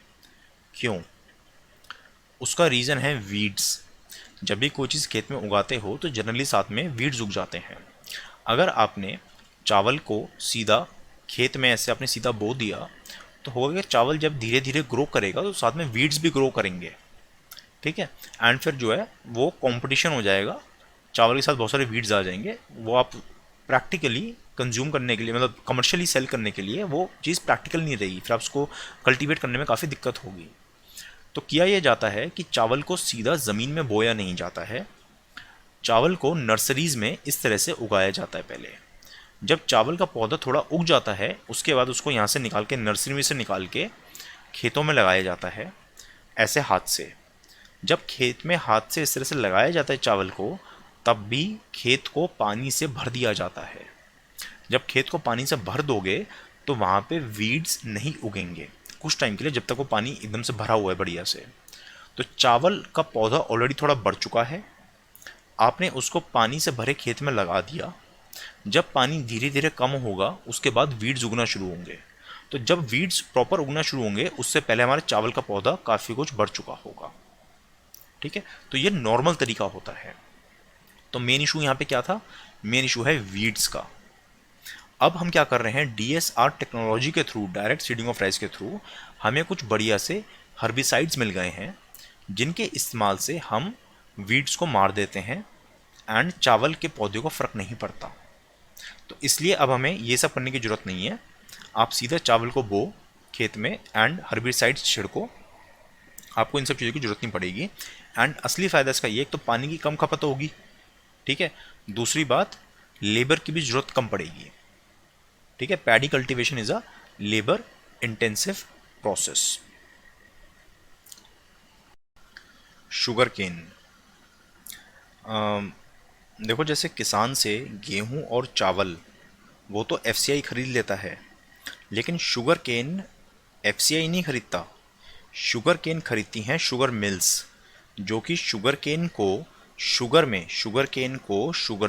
क्यों? उसका रीज़न है वीड्स। जब भी कोई चीज़ खेत में उगाते हो तो जनरली साथ में वीड्स उग जाते हैं। अगर आपने चावल को सीधा खेत में ऐसे आपने सीधा बो दिया तो होगा कि चावल जब धीरे धीरे ग्रो करेगा तो साथ में वीड्स भी ग्रो करेंगे। ठीक है, एंड फिर जो है वो कंपटीशन हो जाएगा, चावल के साथ बहुत सारे वीड्स आ जाएंगे, वो आप प्रैक्टिकली कंज्यूम करने के लिए, मतलब कमर्शियली सेल करने के लिए वो चीज़ प्रैक्टिकल नहीं रहेगी, फिर आप उसको कल्टीवेट करने में काफ़ी दिक्कत होगी। तो किया यह जाता है कि चावल को सीधा ज़मीन में बोया नहीं जाता है, चावल को नर्सरीज़ में इस तरह से उगाया जाता है पहले। जब चावल का पौधा थोड़ा उग जाता है उसके बाद उसको यहाँ से निकाल के, नर्सरी में से निकाल के खेतों में लगाया जाता है, ऐसे हाथ से। जब खेत में हाथ से इस तरह से लगाया जाता है चावल को, तब भी खेत को पानी से भर दिया जाता है। जब खेत को पानी से भर दोगे तो वहाँ पे वीड्स नहीं उगेंगे कुछ टाइम के लिए, जब तक वो पानी एकदम से भरा हुआ है बढ़िया से। तो चावल का पौधा ऑलरेडी थोड़ा बढ़ चुका है, आपने उसको पानी से भरे खेत में लगा दिया। जब पानी धीरे धीरे कम होगा उसके बाद वीड्स उगना शुरू होंगे। तो जब वीड्स प्रॉपर उगना शुरू होंगे उससे पहले हमारे चावल का पौधा काफ़ी कुछ बढ़ चुका होगा। ठीक है, तो ये नॉर्मल तरीका होता है। तो मेन इशू यहाँ पे क्या था, मेन इशू है वीड्स का। अब हम क्या कर रहे हैं, डीएसआर टेक्नोलॉजी के through, direct seeding of rice के थ्रू, हमें कुछ बढ़िया से हर्बिसाइड्स मिल गए हैं जिनके इस्तेमाल से हम वीड्स को मार देते हैं एंड चावल के पौधे को फ़र्क नहीं पड़ता। तो इसलिए अब हमें ये सब करने की ज़रूरत नहीं है, आप सीधा चावल को बो खेत में एंड हर्बिसाइड्स छिड़को, आपको इन सब चीज़ों की ज़रूरत नहीं पड़ेगी। एंड असली फ़ायदा इसका ये, एक तो पानी की कम खपत होगी, ठीक है, दूसरी बात लेबर की भी ज़रूरत कम पड़ेगी। ठीक है, paddy cultivation is a labour intensive process. Sugar cane, देखो जैसे किसान से गेहूं और चावल वो तो एफसीआई खरीद लेता है, लेकिन शुगर केन एफसीआई नहीं खरीदता। शुगर केन खरीदती हैं शुगर मिल्स, जो कि शुगर केन को शुगर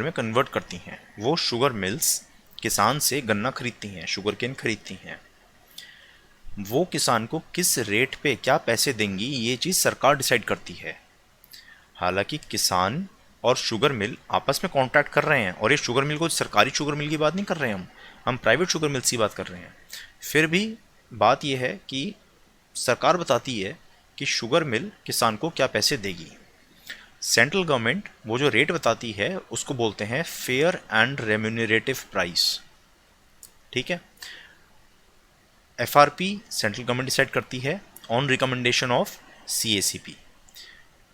में कन्वर्ट करती हैं। वो शुगर मिल्स किसान से गन्ना खरीदती हैं, शुगर केन खरीदती हैं। वो किसान को किस रेट पे क्या पैसे देंगी ये चीज़ सरकार डिसाइड करती है। हालांकि किसान और शुगर मिल आपस में कॉन्ट्रैक्ट कर रहे हैं, और ये शुगर मिल को सरकारी शुगर मिल की बात नहीं कर रहे हैं हम प्राइवेट शुगर मिल्स की बात कर रहे हैं। फिर भी बात यह है कि सरकार बताती है कि शुगर मिल किसान को क्या पैसे देगी। सेंट्रल गवर्नमेंट वो जो रेट बताती है उसको बोलते हैं फेयर एंड रेम्यूनरेटिव प्राइस। ठीक है, एफआरपी सेंट्रल गवर्नमेंट डिसाइड करती है ऑन रिकमेंडेशन ऑफ सीएसीपी।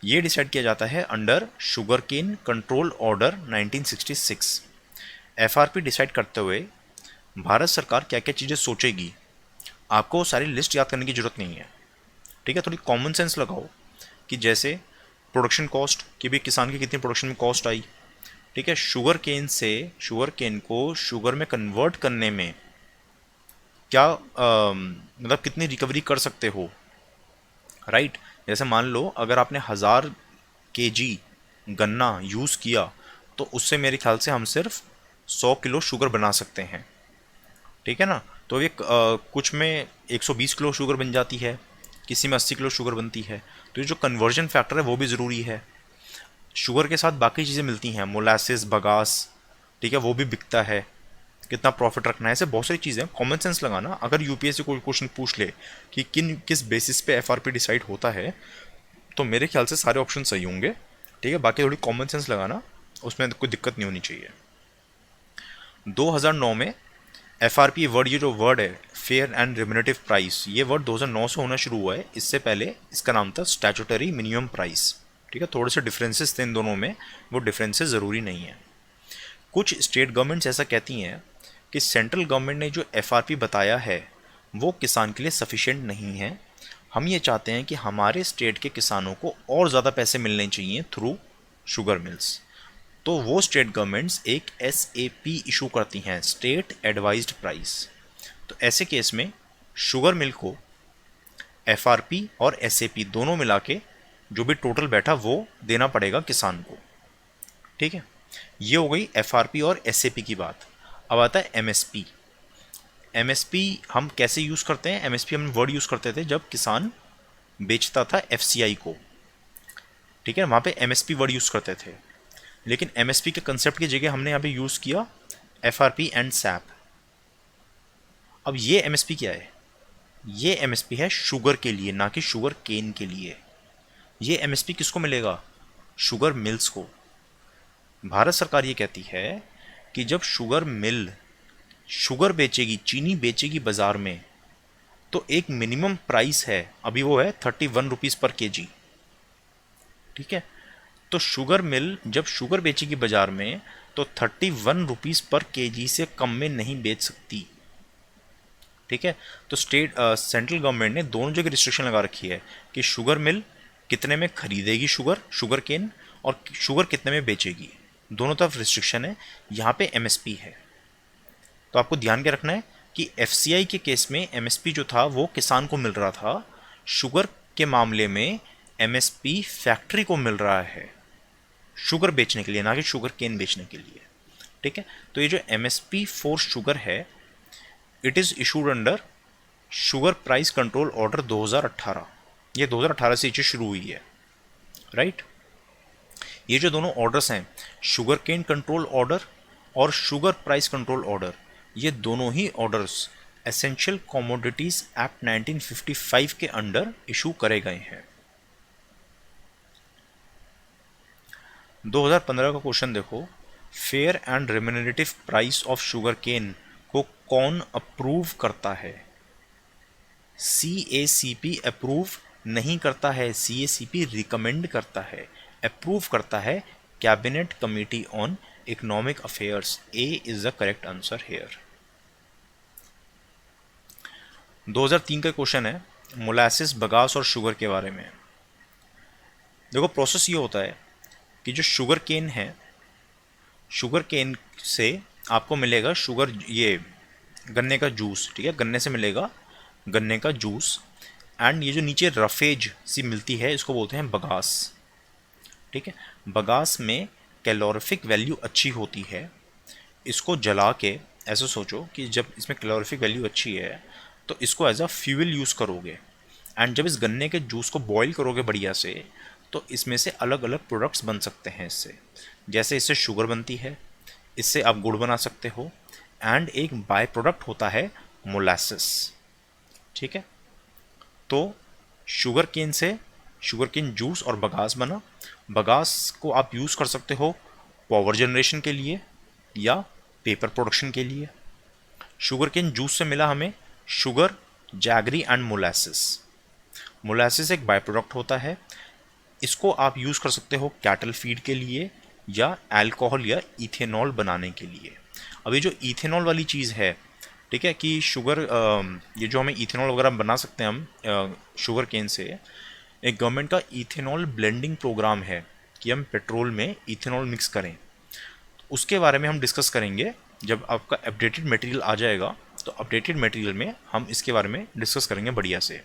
ये डिसाइड किया जाता है under sugar cane control order 1966। FRP decide करते हुए भारत सरकार क्या क्या चीज़ें सोचेगी, आपको सारी लिस्ट याद करने की जरूरत नहीं है। ठीक है, थोड़ी कॉमन सेंस लगाओ कि जैसे प्रोडक्शन कॉस्ट कि भी किसान की कितनी प्रोडक्शन में कॉस्ट आई। ठीक है, शुगर केन को शुगर में कन्वर्ट करने में क्या मतलब कितनी रिकवरी कर सकते हो, राइट। जैसे मान लो अगर आपने 1000 kg गन्ना यूज़ किया तो उससे मेरे ख्याल से हम सिर्फ 100 किलो शुगर बना सकते हैं। ठीक है ना, तो ये कुछ में 120 किलो शुगर बन जाती है, किसी में 80 किलो शुगर बनती है। तो ये जो कन्वर्जन फैक्टर है वो भी ज़रूरी है। शुगर के साथ बाकी चीज़ें मिलती हैं, मोलासिस, बगास, ठीक है, वो भी बिकता है। कितना प्रॉफिट रखना है, ऐसे बहुत सारी चीज़ें। कॉमन सेंस लगाना, अगर यूपीएससी कोई क्वेश्चन पूछ ले कि किस बेसिस पे एफआरपी डिसाइड होता है, तो मेरे ख्याल से सारे ऑप्शन सही होंगे। ठीक है, बाकी थोड़ी कॉमन सेंस लगाना, उसमें कोई दिक्कत नहीं होनी चाहिए। 2009 में एफआरपी वर्ड, ये जो वर्ड है फेयर एंड रेम्यूनरेटिव प्राइस, ये वर्ड 2009 से होना शुरू हुआ है। इससे पहले इसका नाम था स्टैट्यूटरी मिनिमम प्राइस। ठीक है, थोड़े से डिफरेंसेस थे इन दोनों में, वो डिफरेंसेस ज़रूरी नहीं है। कुछ स्टेट गवर्नमेंट्स ऐसा कहती हैं कि सेंट्रल गवर्नमेंट ने जो एफआरपी बताया है वो किसान के लिए सफिशिएंट नहीं है। हम ये चाहते हैं कि हमारे स्टेट के किसानों को और ज़्यादा पैसे मिलने चाहिए थ्रू शुगर मिल्स। तो वो स्टेट गवर्नमेंट्स एक एसएपी इशू करती हैं, स्टेट एडवाइज्ड प्राइस। तो ऐसे केस में शुगर मिल को एफआरपी और एसएपी दोनों मिला के जो भी टोटल बैठा वो देना पड़ेगा किसान को। ठीक है, ये हो गई एफआरपी और एसएपी की बात। अब आता है एमएसपी। एमएसपी हम कैसे यूज़ करते हैं? एमएसपी हम वर्ड यूज़ करते थे जब किसान बेचता था एफसीआई को। ठीक है, वहाँ पे एमएसपी वर्ड यूज़ करते थे, लेकिन एमएसपी के कंसेप्ट की जगह हमने यहाँ पे यूज़ किया एफआरपी एंड सैप। अब ये एमएसपी क्या है? ये एमएसपी है शुगर के लिए, ना कि शुगर केन के लिए। ये एमएसपी किसको मिलेगा? शुगर मिल्स को। भारत सरकार ये कहती है कि जब शुगर मिल शुगर बेचेगी, चीनी बेचेगी बाजार में, तो एक मिनिमम प्राइस है, अभी वो है 31 रुपीज़ पर केजी। ठीक है, तो शुगर मिल जब शुगर बेचेगी बाजार में तो 31 रुपीज़ पर केजी से कम में नहीं बेच सकती। ठीक है, तो सेंट्रल गवर्नमेंट ने दोनों जगह रिस्ट्रिक्शन लगा रखी है कि शुगर मिल कितने में खरीदेगी शुगर केन, और शुगर कितने में बेचेगी, दोनों तरफ रिस्ट्रिक्शन है। यहाँ पे एमएसपी है। तो आपको ध्यान क्या रखना है कि एफसीआई के केस में एमएसपी जो था वो किसान को मिल रहा था, शुगर के मामले में एमएसपी फैक्ट्री को मिल रहा है शुगर बेचने के लिए, ना कि शुगर केन बेचने के लिए। ठीक है, तो ये जो एमएसपी फॉर शुगर है, it is issued under sugar price control order 2018। ये 2018 से चीज़ शुरू हुई है, राइट। ये जो दोनों ऑर्डर्स हैं, शुगर केन कंट्रोल ऑर्डर और शुगर प्राइस कंट्रोल ऑर्डर, ये दोनों ही ऑर्डर्स एसेंशियल कमोडिटीज एक्ट 1955 के अंडर इशू करे गए हैं। 2015 का क्वेश्चन देखो, fair and remunerative price of sugar cane को कौन अप्रूव करता है? सीएसीपी अप्रूव नहीं करता है, सीएसीपी रिकमेंड करता है। अप्रूव करता है cabinet committee on Economic affairs. A is the correct answer here. 2003 का क्वेश्चन है, मोलासिस, बगास और शुगर के बारे में। देखो प्रोसेस ये होता है कि जो शुगर केन है, शुगर केन से आपको मिलेगा शुगर, ये गन्ने का जूस, ठीक है, गन्ने से मिलेगा गन्ने का जूस। एंड ये जो नीचे रफेज सी मिलती है इसको बोलते हैं बगास, ठीक है। बगास में कैलोरीफिक वैल्यू अच्छी होती है, इसको जला के ऐसे सोचो कि जब इसमें कैलोरीफिक वैल्यू अच्छी है तो इसको एज अ फ्यूल यूज़ करोगे। एंड जब इस गन्ने के जूस को बॉईल करोगे बढ़िया से, तो इसमें से अलग अलग प्रोडक्ट्स बन सकते हैं इससे। जैसे इससे शुगर बनती है, इससे आप गुड़ बना सकते हो, एंड एक बाय प्रोडक्ट होता है मोलासिस, ठीक है। तो शुगर केन से शुगर केन जूस और बगास बना। बगास को आप यूज़ कर सकते हो पावर जनरेशन के लिए या पेपर प्रोडक्शन के लिए। शुगर केन जूस से मिला हमें sugar, jaggery and molasses. Molasses एक बाय प्रोडक्ट होता है, इसको आप यूज़ कर सकते हो कैटल फीड के लिए या अल्कोहल या इथेनॉल बनाने के लिए। अब ये जो इथेनॉल वाली चीज़ है, ठीक है, कि शुगर, ये जो हमें इथेनॉल वगैरह बना सकते हैं हम शुगर केन से, एक गवर्नमेंट का इथेनॉल ब्लेंडिंग प्रोग्राम है कि हम पेट्रोल में इथेनॉल मिक्स करें। उसके बारे में हम डिस्कस करेंगे जब आपका अपडेटेड मटेरियल आ जाएगा। तो अपडेटेड मटेरियल में हम इसके बारे में डिस्कस करेंगे बढ़िया से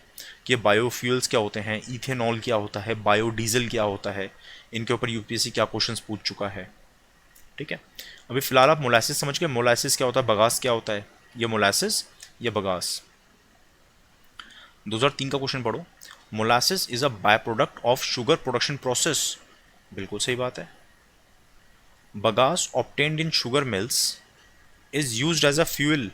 कि बायोफ्यूल्स क्या होते हैं, इथेनॉल क्या होता है, बायोडीजल क्या होता है, इनके ऊपर यूपीएससी क्या क्वेश्चंस पूछ चुका है, ठीक है। अभी फिलहाल आप मोलासिस समझ गए, मोलासिस क्या होता है, बगास क्या होता है, ये मोलासिस, ये बगास। 2003 का क्वेश्चन पढ़ो, molasses is a by product of sugar production process. बिल्कुल सही बात है। Bagasse obtained in sugar mills is used as a fuel.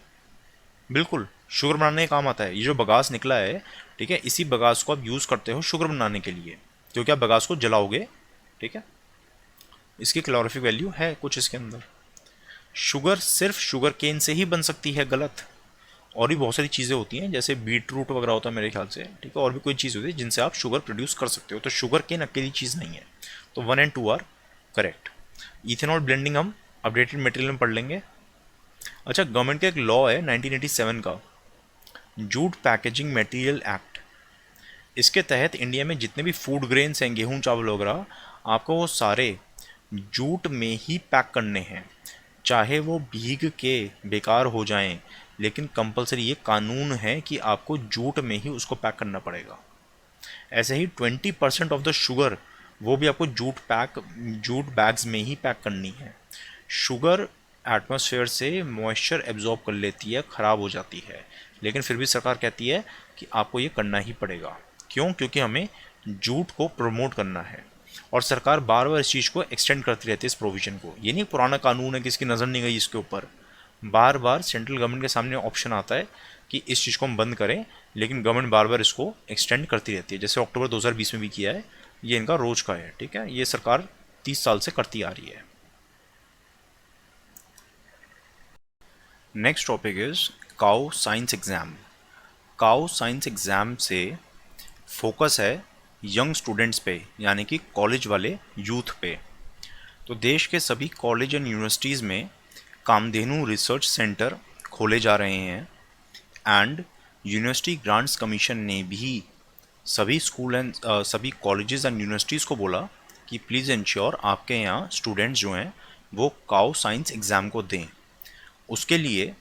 बिल्कुल, शुगर बनाने का काम आता है। ये जो बगास निकला है, ठीक है, इसी बगास को आप यूज़ करते हो शुगर बनाने के लिए, क्योंकि आप बगास को जलाओगे, ठीक है। इसकी कैलोरीफिक वैल्यू है कुछ इसके अंदर। शुगर सिर्फ शुगर केन से ही बन सकती है, गलत। और भी बहुत सारी चीज़ें होती हैं, जैसे बीट रूट वगैरह होता है मेरे ख्याल से, ठीक है, और भी कोई चीज़ होती है जिनसे आप शुगर प्रोड्यूस कर सकते हो। तो शुगर केन अकेली चीज़ नहीं है। तो 1 and 2 are correct. Ethanol blending हम अपडेटेड मटेरियल में पढ़ लेंगे। अच्छा, गवर्नमेंट का एक लॉ है 1987 का, जूट पैकेजिंग मटेरियल एक्ट। इसके तहत इंडिया में जितने भी फूड ग्रेन्स हैं, गेहूं चावल वगैरह, आपको वो सारे जूट में ही पैक करने हैं, चाहे वो भीग के बेकार हो जाएं, लेकिन कंपलसरी ये कानून है कि आपको जूट में ही उसको पैक करना पड़ेगा। ऐसे ही 20% ऑफ द शुगर वो भी आपको जूट बैग्स में ही पैक करनी है। शुगर एटमॉस्फेयर से मॉइस्चर एब्जॉर्ब कर लेती है, ख़राब हो जाती है, लेकिन फिर भी सरकार कहती है कि आपको ये करना ही पड़ेगा। क्यों? क्योंकि हमें जूट को प्रमोट करना है। और सरकार बार बार इस चीज़ को एक्सटेंड करती रहती है, इस प्रोविजन को। ये नहीं पुराना कानून है, किसकी नज़र नहीं गई इसके ऊपर। बार बार सेंट्रल गवर्नमेंट के सामने ऑप्शन आता है कि इस चीज़ को हम बंद करें, लेकिन गवर्नमेंट बार बार इसको एक्सटेंड करती रहती है। जैसे अक्टूबर 2020 में भी किया है, ये इनका रोज का है, ठीक है। ये सरकार 30 साल से करती आ रही है। Next topic is cow science exam. Cow science exam से फोकस है यंग स्टूडेंट्स पे, यानी कि कॉलेज वाले यूथ पे। तो देश के सभी कॉलेज एंड यूनिवर्सिटीज़ में कामधेनु रिसर्च सेंटर खोले जा रहे हैं। एंड यूनिवर्सिटी ग्रांट्स कमीशन ने भी सभी स्कूल एंड सभी कॉलेजेस एंड यूनिवर्सिटीज़ को बोला कि प्लीज़ इंश्योर आपके यहाँ स्टूडेंट्स जो हैं वो काउ साइंस एग्ज़ाम को दें। उसके लिए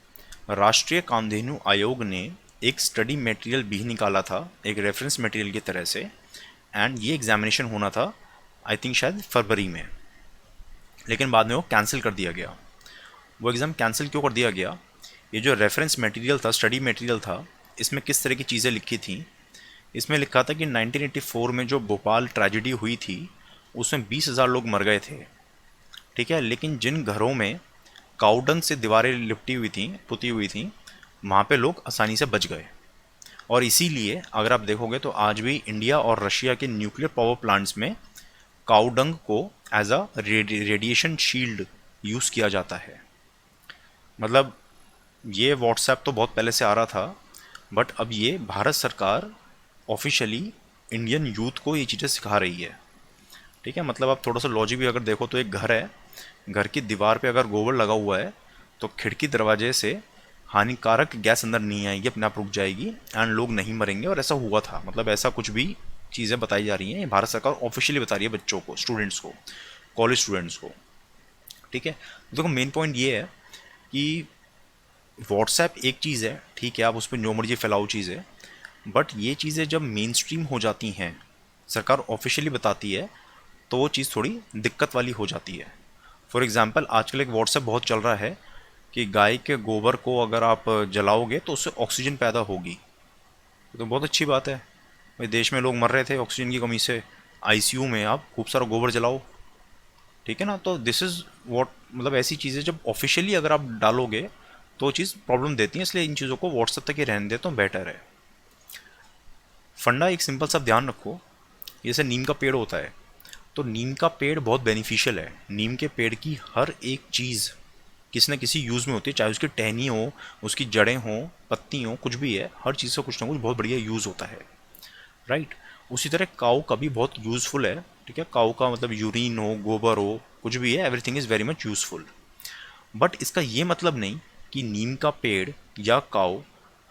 राष्ट्रीय कामधेनु आयोग ने एक स्टडी मटेरियल भी निकाला था, एक रेफरेंस मटेरियल की तरह से। एंड ये एग्जामिनेशन होना था आई थिंक शायद फरवरी में, लेकिन बाद में वो कैंसिल कर दिया गया। वो एग्ज़ाम कैंसिल क्यों कर दिया गया? ये जो रेफरेंस मटेरियल था, स्टडी मटेरियल था, इसमें किस तरह की चीज़ें लिखी थी? इसमें लिखा था कि 1984 में जो भोपाल ट्रेजेडी हुई थी उसमें 20,000 लोग मर गए थे, ठीक है। लेकिन जिन घरों में काउडंग से दीवारें लिपटी हुई थी, पुती हुई थी, वहाँ पे लोग आसानी से बच गए। और इसीलिए अगर आप देखोगे तो आज भी इंडिया और रशिया के न्यूक्लियर पावर प्लांट्स में काउडंग को as a radiation shield use किया जाता है। मतलब ये व्हाट्सएप तो बहुत पहले से आ रहा था, बट अब ये भारत सरकार ऑफिशियली इंडियन यूथ को ये चीज़ें सिखा रही है, ठीक है। मतलब आप थोड़ा सा लॉजिक भी अगर देखो तो एक घर है, घर की दीवार पे अगर गोबर लगा हुआ है तो खिड़की दरवाजे से हानिकारक गैस अंदर नहीं आएगी, अपने आप रुक जाएगी एंड लोग नहीं मरेंगे। और ऐसा हुआ था, मतलब ऐसा कुछ भी चीज़ें बताई जा रही हैं, ये भारत सरकार ऑफिशियली बता रही है बच्चों को, स्टूडेंट्स को, कॉलेज स्टूडेंट्स को। ठीक है, देखो मेन पॉइंट ये है कि व्हाट्सएप एक चीज़ है, ठीक है, आप उस पर जो मर्जी फैलाओ चीज़ है, बट ये चीज़ें जब मेन स्ट्रीम हो जाती हैं, सरकार ऑफिशियली बताती है, तो वो चीज़ थोड़ी दिक्कत वाली हो जाती है। फॉर एग्ज़ाम्पल आजकल एक व्हाट्सएप बहुत चल रहा है कि गाय के गोबर को अगर आप जलाओगे तो उससे ऑक्सीजन पैदा होगी। तो बहुत अच्छी बात है भाई, देश में लोग मर रहे थे ऑक्सीजन की कमी से, आईसीयू में आप खूब सारा गोबर जलाओ। ठीक है ना, तो दिस इज़ व्हाट, मतलब ऐसी चीज़ें जब ऑफिशियली अगर आप डालोगे तो चीज़ प्रॉब्लम देती है, इसलिए इन चीज़ों को व्हाट्सएप तक ही रहने दे तो बेटर है। फंडा एक सिंपल सा ध्यान रखो, जैसे नीम का पेड़ होता है, तो नीम का पेड़ बहुत बेनिफिशियल है। नीम के पेड़ की हर एक चीज़ किसी न किसी यूज़ में होती है, चाहे उसकी टहनी हो, उसकी जड़ें हों, पत्ती हों, कुछ भी है, हर चीज़ का कुछ ना कुछ बहुत बढ़िया यूज़ होता है, राइट। उसी तरह काऊ का भी बहुत यूज़फुल है। ठीक है, काऊ का मतलब यूरिन हो, गोबर हो, कुछ भी है, everything is very much useful. But इसका ये मतलब नहीं कि नीम का पेड़ या काऊ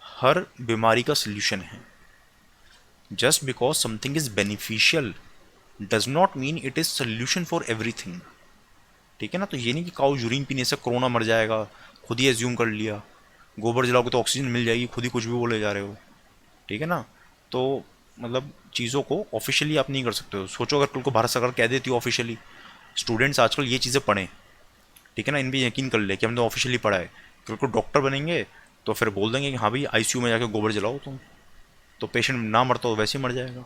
हर बीमारी का सल्यूशन है। Just because something is beneficial does not mean it is solution for everything. ठीक है ना, तो ये नहीं कि काऊ यूरिन पीने से कोरोना मर जाएगा, खुद ही एज्यूम कर लिया, गोबर जलाओगे तो ऑक्सीजन मिल जाएगी, खुद ही कुछ भी बोले जा रहे हो। ठीक है ना, तो मतलब चीज़ों को ऑफिशियली आप नहीं कर सकते हो। सोचो अगर कल को भारत सरकार कह देती हो ऑफिशियली, स्टूडेंट्स आजकल ये चीज़ें पढ़ें, ठीक है ना, इन पर यकीन कर ले कि हमने ऑफिशियली पढ़ा है, कल को डॉक्टर बनेंगे तो फिर बोल देंगे कि हाँ भाई आईसीयू में जाके गोबर जलाओ तुम, तो पेशेंट ना मरता तो वैसे ही मर जाएगा,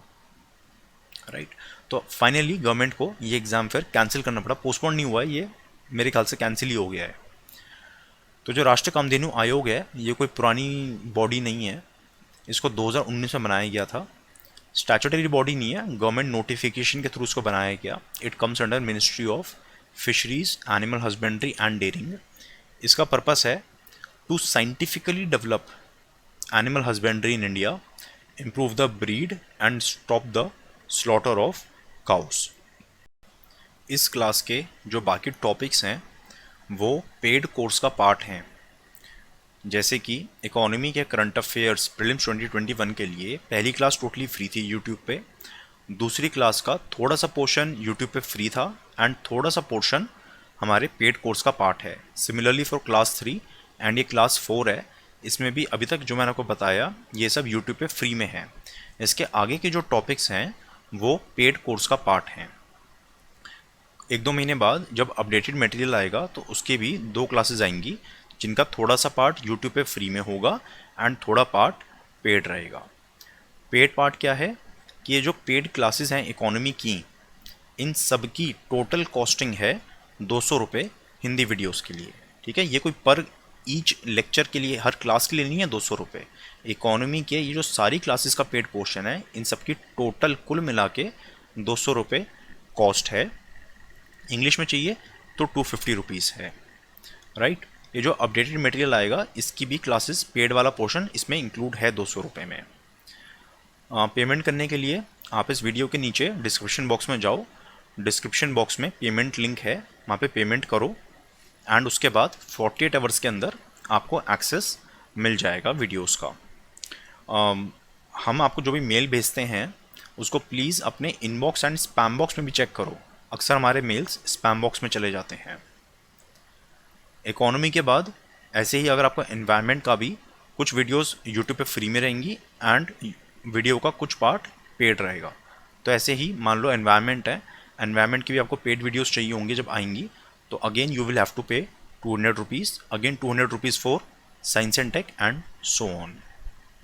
राइट। तो फाइनली गवर्नमेंट को ये एग्ज़ाम फिर कैंसिल करना पड़ा, पोस्टपोन नहीं हुआ है ये, मेरे ख्याल से कैंसिल ही हो गया है। तो जो राष्ट्रीय कामधेनु आयोग है, ये कोई पुरानी बॉडी नहीं है, इसको 2019 में बनाया गया था। स्टैट्यूटरी बॉडी नहीं है, गवर्नमेंट नोटिफिकेशन के थ्रू इसको बनाया गया। It comes under ministry of fisheries, animal husbandry and dairying. इसका पर्पस है to scientifically develop animal husbandry in India, improve the breed and stop the slaughter of cows. इस क्लास के जो बाकी टॉपिक्स हैं वो पेड कोर्स का पार्ट हैं, जैसे कि इकोनॉमी के करंट अफेयर्स प्रीलिम्स 2021 के लिए पहली क्लास टोटली फ्री थी यूट्यूब पे, दूसरी क्लास का थोड़ा सा पोर्शन यूट्यूब पे फ्री था एंड थोड़ा सा पोर्शन हमारे पेड कोर्स का पार्ट है। सिमिलरली फॉर क्लास 3 एंड ये क्लास 4 है, इसमें भी अभी तक जो मैंने आपको बताया ये सब यूट्यूब पे फ्री में है। इसके आगे के जो टॉपिक्स हैं वो पेड कोर्स का पार्ट हैं। 1-2 महीने बाद जब अपडेटेड मटेरियल आएगा तो उसके भी 2 क्लासेस आएंगी, जिनका थोड़ा सा पार्ट यूट्यूब पे फ्री में होगा एंड थोड़ा पार्ट पेड रहेगा। पेड पार्ट क्या है कि ये जो पेड क्लासेस हैं इकोनॉमी की, इन सब की टोटल कॉस्टिंग है 200 रुपये हिंदी वीडियोस के लिए। ठीक है, ये कोई पर ईच लेक्चर के लिए, हर क्लास के लिए नहीं है 200 रुपये। इकोनॉमी के ये जो सारी क्लासेस का पेड पोर्शन है, इन सब की टोटल कुल मिला के 200 रुपये कॉस्ट है। इंग्लिश में चाहिए तो 250 रुपीज़ है, राइट। ये जो अपडेटेड मटेरियल आएगा इसकी भी क्लासेस पेड वाला पोर्शन इसमें इंक्लूड है 200 रुपये में। पेमेंट करने के लिए आप इस वीडियो के नीचे डिस्क्रिप्शन बॉक्स में जाओ, डिस्क्रिप्शन बॉक्स में पेमेंट लिंक है, वहाँ पे पेमेंट करो एंड उसके बाद 48 आवर्स के अंदर आपको एक्सेस मिल जाएगा वीडियोस का। हम आपको जो भी मेल भेजते हैं उसको प्लीज़ अपने इनबॉक्स एंड स्पैम बॉक्स में भी चेक करो, अक्सर हमारे मेल्स स्पैम बॉक्स में चले जाते हैं। इकोनॉमी के बाद ऐसे ही अगर आपको एनवायरनमेंट का भी कुछ वीडियोस यूट्यूब पे फ्री में रहेंगी एंड वीडियो का कुछ पार्ट पेड रहेगा। तो ऐसे ही मान लो एनवायरनमेंट है, एनवायरनमेंट की भी आपको पेड वीडियोस चाहिए होंगी जब आएंगी, तो again you will have to pay 200 rupees, again 200 rupees for science and tech and so on.